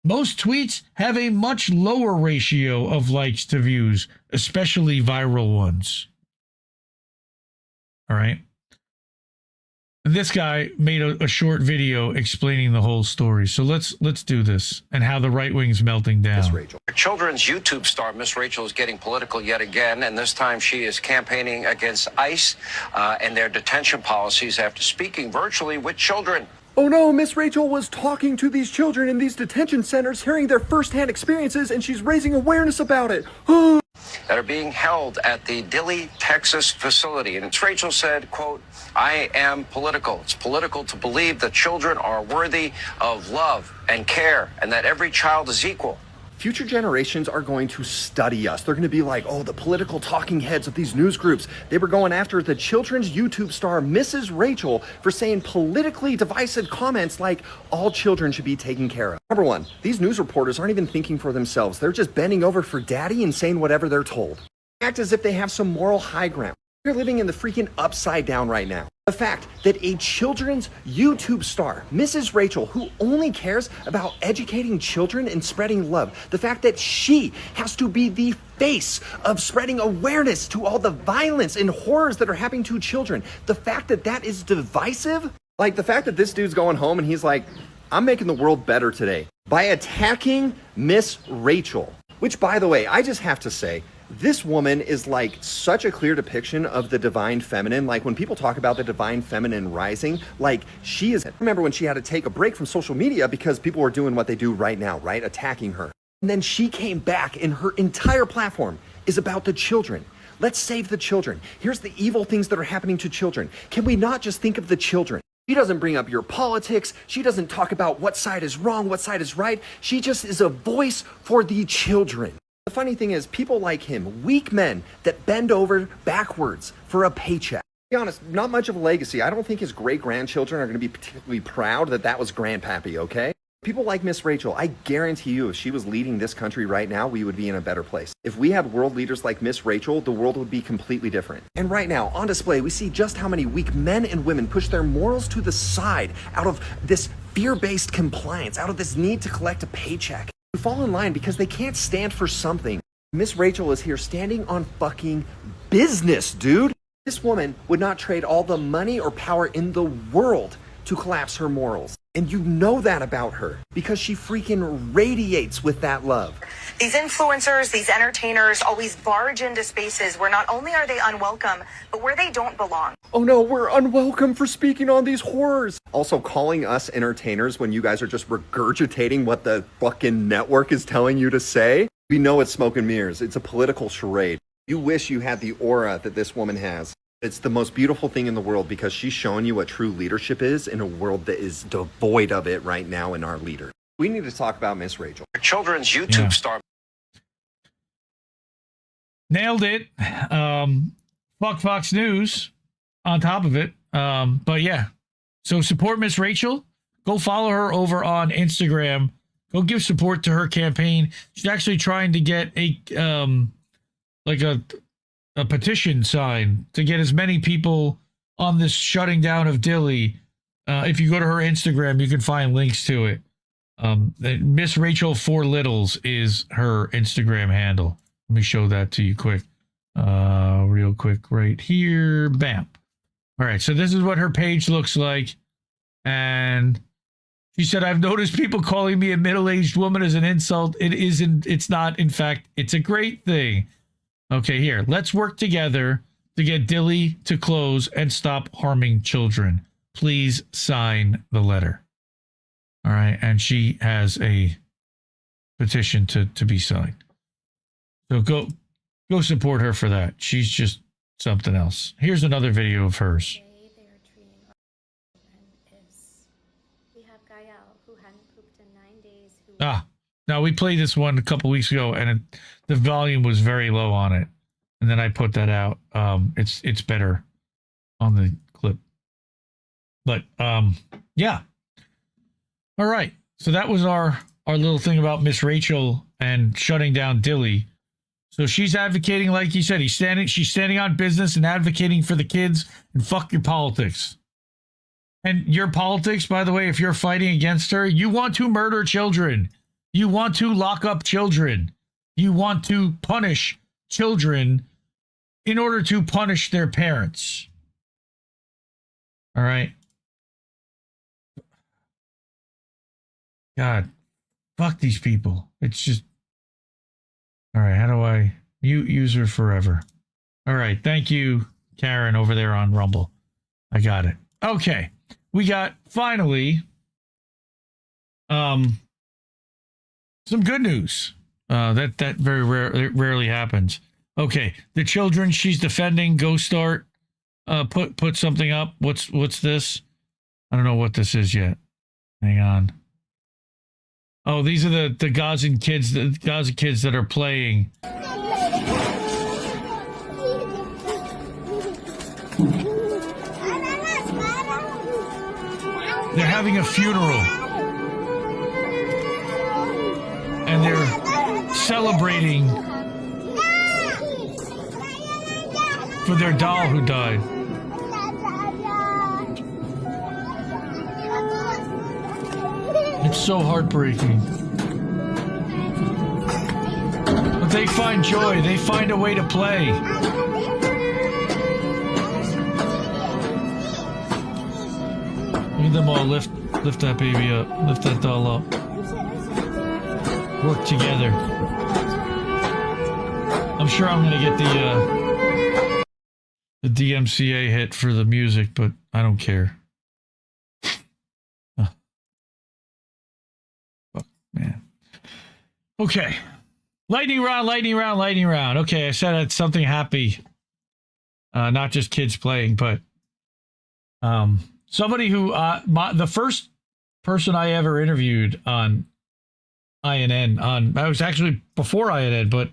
Most tweets have a much lower ratio of likes to views, especially viral ones. All right. And this guy made a short video explaining the whole story. So let's do this and how the right wing's melting down. Miss Rachel. Children's YouTube star Miss Rachel is getting political yet again, and this time she is campaigning against ICE and their detention policies after speaking virtually with children. Oh no, Miss Rachel was talking to these children in these detention centers, hearing their firsthand experiences, and she's raising awareness about it. That are being held at the Dilley, Texas facility. And it's Rachel said, quote, I am political. It's political to believe that children are worthy of love and care and that every child is equal. Future generations are going to study us. They're going to be like, oh, the political talking heads of these news groups. They were going after the children's YouTube star, Mrs. Rachel, for saying politically divisive comments like all children should be taken care of. Number one, these news reporters aren't even thinking for themselves. They're just bending over for daddy and saying whatever they're told. They act as if they have some moral high ground. You're living in the freaking upside down right now. The fact that a children's YouTube star, Mrs. Rachel, who only cares about educating children and spreading love, the fact that she has to be the face of spreading awareness to all the violence and horrors that are happening to children, the fact that that is divisive, like the fact that this dude's going home and he's like, I'm making the world better today by attacking Miss Rachel, which, by the way, I just have to say, this woman is like such a clear depiction of the divine feminine. Like when people talk about the divine feminine rising, like she is. Remember when she had to take a break from social media because people were doing what they do right now, right? Attacking her. And then she came back and her entire platform is about the children. Let's save the children. Here's the evil things that are happening to children. Can we not just think of the children? She doesn't bring up your politics. She doesn't talk about what side is wrong, what side is right. She just is a voice for the children. The funny thing is, people like him, weak men that bend over backwards for a paycheck. To be honest, not much of a legacy. I don't think his great-grandchildren are going to be particularly proud that that was Grandpappy, okay? People like Miss Rachel, I guarantee you, if she was leading this country right now, we would be in a better place. If we had world leaders like Miss Rachel, the world would be completely different. And right now, on display, we see just how many weak men and women push their morals to the side out of this fear-based compliance, out of this need to collect a paycheck. Fall in line because they can't stand for something. Miss Rachel is here standing on fucking business, dude. This woman would not trade all the money or power in the world to collapse her morals. And you know that about her because she freaking radiates with that love. These influencers, these entertainers always barge into spaces where not only are they unwelcome, but where they don't belong. Oh no, we're unwelcome for speaking on these horrors. Also calling us entertainers when you guys are just regurgitating what the fucking network is telling you to say. We know it's smoke and mirrors. It's a political charade. You wish you had the aura that this woman has. It's the most beautiful thing in the world because she's showing you what true leadership is in a world that is devoid of it right now in our leader. We need to talk about Miss Rachel. Children's YouTube star. Nailed it. Fuck Fox News on top of it. But yeah. So support Miss Rachel. Go follow her over on Instagram. Go give support to her campaign. She's actually trying to get a petition signed to get as many people on this shutting down of Dilley. If you go to her Instagram, you can find links to it. Miss Rachel 4 Littles is her Instagram handle. Let me show that to you quick. Real quick right here. Bam. All right. So this is what her page looks like. And she said, I've noticed people calling me a middle-aged woman as an insult. It isn't. It's not. In fact, it's a great thing. Okay, here. Let's work together to get Dilley to close and stop harming children. Please sign the letter. All right. And she has a petition to be signed. So go support her for that. She's just something else. Here's another video of hers. We have Gael, who hadn't pooped in 9 days. Now we played this one a couple weeks ago, and the volume was very low on it, and then I put that out. It's better on the clip, but yeah. All right, so that was our little thing about Miss Rachel and shutting down Dilley. So she's advocating, like you said, she's standing on business and advocating for the kids, and fuck your politics. And your politics, by the way, if you're fighting against her, you want to murder children. You want to lock up children. You want to punish children in order to punish their parents. All right. God, fuck these people. It's just... All right, how do I... User forever. All right, thank you, Karen, over there on Rumble. I got it. Okay, we got, finally, some good news. That very rarely happens. Okay, the children she's defending, go start. Put something up. What's this? I don't know what this is yet. Hang on. Oh, these are the Gazan kids, that are playing. They're having a funeral. And they're celebrating for their doll who died. It's so heartbreaking. But they find joy. They find a way to play. Look at them all lift that baby up. Lift that doll up. Work together. I'm sure I'm going to get the DMCA hit for the music, but I don't care. Man. Okay. Lightning round. Okay, I said it's something happy. Not just kids playing, but somebody who the first person I ever interviewed on INN, I was actually before INN, but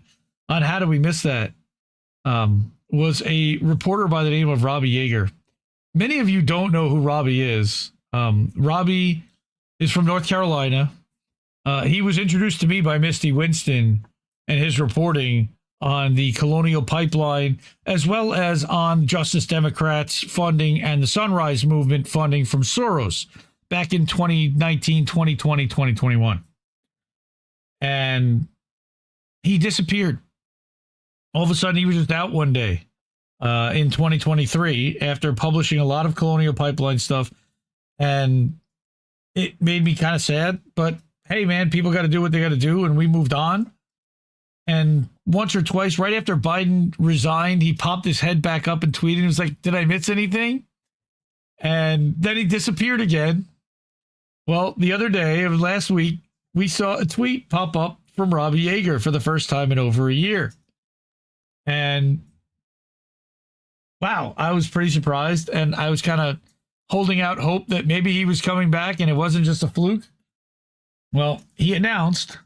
on How Did We Miss That, was a reporter by the name of Robbie Yeager. Many of you don't know who Robbie is. Robbie is from North Carolina. He was introduced to me by Misty Winston and his reporting on the Colonial Pipeline, as well as on Justice Democrats funding and the Sunrise Movement funding from Soros back in 2019, 2020, 2021. And he disappeared. All of a sudden, he was just out one day in 2023 after publishing a lot of Colonial Pipeline stuff. And it made me kind of sad, but hey, man, people got to do what they got to do, and we moved on. And once or twice, right after Biden resigned, he popped his head back up and tweeted. He was like, did I miss anything? And then he disappeared again. Well, the other day, of last week, we saw a tweet pop up from Robbie Yeager for the first time in over a year. And wow, I was pretty surprised. And I was kind of holding out hope that maybe he was coming back and it wasn't just a fluke. Well, he announced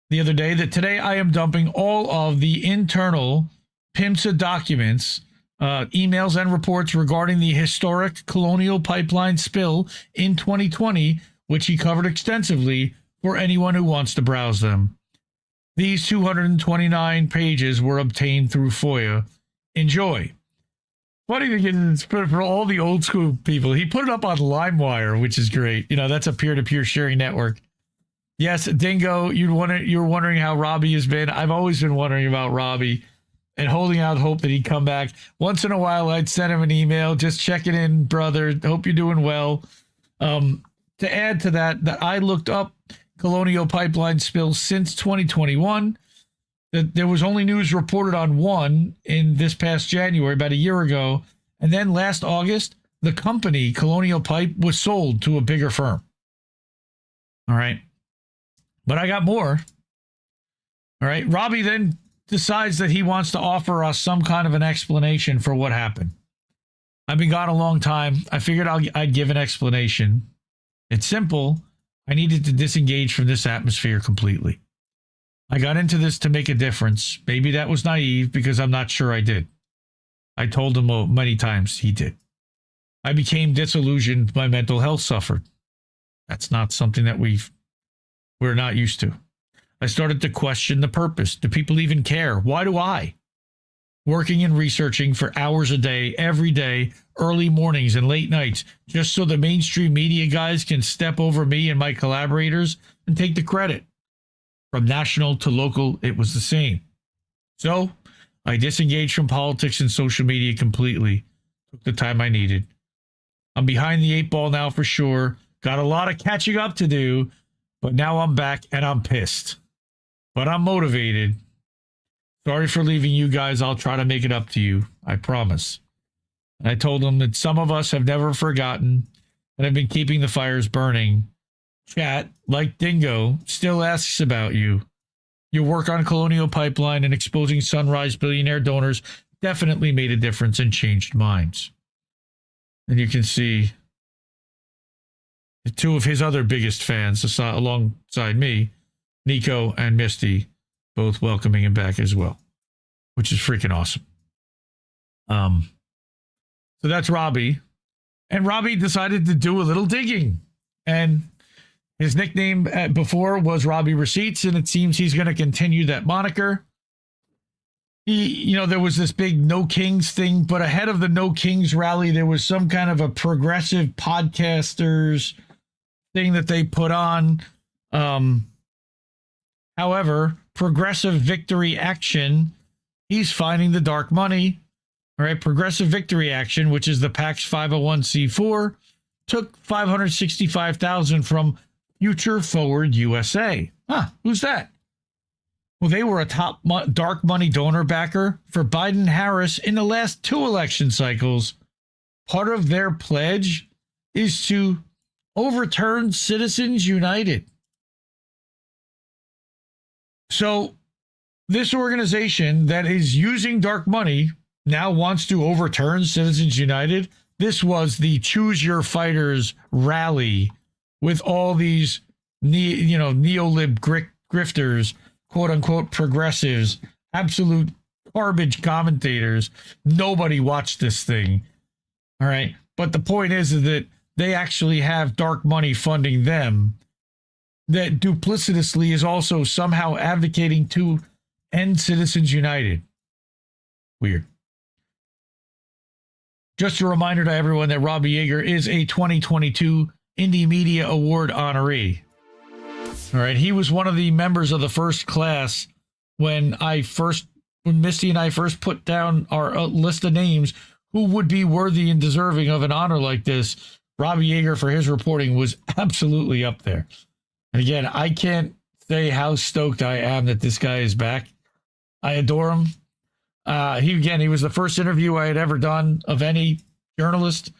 the other day that today I am dumping all of the internal PIMSA documents, emails and reports regarding the historic Colonial Pipeline spill in 2020, which he covered extensively for anyone who wants to browse them. These 229 pages were obtained through FOIA. Enjoy. Funny thing is, for all the old school people, he put it up on LimeWire, which is great. You know, that's a peer-to-peer sharing network. Yes, Dingo, you're wondering how Robbie has been. I've always been wondering about Robbie and holding out hope that he'd come back. Once in a while, I'd send him an email, just checking in, brother. Hope you're doing well. To add to that I looked up Colonial Pipeline spills since 2021. That there was only news reported on one in this past January, about a year ago. And then last August, the company, Colonial Pipe, was sold to a bigger firm. All right. But I got more. All right. Robbie then decides that he wants to offer us some kind of an explanation for what happened. I've been gone a long time. I figured I'd give an explanation. It's simple. I needed to disengage from this atmosphere completely. I got into this to make a difference. Maybe that was naive because I'm not sure I did. I told him many times he did. I became disillusioned. My mental health suffered. That's not something that we're not used to. I started to question the purpose. Do people even care? Why do I? Working and researching for hours a day, every day, early mornings and late nights, just so the mainstream media guys can step over me and my collaborators and take the credit. From national to local, it was the same. So I disengaged from politics and social media completely. Took the time I needed. I'm behind the 8 ball now for sure. Got a lot of catching up to do, but now I'm back and I'm pissed. But I'm motivated. Sorry for leaving you guys. I'll try to make it up to you. I promise. And I told them that some of us have never forgotten and have been keeping the fires burning. Chat, like Dingo, still asks about you. Your work on Colonial Pipeline and exposing Sunrise billionaire donors definitely made a difference and changed minds. And you can see the 2 of his other biggest fans alongside me, Nico and Misty, both welcoming him back as well, which is freaking awesome. So that's Robbie. And Robbie decided to do a little digging. And his nickname before was Robbie Receipts, and it seems he's going to continue that moniker. There was this big No Kings thing, but ahead of the No Kings rally, there was some kind of a progressive podcasters thing that they put on. However, Progressive Victory Action, he's finding the dark money. All right, Progressive Victory Action, which is the PAC's 501c4, took $565,000 from Future Forward USA. Who's that? Well, they were a top dark money donor backer for Biden-Harris in the last 2 election cycles. Part of their pledge is to overturn Citizens United. So this organization that is using dark money now wants to overturn Citizens United. This was the Choose Your Fighters rally with all these neolib grifters, quote unquote progressives, absolute garbage commentators. Nobody watched this thing. All right. But the point is that they actually have dark money funding them that duplicitously is also somehow advocating to end Citizens United. Weird. Just a reminder to everyone that Robbie Yeager is a 2022 Indie Media Award honoree. All right, he was one of the members of the first class when Misty and I first put down our list of names who would be worthy and deserving of an honor like this. Robbie Yeager, for his reporting, was absolutely up there. And again, I can't say how stoked I am that this guy is back. I adore him. He was the first interview I had ever done of any journalist.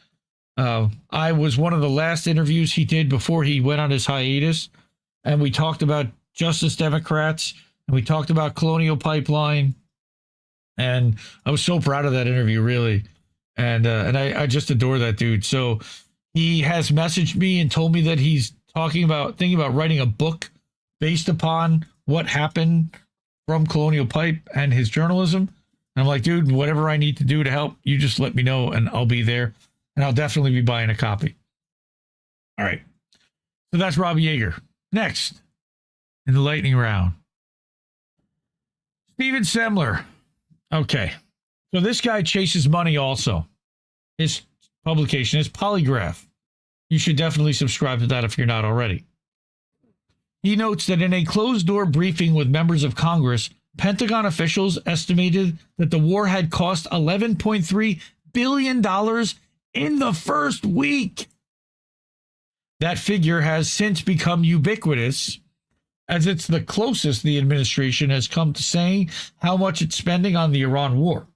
I was one of the last interviews he did before he went on his hiatus. And we talked about Justice Democrats, and we talked about Colonial Pipeline. And I was so proud of that interview, really. And I just adore that dude. So he has messaged me and told me that he's thinking about writing a book based upon what happened from Colonial Pipe and his journalism. And I'm like, dude, whatever I need to do to help, you just let me know and I'll be there. And I'll definitely be buying a copy. All right. So that's Robbie Yeager. Next, in the lightning round, Steven Semler. Okay. So this guy chases money also. His publication is Polygraph. You should definitely subscribe to that if you're not already. He notes that in a closed-door briefing with members of Congress, Pentagon officials estimated that the war had cost $11.3 billion in the first week. That figure has since become ubiquitous, as it's the closest the administration has come to saying how much it's spending on the Iran war.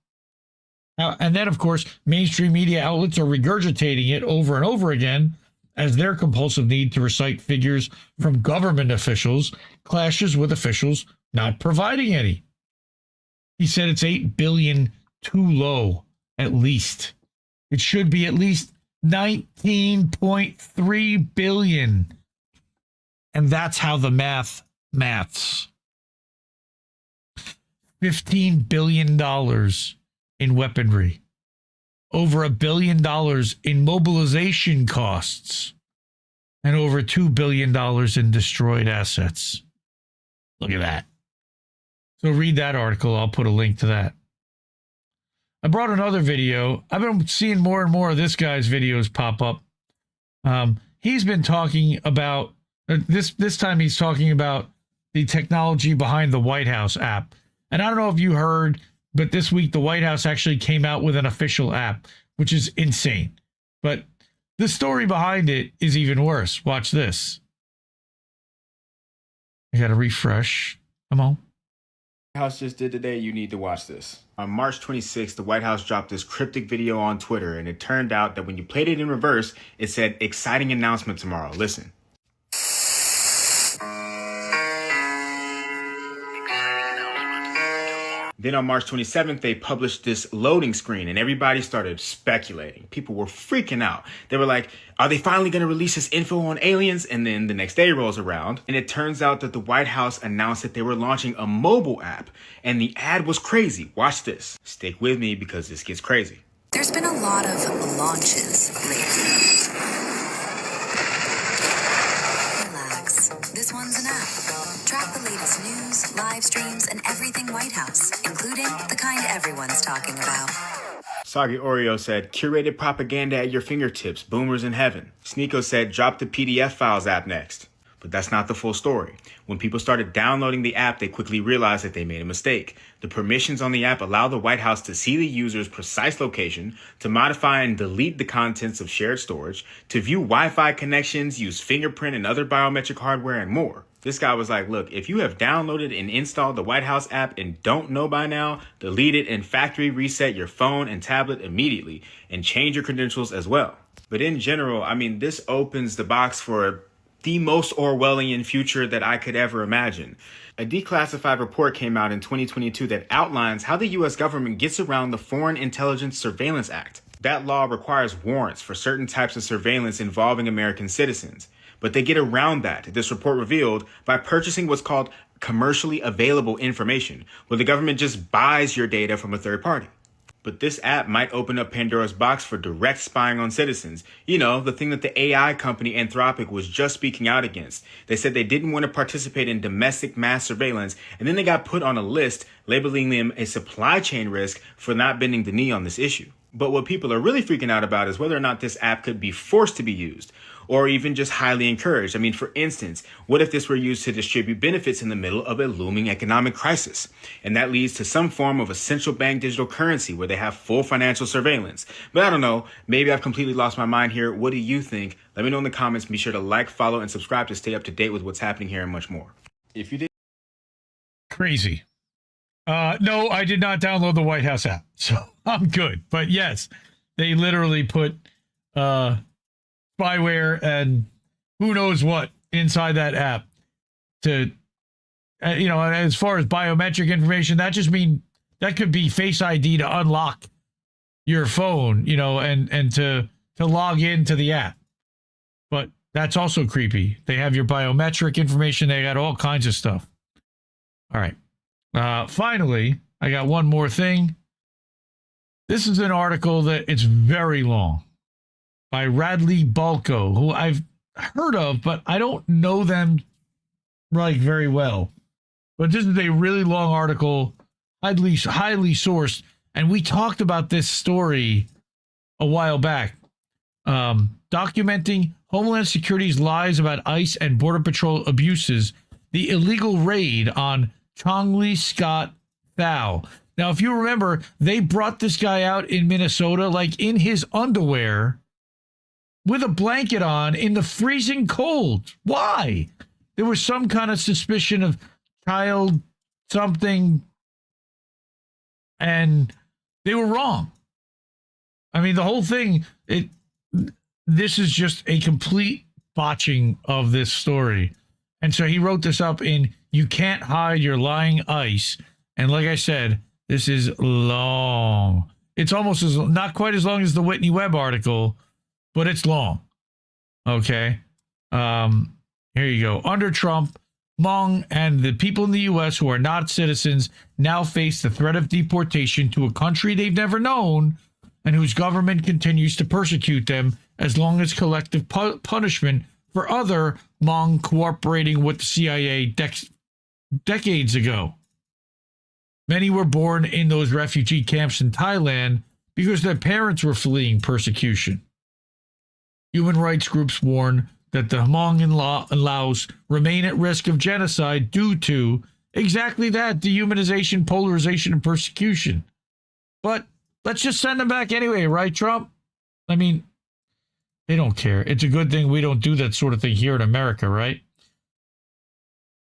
Now, and then, of course, mainstream media outlets are regurgitating it over and over again as their compulsive need to recite figures from government officials clashes with officials not providing any. He said it's $8 billion too low, at least. It should be at least $19.3 billion. And that's how the maths. $15 billion in weaponry. Over $1 billion in mobilization costs. And over $2 billion in destroyed assets. Look at that. So read that article. I'll put a link to that. I brought another video. I've been seeing more and more of this guy's videos pop up. He's been talking about, this time he's talking about the technology behind the White House app. And I don't know if you heard, but this week the White House actually came out with an official app, which is insane. But the story behind it is even worse. Watch this. I got to refresh. Come on. White House just did today, you need to watch this. On March 26th, the White House dropped this cryptic video on Twitter, and it turned out that when you played it in reverse, it said, "Exciting announcement tomorrow." Listen. Then on March 27th, they published this loading screen and everybody started speculating. People were freaking out. They were like, are they finally going to release this info on aliens? And then the next day rolls around and it turns out that the White House announced that they were launching a mobile app and the ad was crazy. Watch this. Stick with me because this gets crazy. There's been a lot of launches lately. Relax. This one's an app. Track the latest news, live streams, and everything White House, including the kind everyone's talking about. Soggy Oreo said, curated propaganda at your fingertips, boomers in heaven. Sneeko said, drop the PDF files app next. But that's not the full story. When people started downloading the app, they quickly realized that they made a mistake. The permissions on the app allow the White House to see the user's precise location, to modify and delete the contents of shared storage, to view Wi-Fi connections, use fingerprint and other biometric hardware, and more. This guy was like, look, if you have downloaded and installed the White House app and don't know by now, delete it and factory reset your phone and tablet immediately and change your credentials as well. But in general, I mean, this opens the box for the most Orwellian future that I could ever imagine. A declassified report came out in 2022 that outlines how the U.S. government gets around the Foreign Intelligence Surveillance Act. That law requires warrants for certain types of surveillance involving American citizens. But they get around that, this report revealed, by purchasing what's called commercially available information, where the government just buys your data from a third party. But this app might open up Pandora's box for direct spying on citizens. You know, the thing that the AI company Anthropic was just speaking out against. They said they didn't want to participate in domestic mass surveillance, and then they got put on a list labeling them a supply chain risk for not bending the knee on this issue. But what people are really freaking out about is whether or not this app could be forced to be used, or even just highly encouraged. I mean, for instance, what if this were used to distribute benefits in the middle of a looming economic crisis? And that leads to some form of a central bank digital currency where they have full financial surveillance. But I don't know, maybe I've completely lost my mind here. What do you think? Let me know in the comments. Be sure to like, follow, and subscribe to stay up to date with what's happening here and much more. If you did. Crazy. No, I did not download the White House app, so I'm good. But yes, they literally put spyware and who knows what inside that app to, you know, as far as biometric information, that just mean that could be Face ID to unlock your phone, you know, and to log into the app. But that's also creepy. They have your biometric information. They got all kinds of stuff. All right. Finally, I got one more thing. This is an article that it's very long by Radley Balko, who I've heard of, but I don't know them like very well. But this is a really long article, highly sourced, and we talked about this story a while back. Documenting Homeland Security's lies about ICE and Border Patrol abuses, the illegal raid on Chongli Scott Thao. Now, if you remember, they brought this guy out in Minnesota, like in his underwear, with a blanket on in the freezing cold. Why? There was some kind of suspicion of child something, and they were wrong. I mean, the whole thing, this is just a complete botching of this story. And so he wrote this up in You Can't Hide Your Lying ICE. And like I said, this is long. It's almost not quite as long as the Whitney Webb article, but it's long. Okay. Here you go. Under Trump, Hmong and the people in the U.S. who are not citizens now face the threat of deportation to a country they've never known and whose government continues to persecute them as long as collective punishment for other Hmong cooperating with the CIA decades ago. Many were born in those refugee camps in Thailand because their parents were fleeing persecution. Human rights groups warn that the Hmong in Laos remain at risk of genocide due to exactly that, dehumanization, polarization, and persecution. But let's just send them back anyway, right, Trump? I mean, they don't care. It's a good thing we don't do that sort of thing here in America, right?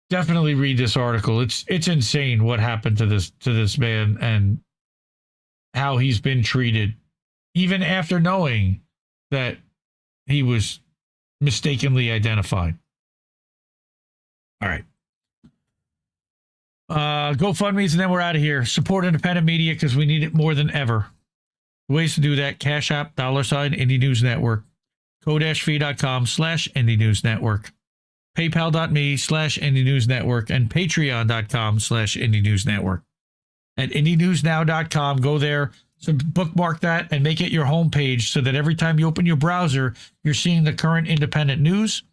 Definitely read this article. It's insane what happened to this man and how he's been treated, even after knowing that he was mistakenly identified. All right. GoFundMe's, and then we're out of here. Support independent media because we need it more than ever. Ways to do that: Cash App, $, Indie News Network, co-fi.com/Indie News Network, paypal.me/Indie News Network, and patreon.com/Indie News Network. At IndieNewsNow.com, go there, so bookmark that, and make it your homepage so that every time you open your browser, you're seeing the current independent news.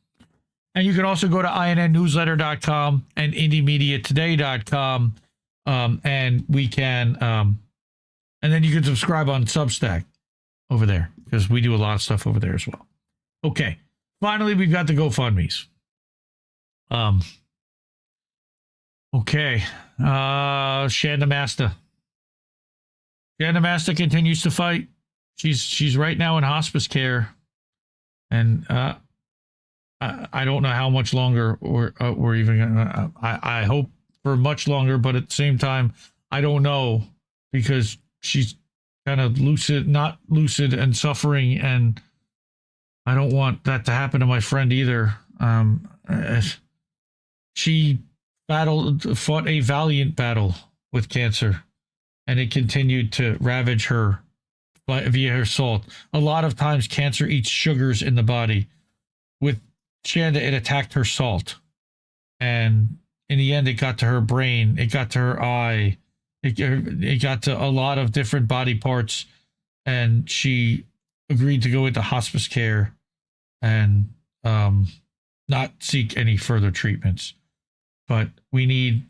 And you can also go to INNnewsletter.com and IndieMediaToday.com, and we can, and then you can subscribe on Substack over there because we do a lot of stuff over there as well. Okay, finally, we've got the GoFundMe's. Okay, Shanda Masta. Shanda Masta continues to fight. She's right now in hospice care, and I don't know how much longer we're even gonna. I hope for much longer, but at the same time, I don't know because she's kind of not lucid and suffering, and I don't want that to happen to my friend either. She fought a valiant battle with cancer, and it continued to ravage her via her salt. A lot of times cancer eats sugars in the body. With Shanda, it attacked her salt, and in the end it got to her brain, it got to her eye, it got to a lot of different body parts, and she agreed to go into hospice care and not seek any further treatments. But we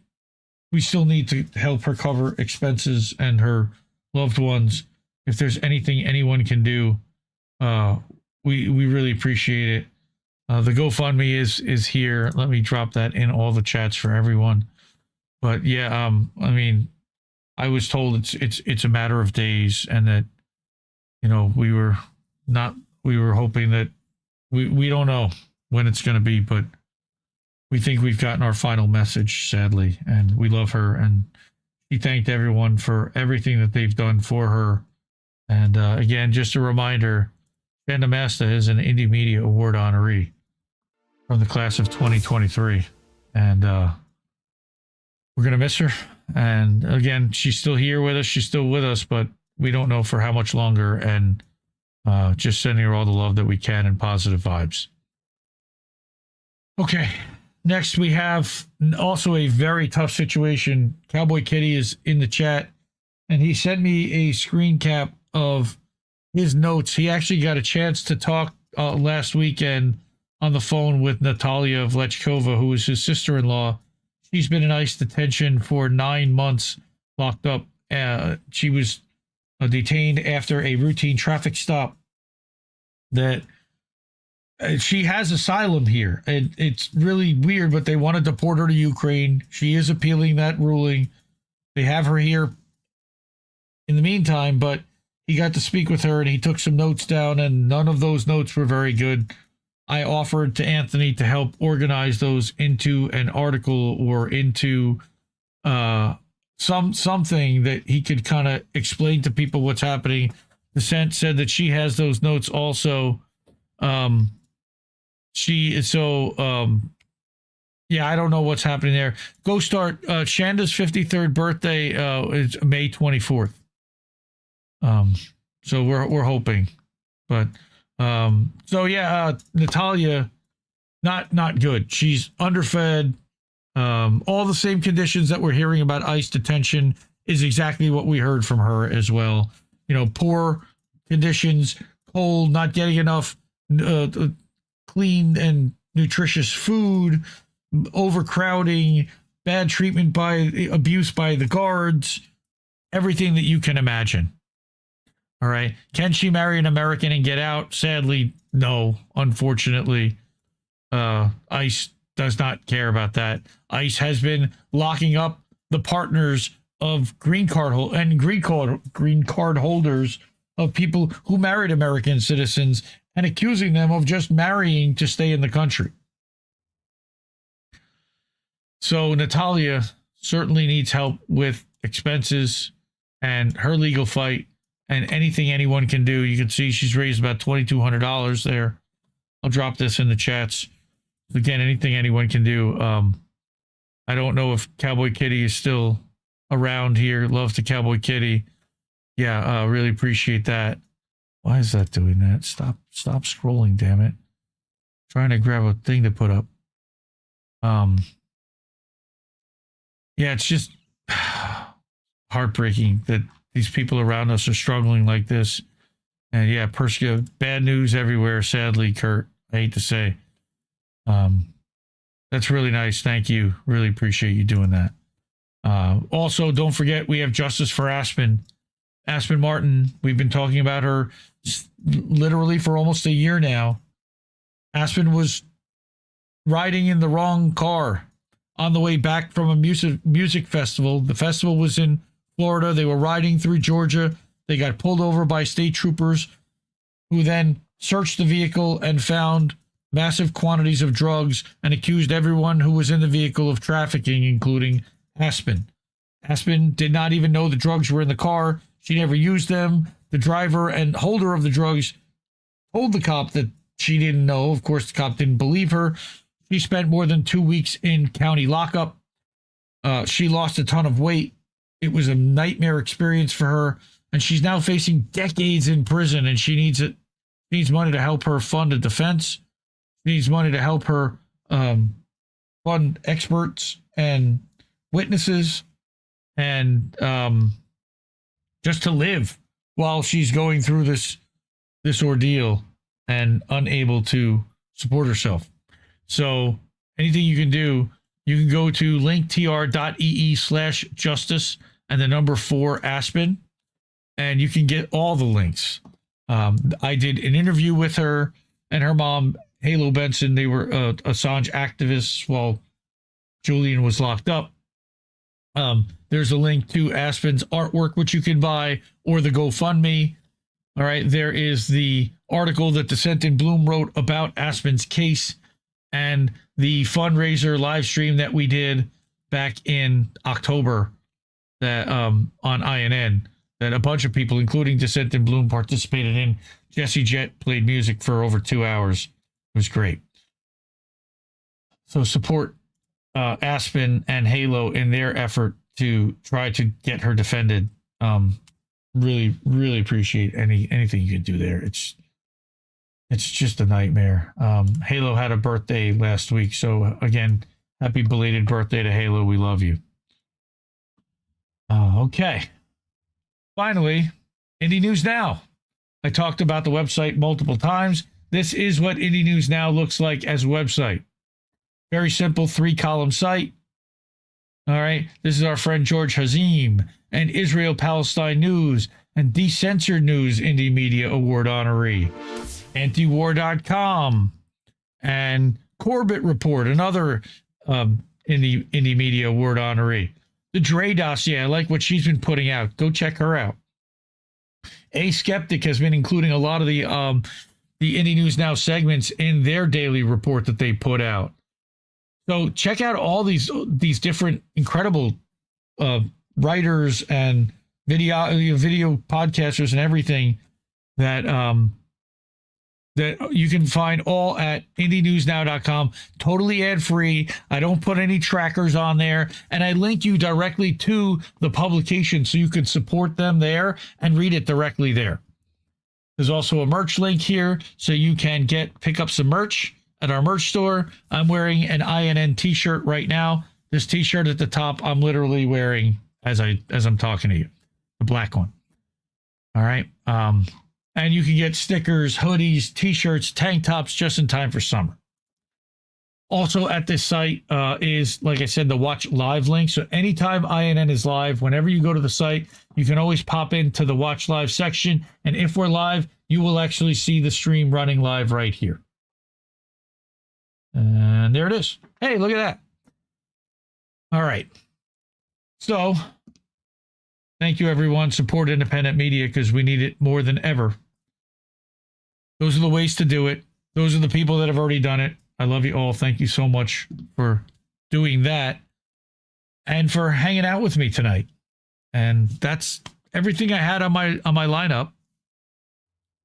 still need to help her cover expenses and her loved ones. If there's anything anyone can do, we really appreciate it. The GoFundMe is here. Let me drop that in all the chats for everyone. But yeah, I mean, I was told it's a matter of days, and that, you know, we were hoping that we don't know when it's going to be, but we think we've gotten our final message, sadly, and we love her. And she thanked everyone for everything that they've done for her. And again, just a reminder, Shanda Masta is an Indie Media Award honoree from the class of 2023. And we're going to miss her. And again, she's still here with us. She's still with us, but we don't know for how much longer. And just sending her all the love that we can and positive vibes. Okay. Next, we have also a very tough situation. Cowboy Kitty is in the chat, and he sent me a screen cap of his notes. He actually got a chance to talk last weekend on the phone with Natalia Vlechkova, who is his sister-in-law. She's been in ICE detention for 9 months, locked up. She was detained after a routine traffic stop. That she has asylum here. It's really weird, but they want to deport her to Ukraine. She is appealing that ruling. They have her here in the meantime, but he got to speak with her and he took some notes down, and none of those notes were very good. I offered to Anthony to help organize those into an article or into something that he could kind of explain to people what's happening. Dissent said that she has those notes also. Yeah, I don't know what's happening there. Go start. Shanda's 53rd birthday is May 24th. So we're hoping, but Natalia, not good. She's underfed. All the same conditions that we're hearing about ICE detention is exactly what we heard from her as well. Poor conditions, cold, not getting enough clean and nutritious food, overcrowding, bad treatment abuse by the guards, everything that you can imagine. All right. Can she marry an American and get out? Sadly, no, unfortunately. ICE does not care about that. ICE has been locking up the partners of green card holders of people who married American citizens and accusing them of just marrying to stay in the country. So Natalia certainly needs help with expenses and her legal fight and anything anyone can do. You can see she's raised about $2,200 there. I'll drop this in the chats. Again, anything anyone can do. I don't know if Cowboy Kitty is still around here. Love to Cowboy Kitty. Yeah, really appreciate that. Why is that doing that? Stop scrolling, damn it. Trying to grab a thing to put up. Yeah, it's just heartbreaking that these people around us are struggling like this. And yeah, bad news everywhere, sadly, Kurt. I hate to say. That's really nice. Thank you. Really appreciate you doing that. Also, don't forget, we have justice for Aspen. Aspen Martin, we've been talking about her literally for almost a year now. Aspen was riding in the wrong car on the way back from a music festival. The festival was in Florida. They were riding through Georgia. They got pulled over by state troopers who then searched the vehicle and found massive quantities of drugs and accused everyone who was in the vehicle of trafficking, including Aspen. Aspen did not even know the drugs were in the car. She never used them. The driver and holder of the drugs told the cop that she didn't know. Of course, the cop didn't believe her. She spent more than 2 weeks in county lockup. She lost a ton of weight. It was a nightmare experience for her, and she's now facing decades in prison, and she needs money to help her fund a defense. She needs money to help her fund experts and witnesses and just to live while she's going through this ordeal and unable to support herself. So anything you can do, you can go to linktr.ee/justice and the number 4 Aspen, and you can get all the links. I did an interview with her and her mom, Halo Benson. They were Assange activists while Julian was locked up. There's a link to Aspen's artwork, which you can buy, or the GoFundMe. All right. There is the article that Dissent in Bloom wrote about Aspen's case and the fundraiser live stream that we did back in October that on INN that a bunch of people, including Dissent in Bloom, participated in. Jesse Jett played music for over 2 hours. It was great. So support Aspen and Halo in their effort to try to get her defended. Really, really appreciate anything you can do there. It's just a nightmare. Halo had a birthday last week, so again, happy belated birthday to Halo. We love you. Okay. Finally, Indie News Now. I talked about the website multiple times. This is what Indie News Now looks like as a website. Very simple 3-column site. All right. This is our friend George Hazim and Israel-Palestine News and Decensored News Indie Media Award honoree. Antiwar.com and Corbett Report, another Indie Media Award honoree. The Dre Dossier, I like what she's been putting out. Go check her out. A Skeptic has been including a lot of the Indie News Now segments in their daily report that they put out. So check out all these different incredible writers and video podcasters and everything that you can find all at IndieNewsNow.com. Totally ad-free. I don't put any trackers on there, and I link you directly to the publication so you can support them there and read it directly there. There's also a merch link here, so you can pick up some merch at our merch store. I'm wearing an INN t-shirt right now. This t-shirt at the top, I'm literally wearing as I'm talking to you, the black one. All right. And you can get stickers, hoodies, t-shirts, tank tops just in time for summer. Also at this site is, like I said, the watch live link. So anytime INN is live, whenever you go to the site, you can always pop into the watch live section. And if we're live, you will actually see the stream running live right here. And there it is. Hey, look at that. All right. So thank you, everyone. Support independent media because we need it more than ever. Those are the ways to do it. Those are the people that have already done it. I love you all. Thank you so much for doing that and for hanging out with me tonight. And that's everything I had on my lineup.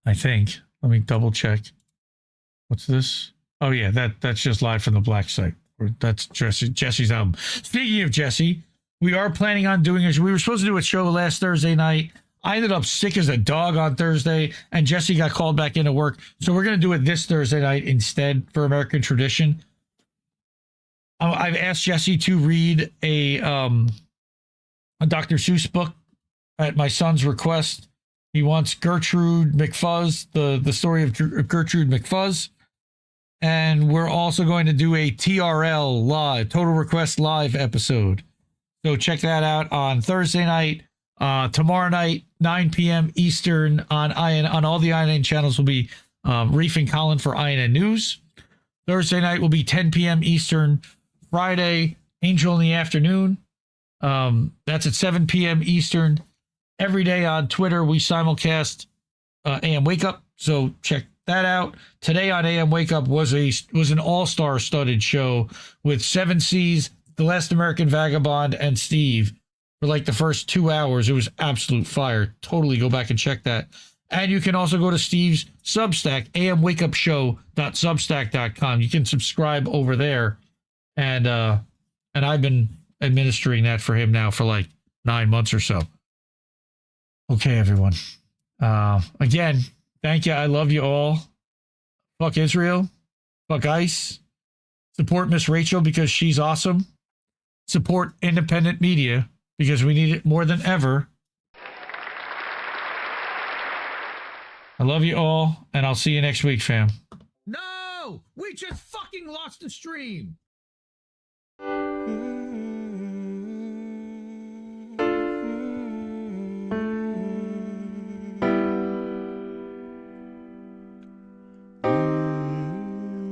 I think. Let me double check. What's this? Oh yeah, that's just live from the Black site. That's Jesse's album. Speaking of Jesse, we are planning on doing a. We were supposed to do a show last Thursday night. I ended up sick as a dog on Thursday, and Jesse got called back into work. So we're going to do it this Thursday night instead for American Tradition. I've asked Jesse to read a Dr. Seuss book at my son's request. He wants Gertrude McFuzz, the story of Gertrude McFuzz. And we're also going to do a TRL live, Total Request Live episode. So check that out on Thursday night. Tomorrow night, 9 p.m. Eastern on all the INN channels will be Reef and Colin for INN News. Thursday night will be 10 p.m. Eastern. Friday, Angel in the afternoon. That's at 7 p.m. Eastern. Every day on Twitter, we simulcast AM Wake Up. So check that out. Today on AM Wake Up was an all-star studded show with 7 C's, The Last American Vagabond, and Steve. For like the first 2 hours, it was absolute fire. Totally go back and check that. And you can also go to Steve's Substack, amwakeupshow.substack.com. You can subscribe over there. And I've been administering that for him now for like 9 months or so. Okay, everyone. Again, thank you. I love you all. Fuck Israel. Fuck ICE. Support Miss Rachel because she's awesome. Support independent media because we need it more than ever. I love you all, and I'll see you next week, fam. No! We just fucking lost the stream!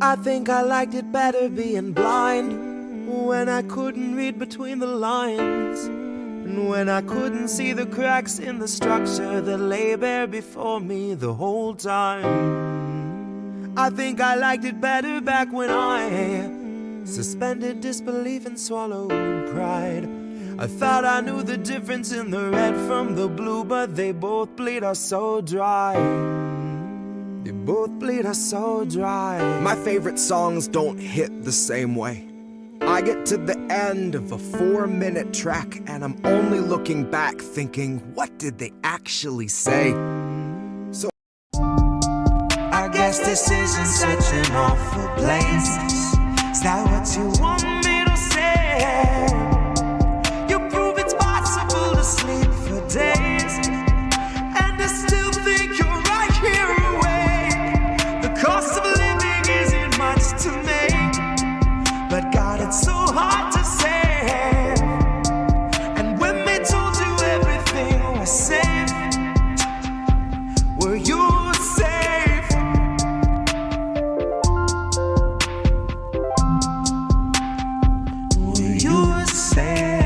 I think I liked it better being blind when I couldn't read between the lines. And when I couldn't see the cracks in the structure that lay bare before me the whole time. I think I liked it better back when I suspended disbelief and swallowed pride. I thought I knew the difference in the red from the blue, but they both bleed us so dry. They both bleed us so dry. My favorite songs don't hit the same way. I get to the end of a 4-minute track and I'm only looking back thinking, what did they actually say? So I guess this isn't such an awful place. Is that what you want me to say? You prove it's possible to sleep for days, and I still think you're right here awake. The cost of living isn't much to make, but God, it's so hard to say. And when they told you everything was safe, were you safe? Were you safe?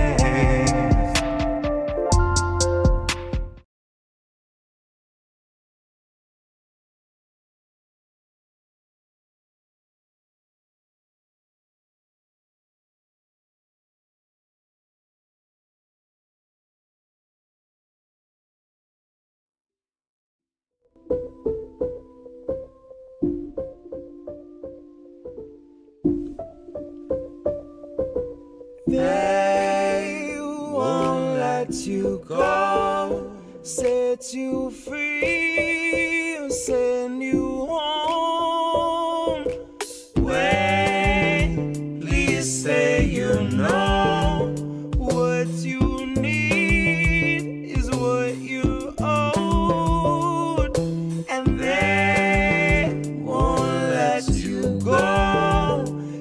They won't let you go, set you free.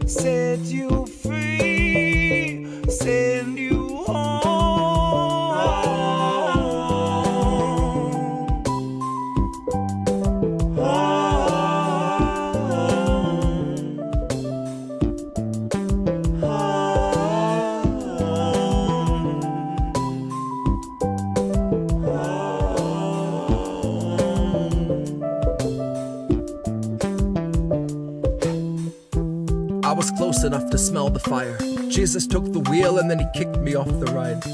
set you free, send you home. I was close enough to smell the fire. Jesus took the wheel and then he kicked me off the ride.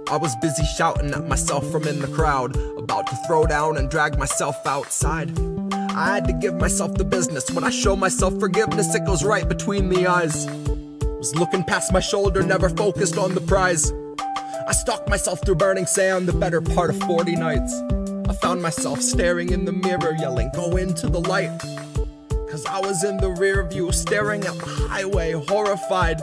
I was busy shouting at myself from in the crowd, about to throw down and drag myself outside. I had to give myself the business. When I show myself forgiveness, it goes right between the eyes. Was looking past my shoulder, never focused on the prize. I stalked myself through burning sand the better part of 40 nights. I found myself staring in the mirror, yelling, go into the light. Cause I was in the rear view, staring at the highway, horrified.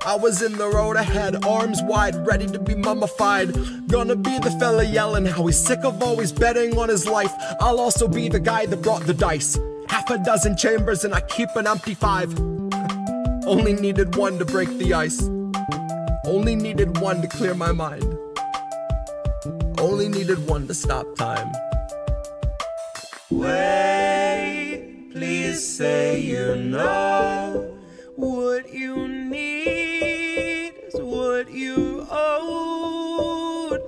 I was in the road ahead, arms wide, ready to be mummified. Gonna be the fella yelling how he's sick of always betting on his life. I'll also be the guy that brought the dice. Half a dozen chambers and I keep an empty 5. Only needed one to break the ice. Only needed one to clear my mind. Only needed one to stop time. Wait, please say you know what you need is what you owed,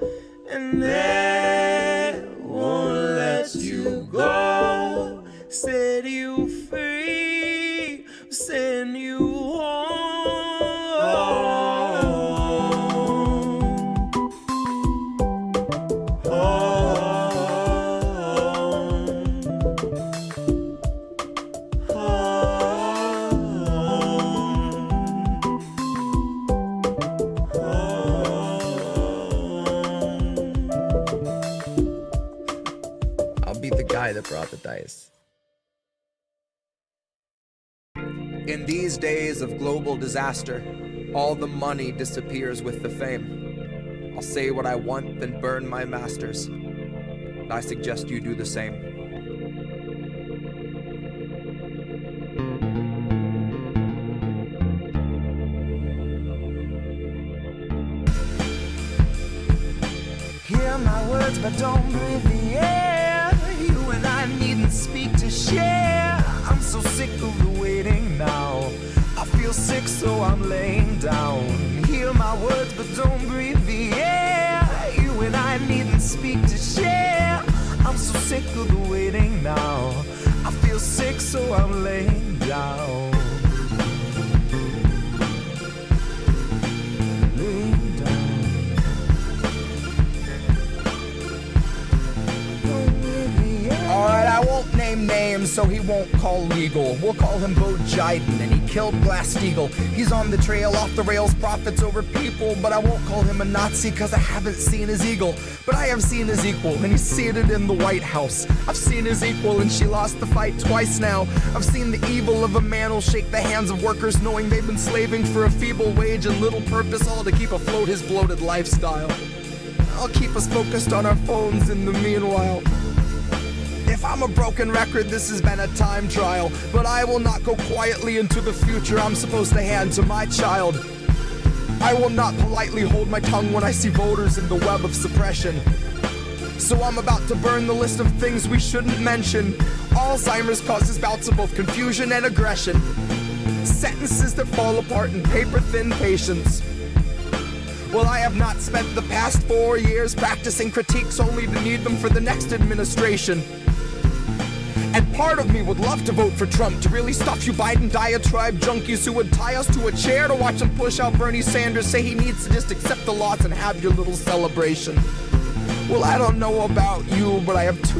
and that won't let you go. Set you free, send you home. That brought the dice. In these days of global disaster, all the money disappears with the fame. I'll say what I want, then burn my masters. And I suggest you do the same. Hear my words, but don't breathe the air. And I needn't speak to share. I'm so sick of the waiting now. I feel sick, so I'm laying down. Hear my words, but don't breathe the air. You and I needn't speak to share. I'm so sick of the waiting now. I feel sick, so I'm laying down. Alright, I won't name names so he won't call legal. We'll call him Bo Jiden, and he killed Glass-Steagall. He's on the trail, off the rails, profits over people. But I won't call him a Nazi cause I haven't seen his eagle. But I have seen his equal, and he's seated in the White House. I've seen his equal, and she lost the fight twice now. I've seen the evil of a man who'll shake the hands of workers knowing they've been slaving for a feeble wage and little purpose, all to keep afloat his bloated lifestyle. I'll keep us focused on our phones in the meanwhile. If I'm a broken record, this has been a time trial. But I will not go quietly into the future I'm supposed to hand to my child. I will not politely hold my tongue when I see voters in the web of suppression. So I'm about to burn the list of things we shouldn't mention. Alzheimer's causes bouts of both confusion and aggression. Sentences that fall apart in paper-thin patience. Well, I have not spent the past 4 years practicing critiques only to need them for the next administration. And part of me would love to vote for Trump to really stuff you Biden diatribe junkies who would tie us to a chair to watch him push out Bernie Sanders, say he needs to just accept the loss and have your little celebration. Well, I don't know about you, but I have two